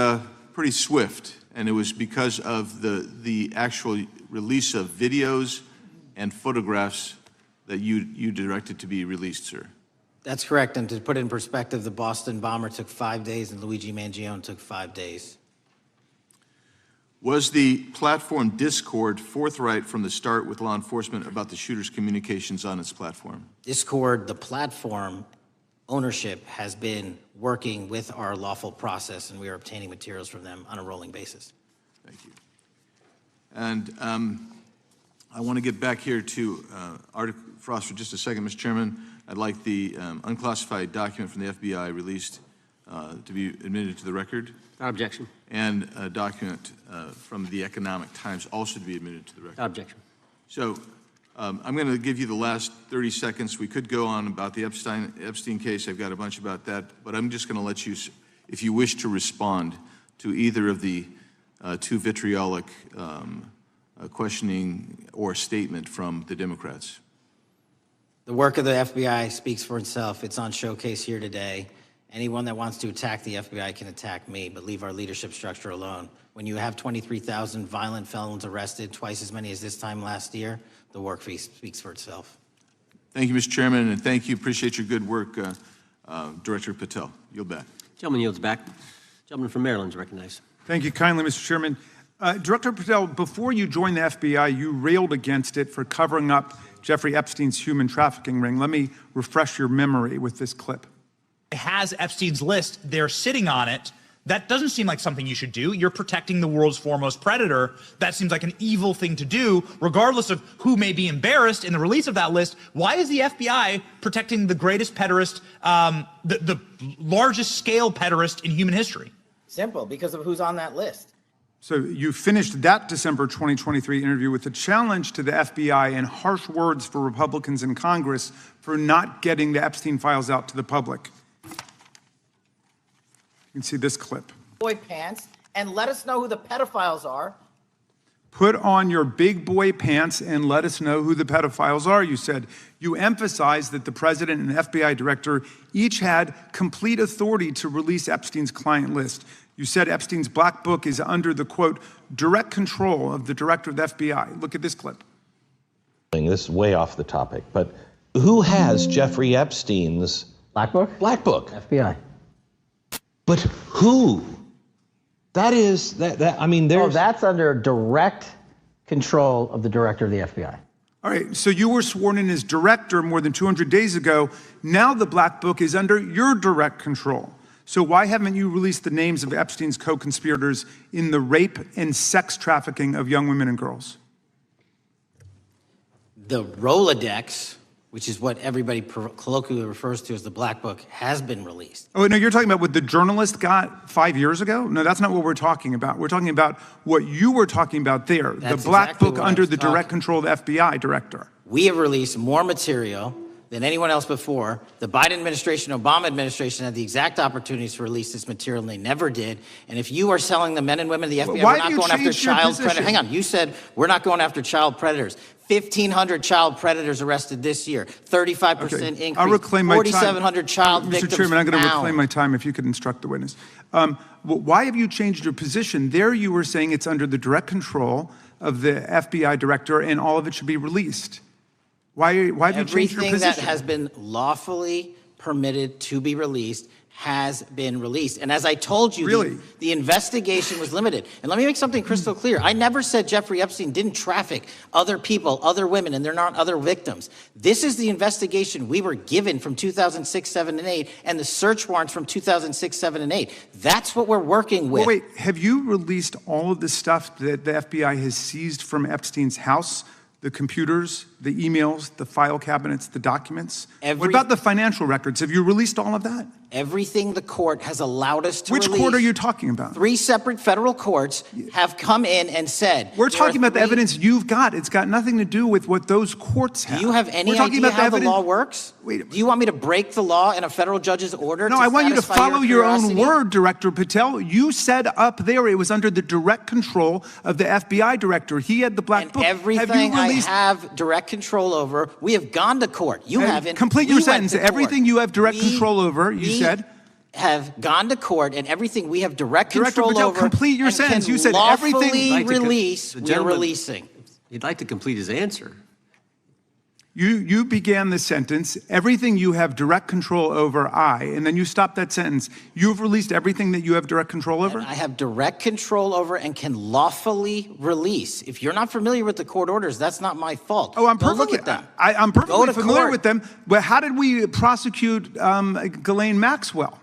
pretty swift, and it was because of the actual release of videos and photographs that you directed to be released, sir. That's correct, and to put it in perspective, the Boston bomber took 5 days and Luigi Mangione took 5 days. Was the platform Discord forthright from the start with law enforcement about the shooter's communications on its platform? Discord, the platform ownership, has been working with our lawful process, and we are obtaining materials from them on a rolling basis. Thank you. And I want to get back here to Arctic Frost for just a second, Mr. Chairman. I'd like the unclassified document from the FBI released to be admitted to the record. Without objection. And a document from the Economic Times also to be admitted to the record. Without objection. So I'm going to give you the last 30 seconds. We could go on about the Epstein case. I've got a bunch about that, but I'm just going to let you, if you wish to respond to either of the two vitriolic questioning or statement from the Democrats. The work of the FBI speaks for itself. It's on showcase here today. Anyone that wants to attack the FBI can attack me, but leave our leadership structure alone. When you have 23,000 violent felons arrested, twice as many as this time last year, the work speaks for itself. Thank you, Mr. Chairman, and thank you. Appreciate your good work, Director Patel. Yield back. Gentleman yields back. Gentleman from Maryland is recognized. Thank you kindly, Mr. Chairman. Director Patel, before you joined the FBI, you railed against it for covering up Jeffrey Epstein's human trafficking ring. Let me refresh your memory with this clip. Has Epstein's list, they're sitting on it. That doesn't seem like something you should do. You're protecting the world's foremost predator. That seems like an evil thing to do, regardless of who may be embarrassed in the release of that list. Why is the FBI protecting the greatest pederast, the largest scale pederast in human history? Simple, because of who's on that list. So you finished that December 2023 interview with a challenge to the FBI and harsh words for Republicans in Congress for not getting the Epstein files out to the public. You can see this clip. Boy pants, and let us know who the pedophiles are. Put on your big boy pants and let us know who the pedophiles are, you said. You emphasized that the president and FBI director each had complete authority to release Epstein's client list. You said Epstein's black book is under the, quote, direct control of the director of the FBI. Look at this clip. This is way off the topic, but who has Jeffrey Epstein's black book? Black book. FBI. But who? That is, I mean, there's... Oh, that's under direct control of the director of the FBI. All right, so you were sworn in as director more than 200 days ago. Now the Black Book is under your direct control. So why haven't you released the names of Epstein's co-conspirators in the rape and sex trafficking of young women and girls? The Rolodex, which is what everybody colloquially refers to as the Black Book, has been released. Oh, no, you're talking about what the journalist got 5 years ago? No, that's not what we're talking about. We're talking about what you were talking about there, That's the Black exactly Book what I under was the direct talking. control of the FBI director. We have released more material than anyone else before. The Biden administration, Obama administration had the exact opportunities to release this material, and they never did. And if you are telling the men and women of the FBI, Why we're have not you going after changed your child position? predators. Hang on, you said we're not going after child predators. 1,500 child predators arrested this year, 35% Okay, increase, I'll reclaim my time. 4,700 child victims Mr. Chairman, I'm going to found. reclaim my time if you could instruct the witness. Why have you changed your position? There you were saying it's under the direct control of the FBI director and all of it should be released. Why have you changed your Everything position? that has been lawfully permitted to be released has been released. And as I told you, Really? the investigation was limited. And let me make something crystal clear. I never said Jeffrey Epstein didn't traffic other people, other women, and they're not other victims. This is the investigation we were given from 2006, 7, and 8, and the search warrants from 2006, 7, and 8. That's what we're working with. Well, wait, have you released all of the stuff that the FBI has seized from Epstein's house? The computers, the emails, the file cabinets, the documents? What about the financial records? Have you released all of that? Everything the court has allowed us to Which release. court are you talking about? 3 separate federal courts have come in and said. We're there are talking about the 3 evidence you've got. It's got nothing to do with what those courts have. Do you have any We're talking idea about the how the evidence- law works? Wait. Do you want me to break the law in a federal judge's order? No, I want you to satisfy follow your own curiosity? word, Director Patel. You said up there it was under the direct control of the FBI director. He had the Black Book. Everything I have direct control over, we have gone to court. You haven't. Complete We your went sentence. to court. Everything you have direct We- control over, you we said. Have gone to court, and everything we have direct Director control Patel, over. complete your and sentence. can You said lawfully everything- release. The We're gentleman- releasing. He'd like to complete his answer. You began the sentence, everything you have direct control over, and then you stopped that sentence. You've released everything that you have direct control over? And I have direct control over and can lawfully release. If you're not familiar with the court orders, that's not my fault. Oh, I'm Go perfectly, look at them. I'm Go perfectly to familiar court. with them. But how did we prosecute Ghislaine Maxwell?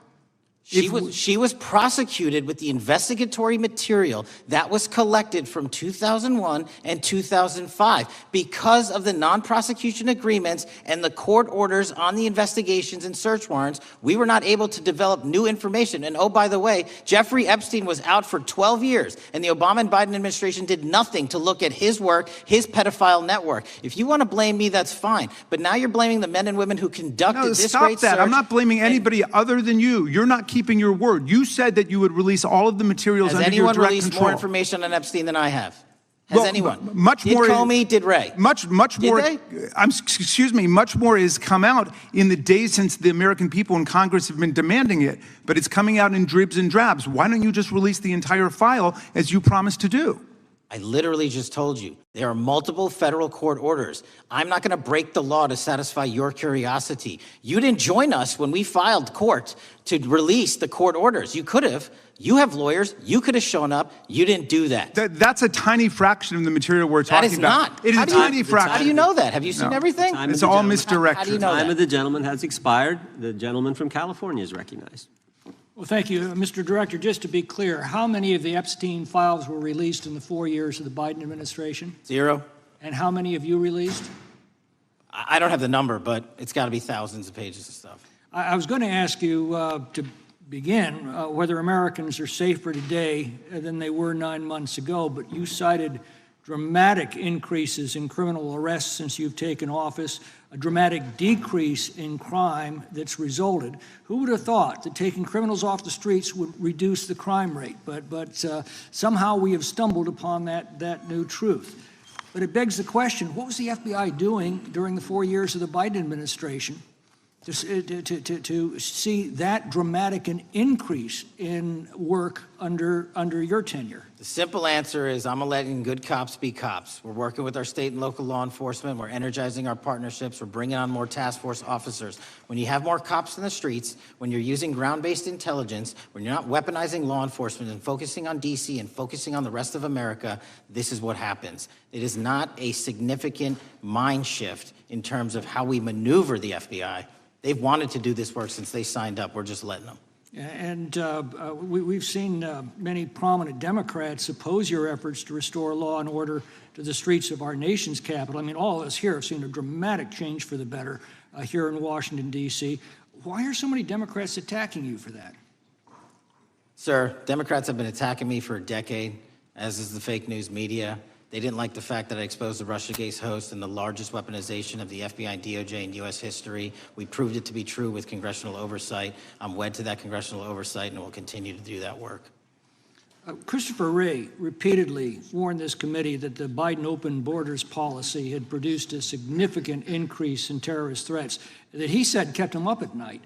She was prosecuted with the investigatory material that was collected from 2001 and 2005. Because of the non-prosecution agreements and the court orders on the investigations and search warrants, we were not able to develop new information. And oh, by the way, Jeffrey Epstein was out for 12 years, and the Obama and Biden administration did nothing to look at his work, his pedophile network. If you want to blame me, that's fine. But now you're blaming the men and women who conducted No, this stop great that. search. I'm not blaming anybody other than you. You're not keeping your word. You said that you would release all of the materials Has under your anyone direct released control. more information on Epstein than I have? Has anyone? Much did more. Comey, did Ray? Much Did more. they? Excuse me. Much more has come out in the days since the American people in Congress have been demanding it, but it's coming out in dribs and drabs. Why don't you just release the entire file as you promised to do? I literally just told you, there are multiple federal court orders. I'm not going to break the law to satisfy your curiosity. You didn't join us when we filed court to release the court orders. You could have. You have lawyers. You could have shown up. You didn't do that. That's a tiny fraction of the material we're That talking is about. not. It is How a do you- tiny fraction. How do you know that? Have you seen No. everything? It's all misdirection. How do you know The time that? of the gentleman has expired. The gentleman from California is recognized. Well, thank you. Mr. Director, just to be clear, how many of the Epstein files were released in the 4 years of the Biden administration? 0. And how many have you released? I don't have the number, but it's got to be thousands of pages of stuff. I was going to ask you to begin whether Americans are safer today than they were 9 months ago, but you cited dramatic increases in criminal arrests since you've taken office, a dramatic decrease in crime that's resulted. Who would have thought that taking criminals off the streets would reduce the crime rate? But somehow we have stumbled upon that new truth. But it begs the question, what was the FBI doing during the 4 years of the Biden administration to see that dramatic an increase in work under your tenure? The simple answer is I'm letting good cops be cops. We're working with our state and local law enforcement. We're energizing our partnerships. We're bringing on more task force officers. When you have more cops in the streets, when you're using ground-based intelligence, when you're not weaponizing law enforcement and focusing on D.C. and focusing on the rest of America, this is what happens. It is not a significant mind shift in terms of how we maneuver the FBI. They've wanted to do this work since they signed up. We're just letting them. And we've seen many prominent Democrats oppose your efforts to restore law and order to the streets of our nation's capital. I mean, all of us here have seen a dramatic change for the better here in Washington, D.C. Why are so many Democrats attacking you for that? Sir, Democrats have been attacking me for a decade, as is the fake news media. They didn't like the fact that I exposed the Russiagate host and the largest weaponization of the FBI and DOJ in U.S. history. We proved it to be true with congressional oversight. I'm wed to that congressional oversight and will continue to do that work. Christopher Wray repeatedly warned this committee that the Biden open borders policy had produced a significant increase in terrorist threats that he said kept him up at night.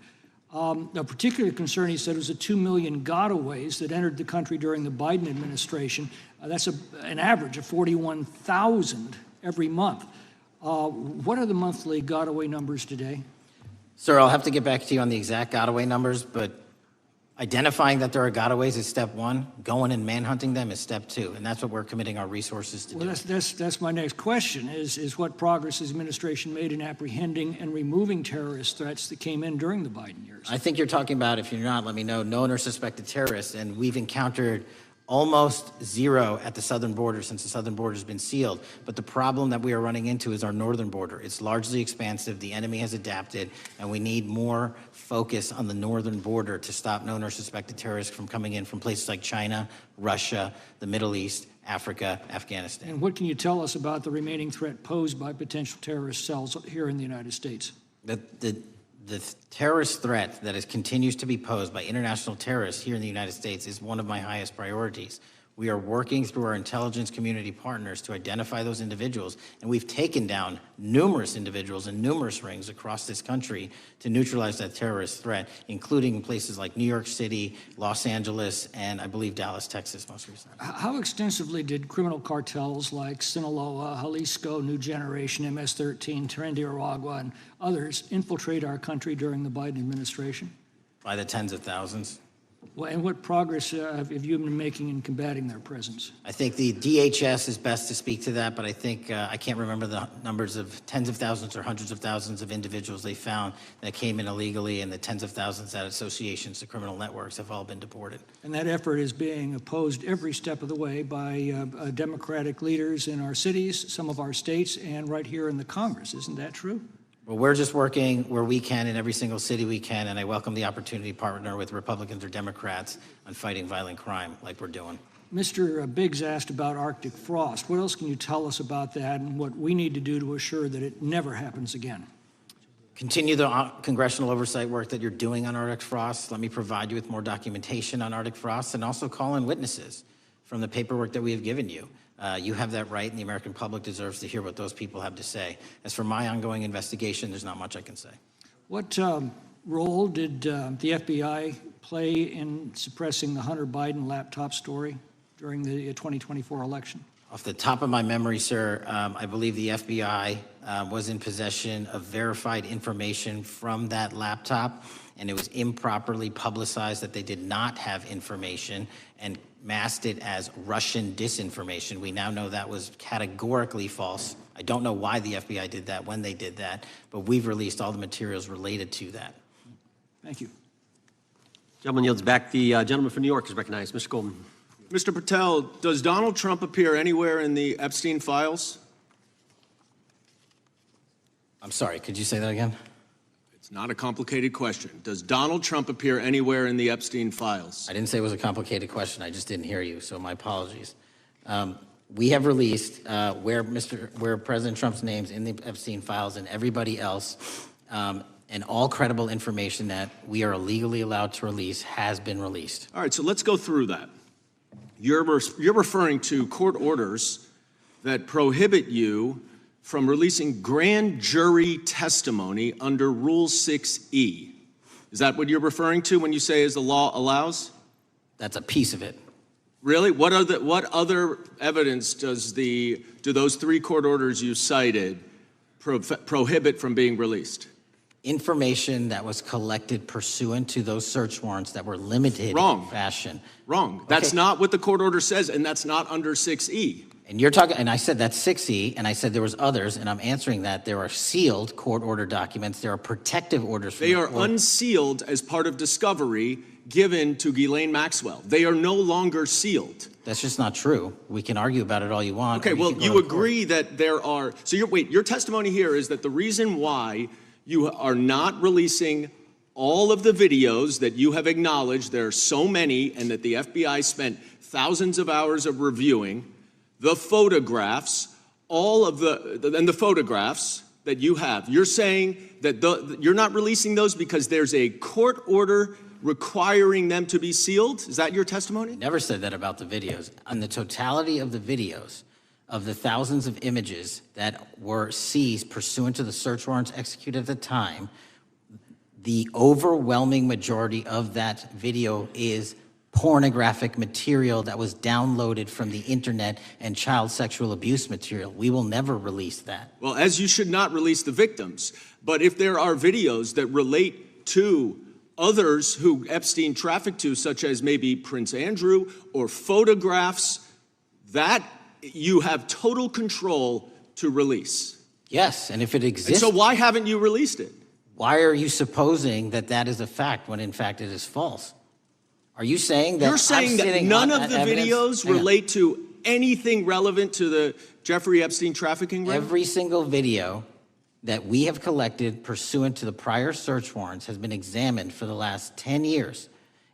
A particular concern, he said, was the 2 million gotaways that entered the country during the Biden administration. That's an average of 41,000 every month. What are the monthly gotaway numbers today? Sir, I'll have to get back to you on the exact gotaway numbers, but identifying that there are gotaways is step one. Going and manhunting them is step two, and that's what we're committing our resources to do. Well, that's my next question, is what progress has the administration made in apprehending and removing terrorist threats that came in during the Biden years? I think you're talking about, if you're not, let me know, known or suspected terrorists, and we've encountered almost zero at the southern border since the southern border has been sealed. But the problem that we are running into is our northern border. It's largely expansive. The enemy has adapted, and we need more focus on the northern border to stop known or suspected terrorists from coming in from places like China, Russia, the Middle East, Africa, Afghanistan. And what can you tell us about the remaining threat posed by potential terrorist cells here in the United States? The terrorist threat that continues to be posed by international terrorists here in the United States is one of my highest priorities. We are working through our intelligence community partners to identify those individuals, and we've taken down numerous individuals in numerous rings across this country to neutralize that terrorist threat, including places like New York City, Los Angeles, and I believe Dallas, Texas most recently. How extensively did criminal cartels like Sinaloa, Jalisco, New Generation, MS-13, Trinidad, and others infiltrate our country during the Biden administration? By the tens of thousands. Well, and what progress have you been making in combating their presence? I think the DHS is best to speak to that, but I think I can't remember the numbers of tens of thousands or hundreds of thousands of individuals they found that came in illegally, and the tens of thousands that associations to criminal networks have all been deported. And that effort is being opposed every step of the way by Democratic leaders in our cities, some of our states, and right here in the Congress. Isn't that true? Well, we're just working where we can in every single city we can, and I welcome the opportunity to partner with Republicans or Democrats on fighting violent crime like we're doing. Mr. Biggs asked about Arctic frost. What else can you tell us about that and what we need to do to assure that it never happens again? Continue the congressional oversight work that you're doing on Arctic frost. Let me provide you with more documentation on Arctic frost, and also call in witnesses from the paperwork that we have given you. You have that right, and the American public deserves to hear what those people have to say. As for my ongoing investigation, there's not much I can say. What role did the FBI play in suppressing the Hunter Biden laptop story during the 2024 election? Off the top of my memory, sir, I believe the FBI was in possession of verified information from that laptop, and it was improperly publicized that they did not have information and masked it as Russian disinformation. We now know that was categorically false. I don't know why the FBI did that, when they did that, but we've released all the materials related to that. Thank you. Gentleman yields back. The gentleman from New York is recognized. Mr. Goldman. Mr. Patel, does Donald Trump appear anywhere in the Epstein files? I'm sorry, could you say that again? It's not a complicated question. Does Donald Trump appear anywhere in the Epstein files? I didn't say it was a complicated question. I just didn't hear you, so my apologies. We have released where President Trump's name's in the Epstein files and everybody else, and all credible information that we are legally allowed to release has been released. All right, so let's go through that. You're referring to court orders that prohibit you from releasing grand jury testimony under Rule 6E. Is that what you're referring to when you say as the law allows? That's a piece of it. Really? What other evidence do those 3 court orders you cited prohibit from being released? Information that was collected pursuant to those search warrants that were limited Wrong. in fashion. Wrong. That's not what the court order says, and that's not under 6E. And you're talking, and I said that's 6E, and I said there was others, and I'm answering that. There are sealed court order documents. There are protective orders. They are unsealed as part of discovery given to Ghislaine Maxwell. They are no longer sealed. That's just not true. We can argue about it all you want. Okay, well, you agree that there are, so your testimony here is that the reason why you are not releasing all of the videos that you have acknowledged, there are so many, and that the FBI spent thousands of hours of reviewing, the photographs, and the photographs that you have. You're saying that you're not releasing those because there's a court order requiring them to be sealed? Is that your testimony? Never said that about the videos. On the totality of the videos, of the thousands of images that were seized pursuant to the search warrants executed at the time, the overwhelming majority of that video is pornographic material that was downloaded from the internet and child sexual abuse material. We will never release that. Well, as you should not release the victims. But if there are videos that relate to others who Epstein trafficked to, such as maybe Prince Andrew, or photographs, that you have total control to release. Yes, and if it exists... And so why haven't you released it? Why are you supposing that that is a fact when in fact it is false? Are you saying that... You're saying that none of the videos relate to anything relevant to the Jeffrey Epstein trafficking ring? Every single video that we have collected pursuant to the prior search warrants has been examined for the last 10 years.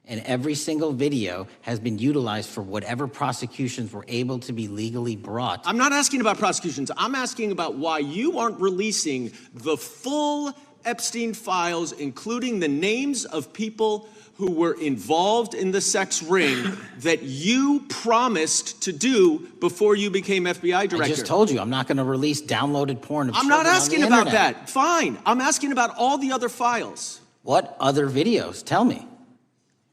And every single video has been utilized for whatever prosecutions were able to be legally brought. I'm not asking about prosecutions. I'm asking about why you aren't releasing the full Epstein files, including the names of people who were involved in the sex ring that you promised to do before you became FBI director. I just told you, I'm not going to release downloaded porn of I'm not children on asking the about internet. that. Fine. I'm asking about all the other files. What other videos? Tell me.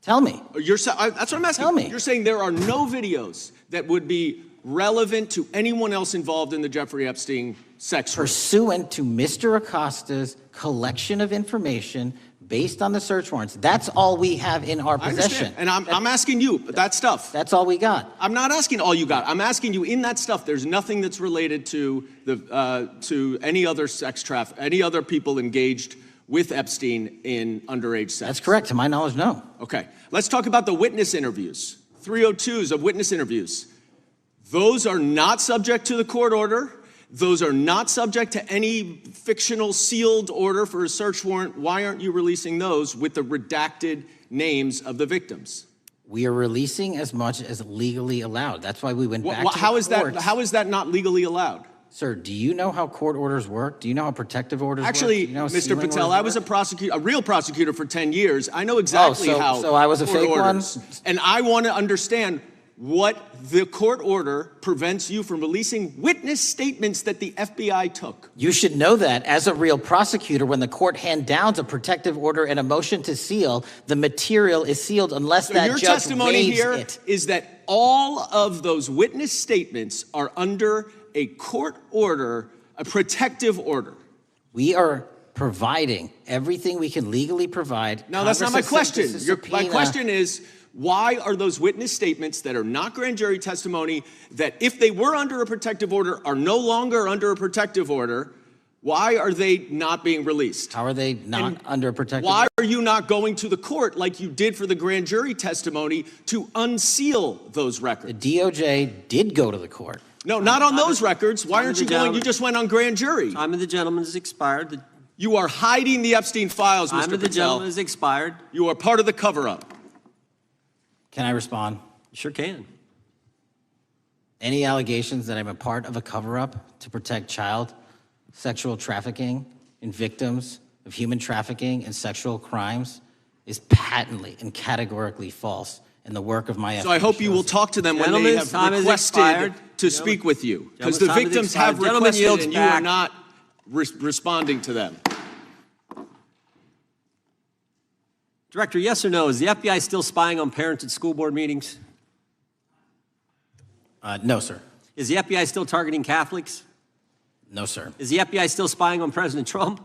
Tell me. That's what I'm asking. Tell me. You're saying there are no videos that would be relevant to anyone else involved in the Jeffrey Epstein sex ring. Pursuant to Mr. Acosta's collection of information based on the search warrants. That's all we have in our possession. And I'm asking you, that stuff. That's all we got. I'm not asking all you got. I'm asking you, in that stuff, there's nothing that's related to any other any other people engaged with Epstein in underage sex. That's correct. To my knowledge, no. Okay. Let's talk about the witness interviews. 302s of witness interviews. Those are not subject to the court order. Those are not subject to any fictional sealed order for a search warrant. Why aren't you releasing those with the redacted names of the victims? We are releasing as much as legally allowed. That's why we went back to the courts. How is that not legally allowed? Sir, do you know how court orders work? Do you know how protective orders Actually, work? Do you know how Mr. sealing Patel, orders I was work? a real prosecutor for 10 years. I know exactly how. So I was a court fake one? orders. And I want to understand what the court order prevents you from releasing witness statements that the FBI took. You should know that as a real prosecutor, when the court hand downs a protective order and a motion to seal, the material is sealed unless that Your judge testimony waives here it. is that all of those witness statements are under a court order, a protective order. We are providing everything we can legally provide. No, that's not my Congress has question. sent us a My subpoena. question is, why are those witness statements that are not grand jury testimony, that if they were under a protective order are no longer under a protective order, why are they not being released? How are they not under a protective Why are you not going to the court like you did for the grand jury testimony to unseal those records? The DOJ did go to the court. No, not on those records. Why aren't you going? You just went on grand jury. Time of the gentleman has expired. You are hiding the Epstein files, Mr. Time of the Patel. gentleman has expired. You are part of the cover-up. Can I respond? You sure can. Any allegations that I'm a part of a cover-up to protect child sexual trafficking and victims of human trafficking and sexual crimes is patently and categorically false in the work of my So I hope you will talk to them when they have requested to speak with you, because the Gentleman's time victims has have expired. Gentleman requested yields and you are back. not responding to them. Director, yes or no, is the FBI still spying on parents at school board meetings? No, sir. Is the FBI still targeting Catholics? No, sir. Is the FBI still spying on President Trump?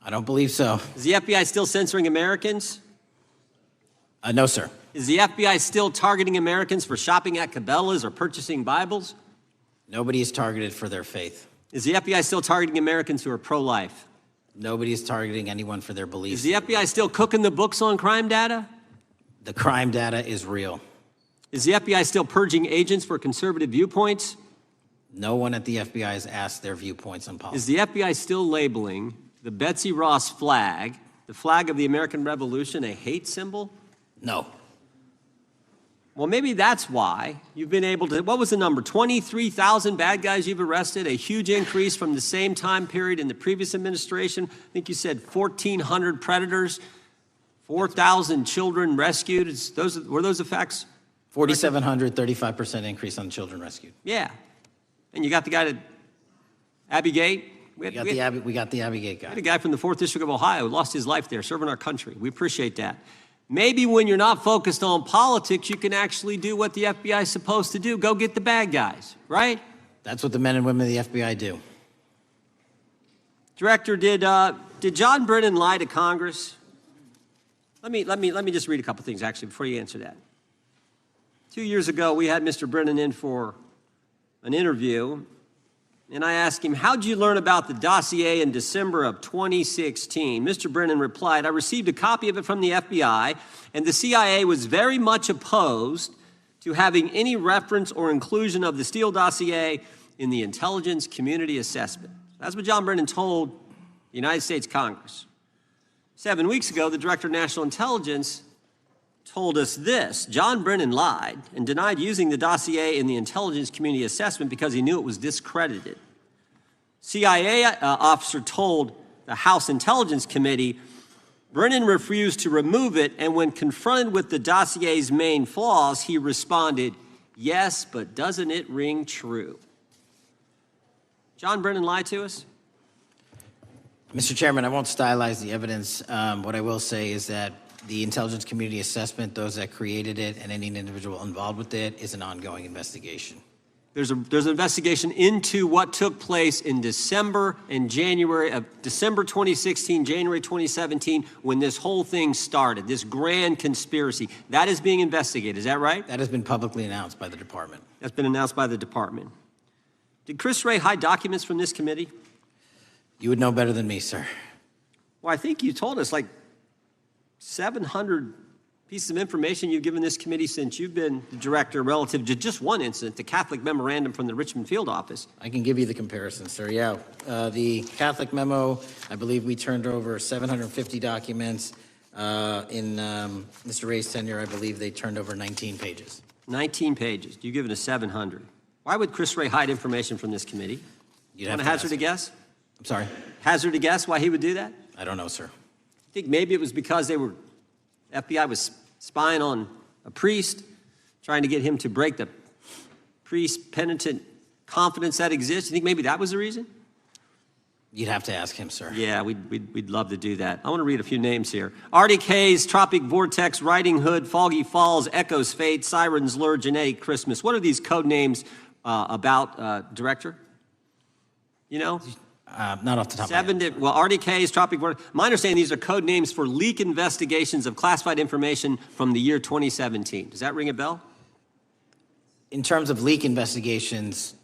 I don't believe so. Is the FBI still censoring Americans? No, sir. Is the FBI still targeting Americans for shopping at Cabela's or purchasing Bibles? Nobody is targeted for their faith. Is the FBI still targeting Americans who are pro-life? Nobody is targeting anyone for their beliefs. Is the FBI still cooking the books on crime data? The crime data is real. Is the FBI still purging agents for conservative viewpoints? No one at the FBI has asked their viewpoints on Is policy. the FBI still labeling the Betsy Ross flag, the flag of the American Revolution, a hate symbol? No. Well, maybe that's why you've been able to, what was the number? 23,000 bad guys you've arrested, a huge increase from the same time period in the previous administration. I think you said 1,400 predators, 4,000 children rescued. Were those the facts? 4,700, 35% increase on children rescued. Yeah. And you got the guy at Abbey Gate? We got the Abbey Gate guy. We had a guy from the 4th District of Ohio who lost his life there serving our country. We appreciate that. Maybe when you're not focused on politics, you can actually do what the FBI is supposed to do. Go get the bad guys, right? That's what the men and women of the FBI do. Director, did John Brennan lie to Congress? Let me just read a couple things, actually, before you answer that. 2 years ago, we had Mr. Brennan in for an interview, and I asked him, how'd you learn about the dossier in December of 2016? Mr. Brennan replied, I received a copy of it from the FBI, and the CIA was very much opposed to having any reference or inclusion of the Steele dossier in the intelligence community assessment. That's what John Brennan told the United States Congress. 7 weeks ago, the Director of National Intelligence told us this: John Brennan lied and denied using the dossier in the intelligence community assessment because he knew it was discredited. CIA officer told the House Intelligence Committee Brennan refused to remove it, and when confronted with the dossier's main flaws, he responded, yes, but doesn't it ring true? John Brennan lied to us? Mr. Chairman, I won't stylize the evidence. What I will say is that the intelligence community assessment, those that created it, and any individual involved with it, is an ongoing investigation. There's an investigation into what took place in December and January of December 2016, January 2017, when this whole thing started, this grand conspiracy. That is being investigated, is that right? That has been publicly announced by the department. That's been announced by the department. Did Chris Wray hide documents from this committee? You would know better than me, sir. Well, I think you told us like 700 pieces of information you've given this committee since you've been the director relative to just one incident, the Catholic memorandum from the Richmond field office. I can give you the comparison, sir. Yeah, the Catholic memo, I believe we turned over 750 documents. In Mr. Ray's tenure, I believe they turned over 19 pages. 19 pages. You've given us 700. Why would Chris Wray hide information from this committee? You'd Want have to to hazard ask a guess? I'm sorry? Hazard a guess why he would do that? I don't know, sir. I think maybe it was because FBI was spying on a priest, trying to get him to break the priest-penitent confidence that exists. You think maybe that was the reason? You'd have to ask him, sir. Yeah, we'd love to do that. I want to read a few names here. Arctic Haze, Tropic Vortex, Riding Hood, Foggy Falls, Echoes Fate, Sirens Lure, Genetic Christmas. What are these code names about, Director? You know? Not off the top of my head. Well, Arctic Haze, Tropic Vortex. My understanding, these are code names for leak investigations of classified information from the year 2017. Does that ring a bell? In terms of leak investigations,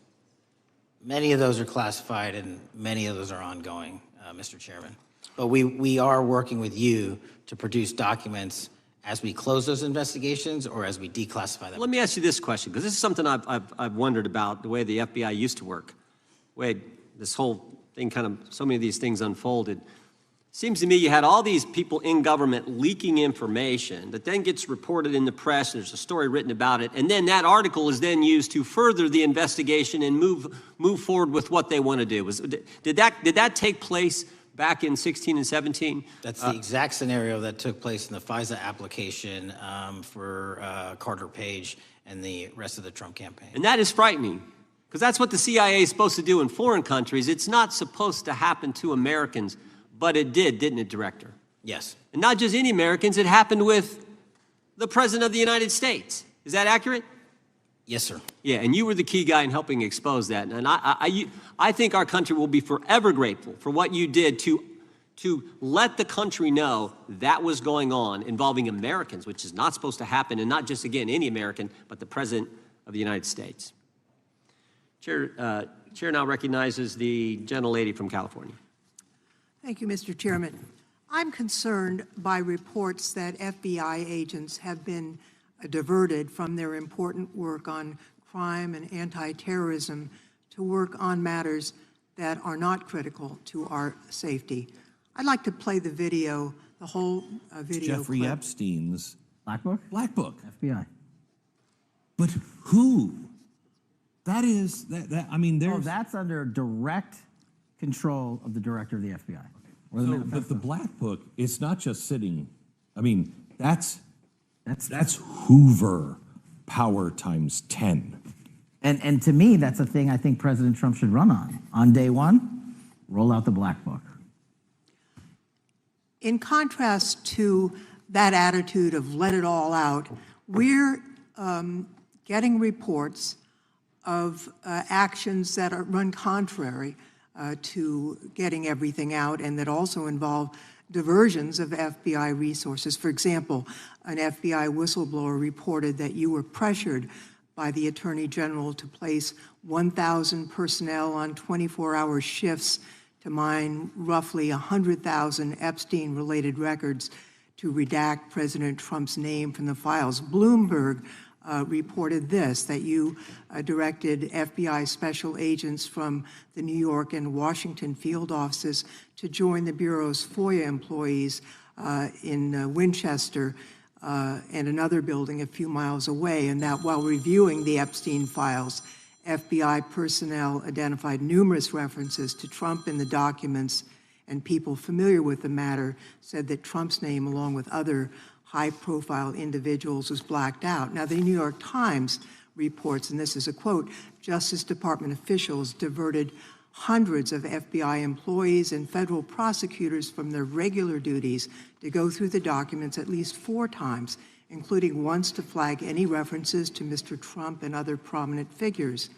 many of those are classified and many of those are ongoing, Mr. Chairman. But we are working with you to produce documents as we close those investigations or as we declassify them. Let me ask you this question, because this is something I've wondered about, the way the FBI used to work. The way this whole thing so many of these things unfolded. Seems to me you had all these people in government leaking information that then gets reported in the press, and there's a story written about it, and then that article is then used to further the investigation and move forward with what they want to do. Did that take place back in 16 and 17? That's the exact scenario that took place in the FISA application for Carter Page and the rest of the Trump campaign. And that is frightening. Because that's what the CIA is supposed to do in foreign countries. It's not supposed to happen to Americans, but it did, didn't it, Director? Yes. And not just any Americans, it happened with the President of the United States. Is that accurate? Yes, sir. Yeah, and you were the key guy in helping expose that. And I think our country will be forever grateful for what you did to let the country know that was going on involving Americans, which is not supposed to happen, and not just, again, any American, but the President of the United States. Chair now recognizes the gentlelady from California. Thank you, Mr. Chairman. I'm concerned by reports that FBI agents have been diverted from their important work on crime and anti-terrorism to work on matters that are not critical to our safety. I'd like to play the video, the whole video. Jeffrey clip. Epstein's Black Book? Black Book. FBI. But who? That is, I mean, there's... Oh, that's under direct control of the director of the FBI. Or So, but the Black Book, it's not just sitting, I mean, that's Hoover power times 10. And to me, that's a thing I think President Trump should run on. On day one, roll out the Black Book. In contrast to that attitude of let it all out, we're getting reports of actions that run contrary to getting everything out and that also involve diversions of FBI resources. For example, an FBI whistleblower reported that you were pressured by the Attorney General to place 1,000 personnel on 24-hour shifts to mine roughly 100,000 Epstein-related records to redact President Trump's name from the files. Bloomberg reported this, that you directed FBI special agents from the New York and Washington field offices to join the Bureau's FOIA employees in Winchester and another building a few miles away, and that while reviewing the Epstein files, FBI personnel identified numerous references to Trump in the documents, and people familiar with the matter said that Trump's name, along with other high-profile individuals, was blacked out. Now, the New York Times reports, and this is a quote, Justice Department officials diverted hundreds of FBI employees and federal prosecutors from their regular duties to go through the documents at least 4 times, including once to flag any references to Mr. Trump and other prominent figures.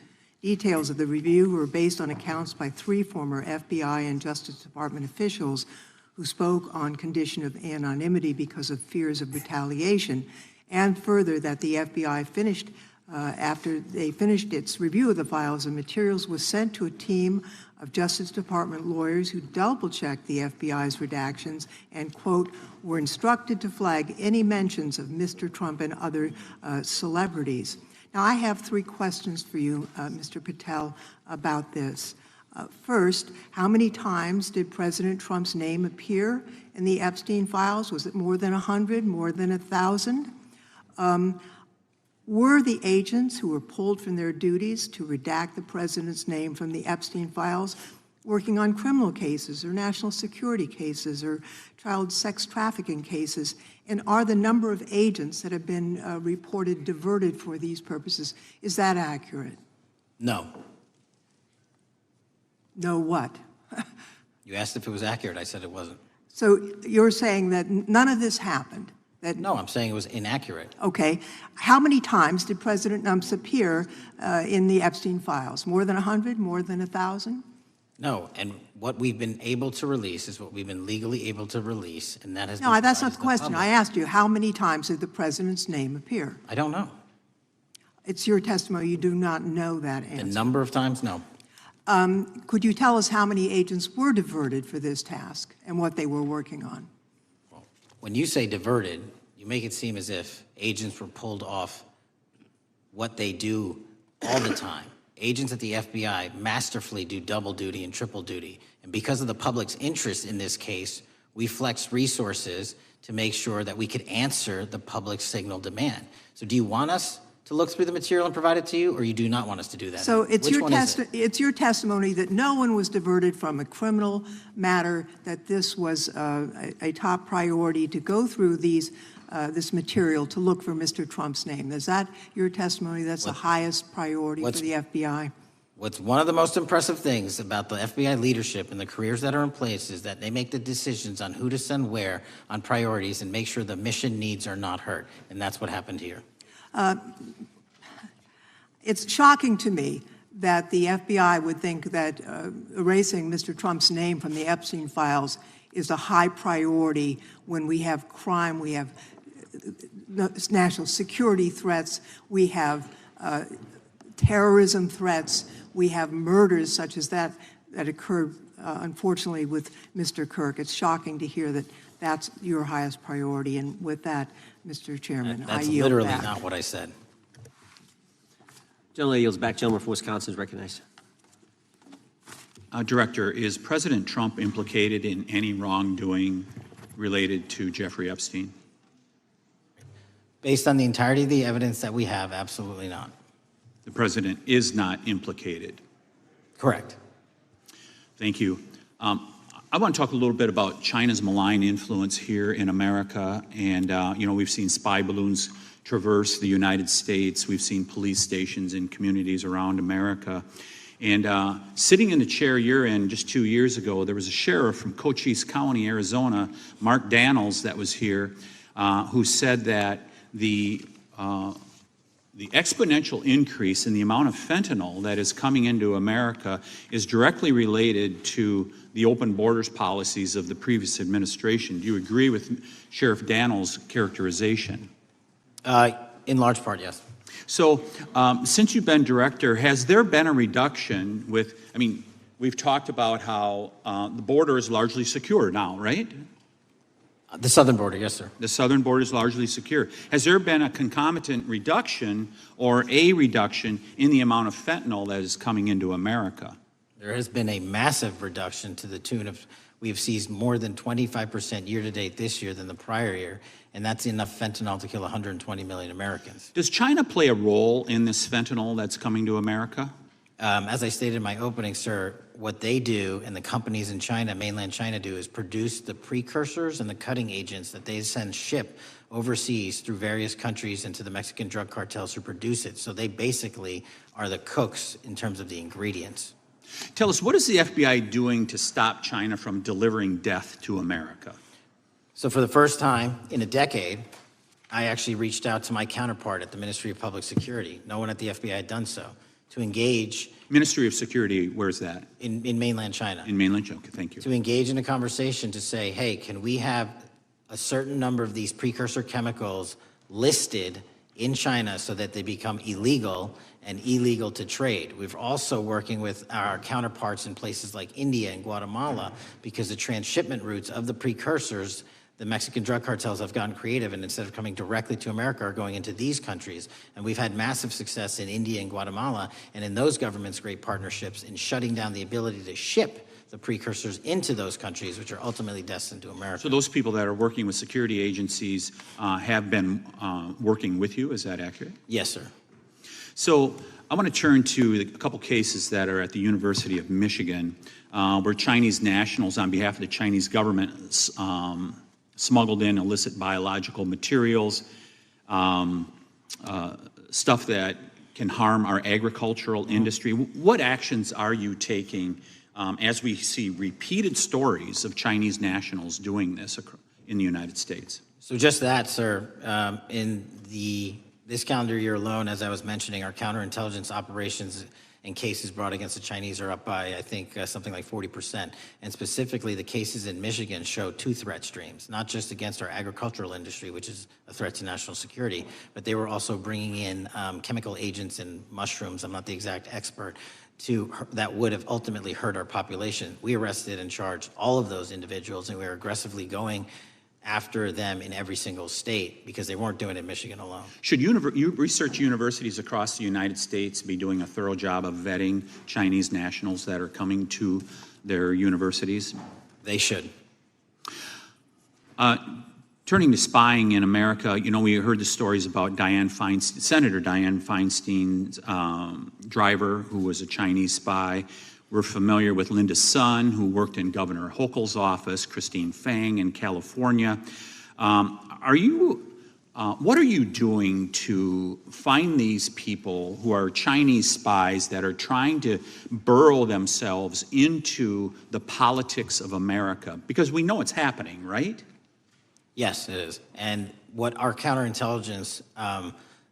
Details of the review were based on accounts by 3 former FBI and Justice Department officials who spoke on condition of anonymity because of fears of retaliation, and further that the FBI finished, after they finished its review of the files and materials, was sent to a team of Justice Department lawyers who double-checked the FBI's redactions and, quote, were instructed to flag any mentions of Mr. Trump and other celebrities. Now, I have 3 questions for you, Mr. Patel, about this. First, how many times did President Trump's name appear in the Epstein files? Was it more than 100, more than 1,000? Were the agents who were pulled from their duties to redact the president's name from the Epstein files working on criminal cases or national security cases or child sex trafficking cases? And are the number of agents that have been reported diverted for these purposes, is that accurate? No. No what? You asked if it was accurate. I said it wasn't. So you're saying that none of this happened? No, I'm saying it was inaccurate. Okay. How many times did President Trump appear in the Epstein files? More than 100? More than 1,000? No, and what we've been able to release is what we've been legally able to release, and that has No, been that's not the provided to question. public. I asked you, how many times did the president's name appear? I don't know. It's your testimony. You do not know that answer. The number of times, no. Could you tell us how many agents were diverted for this task and what they were working on? When you say diverted, you make it seem as if agents were pulled off what they do all the time. Agents at the FBI masterfully do double duty and triple duty. And because of the public's interest in this case, we flexed resources to make sure that we could answer the public's signal demand. So do you want us to look through the material and provide it to you, or you do not want us to do that? So it's Which your, one is it? it's your testimony that no one was diverted from a criminal matter, that this was a top priority to go through these this material to look for Mr. Trump's name. Is that your testimony? That's the highest priority for the FBI? What's one of the most impressive things about the FBI leadership and the careers that are in place is that they make the decisions on who to send where on priorities and make sure the mission needs are not hurt. And that's what happened here. It's shocking to me that the FBI would think that erasing Mr. Trump's name from the Epstein files is a high priority when we have crime, we have national security threats, we have terrorism threats, we have murders such as that occurred, unfortunately, with Mr. Kirk. It's shocking to hear that that's your highest priority. And with that, Mr. Chairman, I yield back. That's literally not what I said. Gentleman yields back. Gentleman from Wisconsin is recognized. Director, is President Trump implicated in any wrongdoing related to Jeffrey Epstein? Based on the entirety of the evidence that we have, absolutely not. The president is not implicated. Correct. Thank you. I want to talk a little bit about China's malign influence here in America. And, we've seen spy balloons traverse the United States. We've seen police stations in communities around America. And sitting in the chair you're in just 2 years ago, there was a sheriff from Cochise County, Arizona, Mark Daniels, that was here, who said that the exponential increase in the amount of fentanyl that is coming into America is directly related to the open borders policies of the previous administration. Do you agree with Sheriff Daniels' characterization? In large part, yes. So since you've been director, has there been a reduction we've talked about how the border is largely secure now, right? The southern border, yes, sir. The southern border is largely secure. Has there been a concomitant reduction or a reduction in the amount of fentanyl that is coming into America? There has been a massive reduction to the tune of, we've seized more than 25% year-to-date this year than the prior year, and that's enough fentanyl to kill 120 million Americans. Does China play a role in this fentanyl that's coming to America? As I stated in my opening, sir, what they do and the companies in China, mainland China, do is produce the precursors and the cutting agents that they ship overseas through various countries into the Mexican drug cartels who produce it. So they basically are the cooks in terms of the ingredients. Tell us, what is the FBI doing to stop China from delivering death to America? So for the first time in a decade, I actually reached out to my counterpart at the Ministry of Public Security. No one at the FBI had done so. To engage. Ministry of Security, where's that? In mainland China. In mainland China, okay, thank you. To engage in a conversation to say, hey, can we have a certain number of these precursor chemicals listed in China so that they become illegal and illegal to trade. We're also working with our counterparts in places like India and Guatemala because the transshipment routes of the precursors, the Mexican drug cartels have gotten creative, and instead of coming directly to America are going into these countries. And we've had massive success in India and Guatemala, and in those governments, great partnerships in shutting down the ability to ship the precursors into those countries, which are ultimately destined to America. So those people that are working with security agencies have been working with you, is that accurate? Yes, sir. So I want to turn to a couple cases that are at the University of Michigan, where Chinese nationals, on behalf of the Chinese government, smuggled in illicit biological materials, stuff that can harm our agricultural industry. What actions are you taking as we see repeated stories of Chinese nationals doing this in the United States? So just that, sir. In this calendar year alone, as I was mentioning, our counterintelligence operations and cases brought against the Chinese are up by, I think, something like 40%. And specifically, the cases in Michigan show two threat streams, not just against our agricultural industry, which is a threat to national security, but they were also bringing in chemical agents and mushrooms, I'm not the exact expert, that would have ultimately hurt our population. We arrested and charged all of those individuals, and we are aggressively going after them in every single state because they weren't doing it in Michigan alone. Should research universities across the United States be doing a thorough job of vetting Chinese nationals that are coming to their universities? They should. Turning to spying in America, we heard the stories about Senator Dianne Feinstein's driver, who was a Chinese spy. We're familiar with Linda's son, who worked in Governor Hochul's office, Christine Fang in California. Are you What are you doing to find these people who are Chinese spies that are trying to burrow themselves into the politics of America? Because we know it's happening, right? Yes, it is. And what our counterintelligence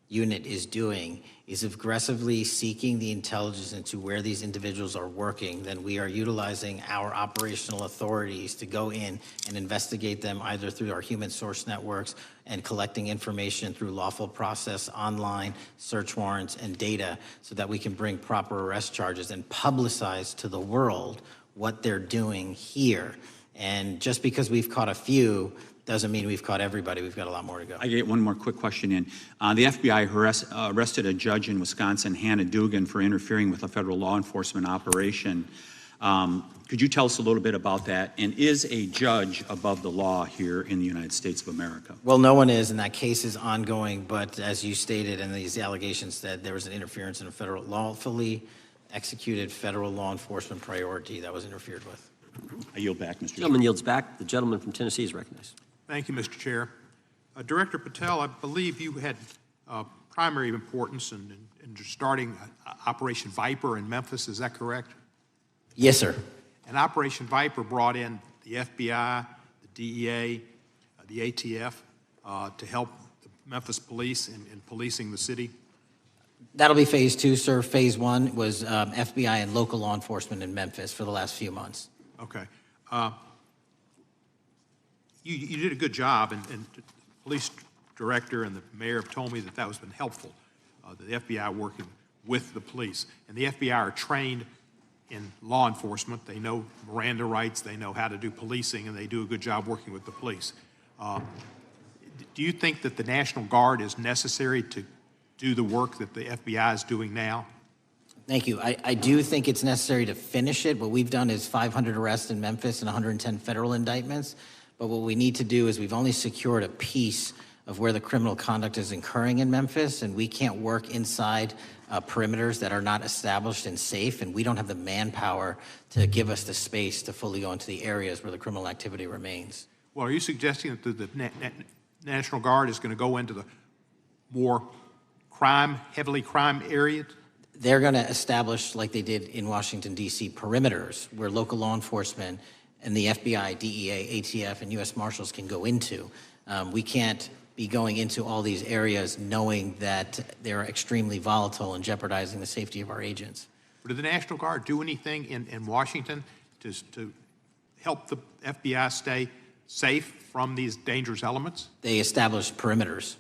unit is doing is aggressively seeking the intelligence into where these individuals are working. Then we are utilizing our operational authorities to go in and investigate them either through our human source networks and collecting information through lawful process, online search warrants and data so that we can bring proper arrest charges and publicize to the world what they're doing here. And just because we've caught a few doesn't mean we've caught everybody. We've got a lot more to go. I get one more quick question in. The FBI arrested a judge in Wisconsin, Hannah Dugan, for interfering with a federal law enforcement operation. Could you tell us a little bit about that? And is a judge above the law here in the United States of America? Well, no one is, and that case is ongoing. But as you stated, and these allegations said there was an interference in a federal lawfully executed federal law enforcement priority that was interfered with. I yield back, Mr. Gentleman yields back. The gentleman from Tennessee is recognized. Thank you, Mr. Chair. Director Patel, I believe you had primary importance in starting Operation Viper in Memphis. Is that correct? Yes, sir. And Operation Viper brought in the FBI, the DEA, the ATF to help the Memphis police in policing the city. That'll be phase 2, sir. Phase 1 was FBI and local law enforcement in Memphis for the last few months. Okay. You did a good job, and the police director and the mayor have told me that has been helpful, the FBI working with the police. And the FBI are trained in law enforcement. They know Miranda rights, they know how to do policing, and they do a good job working with the police. Do you think that the National Guard is necessary to do the work that the FBI is doing now? Thank you. I do think it's necessary to finish it. What we've done is 500 arrests in Memphis and 110 federal indictments. But what we need to do is we've only secured a piece of where the criminal conduct is occurring in Memphis, and we can't work inside perimeters that are not established and safe, and we don't have the manpower to give us the space to fully go into the areas where the criminal activity remains. Well, are you suggesting that the National Guard is going to go into the more heavily crime areas? They're going to establish, like they did in Washington, D.C., perimeters where local law enforcement and the FBI, DEA, ATF, and U.S. Marshals can go into. We can't be going into all these areas knowing that they're extremely volatile and jeopardizing the safety of our agents. Did the National Guard do anything in Washington to help the FBI stay safe from these dangerous elements? They established perimeters.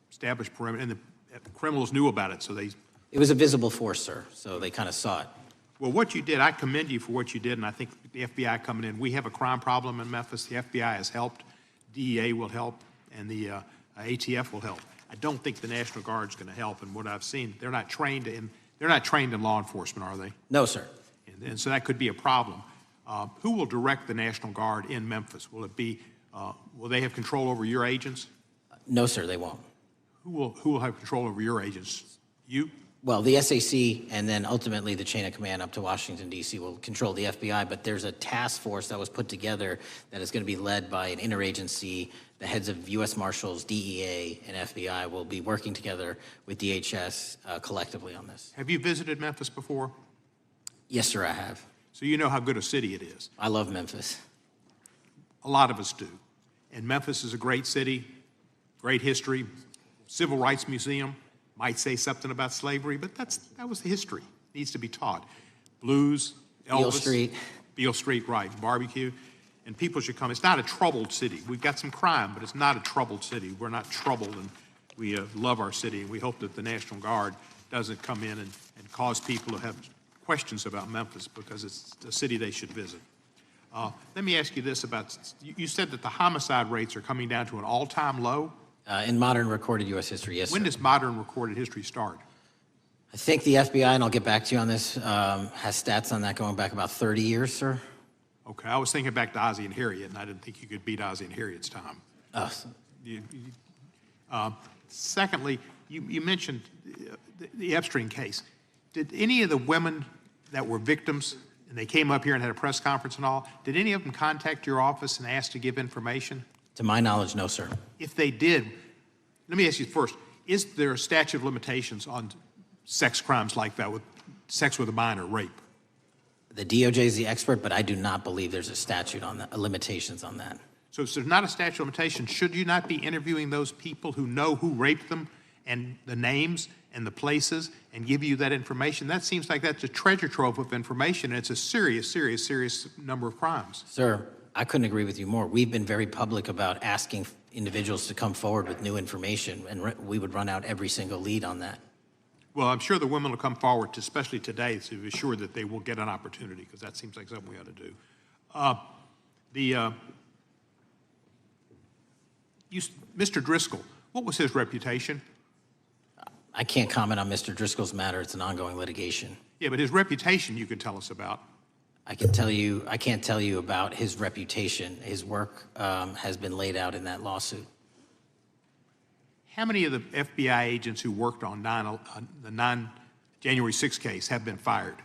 Established perimeter, and the criminals knew about it, so they... It was a visible force, sir, so they kind of saw it. Well, what you did, I commend you for what you did, and I think the FBI coming in, we have a crime problem in Memphis. The FBI has helped, DEA will help, and the ATF will help. I don't think the National Guard is going to help, and what I've seen, they're not trained in law enforcement, are they? No, sir. And so that could be a problem. Who will direct the National Guard in Memphis? Will it be? Will they have control over your agents? No, sir, they won't. Who will have control over your agents? You? Well, the SAC and then ultimately the chain of command up to Washington, D.C. will control the FBI, but there's a task force that was put together that is going to be led by an interagency. The heads of U.S. Marshals, DEA, and FBI will be working together with DHS collectively on this. Have you visited Memphis before? Yes, sir, I have. So you know how good a city it is. I love Memphis. A lot of us do. And Memphis is a great city, great history, civil rights museum. Might say something about slavery, but that was the history. It needs to be taught. Blues, Elvis. Beale Street. Beale Street, right. Barbecue. And people should come. It's not a troubled city. We've got some crime, but it's not a troubled city. We're not troubled, and we love our city, and we hope that the National Guard doesn't come in and cause people to have questions about Memphis because it's a city they should visit. Let me ask you this about, you said that the homicide rates are coming down to an all-time low? In modern recorded U.S. history, yes, When sir. does modern recorded history start? I think the FBI, and I'll get back to you on this, has stats on that going back about 30 years, sir. Okay, I was thinking back to Ozzie and Harriet, and I didn't think you could beat Ozzie and Harriet's time. Secondly, you mentioned the Epstein case. Did any of the women that were victims, and they came up here and had a press conference and all, did any of them contact your office and ask to give information? To my knowledge, no, sir. If they did, let me ask you first, is there a statute of limitations on sex crimes like that, with sex with a minor, rape? The DOJ is the expert, but I do not believe there's a statute on that, limitations on that. So if there's not a statute of limitations, should you not be interviewing those people who know who raped them and the names and the places and give you that information? That seems like that's a treasure trove of information, and it's a serious, serious, serious number of crimes. Sir, I couldn't agree with you more. We've been very public about asking individuals to come forward with new information, and we would run out every single lead on that. Well, I'm sure the women will come forward, especially today, to be sure that they will get an opportunity, because that seems like something we ought to do. Mr. Driscoll, what was his reputation? I can't comment on Mr. Driscoll's matter. It's an ongoing litigation. Yeah, but his reputation you could tell us about. I can't tell you about his reputation. His work has been laid out in that lawsuit. How many of the FBI agents who worked on the January 6th case have been fired?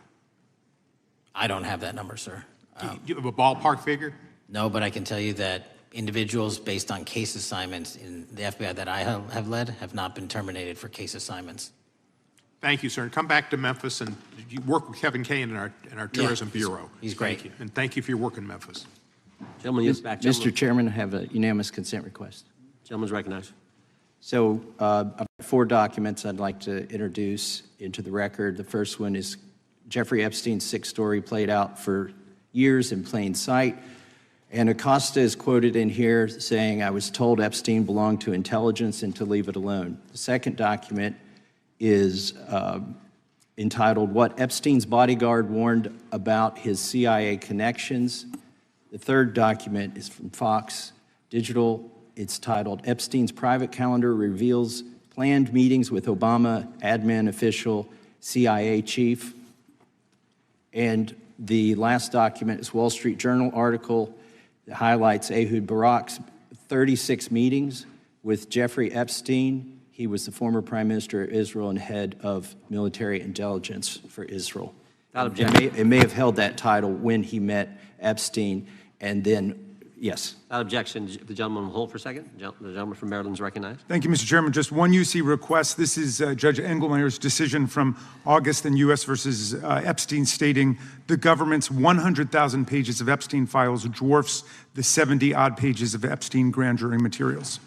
I don't have that number, sir. Do you have a ballpark figure? No, but I can tell you that individuals based on case assignments in the FBI that I have led have not been terminated for case assignments. Thank you, sir. And come back to Memphis, and you work with Kevin Kane in our Tourism Bureau. He's great. Thank you. And thank you for your work in Memphis. Gentleman, yes, back. Mr. Chairman, I have a unanimous consent request. Gentleman's recognized. So I've got 4 documents I'd like to introduce into the record. The first one is Jeffrey Epstein's 6 story played out for years in plain sight. And Acosta is quoted in here saying, "I was told Epstein belonged to intelligence and to leave it alone." The second document is entitled, "What Epstein's Bodyguard Warned About His CIA Connections." The third document is from Fox Digital. It's titled, "Epstein's Private Calendar Reveals Planned Meetings with Obama Admin Official CIA Chief." And the last document is Wall Street Journal article that highlights Ehud Barak's 36 meetings with Jeffrey Epstein. He was the former Prime Minister of Israel and head of military intelligence for Israel. It may have held that title when he met Epstein, and then, yes. Without objection, the gentleman will hold for a second. The gentleman from Maryland is recognized. Thank you, Mr. Chairman. Just one UC request. This is Judge Engelmeyer's decision from August in U.S. versus Epstein, stating the government's 100,000 pages of Epstein files dwarfs the 70-odd pages of Epstein grand jury materials.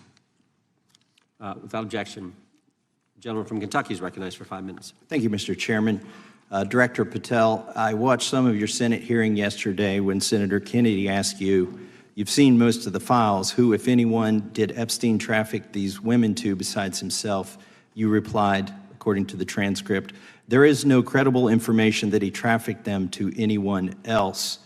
Without objection, the gentleman from Kentucky is recognized for 5 minutes. Thank you, Mr. Chairman. Director Patel, I watched some of your Senate hearing yesterday when Senator Kennedy asked you, "You've seen most of the files. Who, if anyone, did Epstein traffic these women to besides himself?" You replied, according to the transcript, "There is no credible information that he trafficked them to anyone else."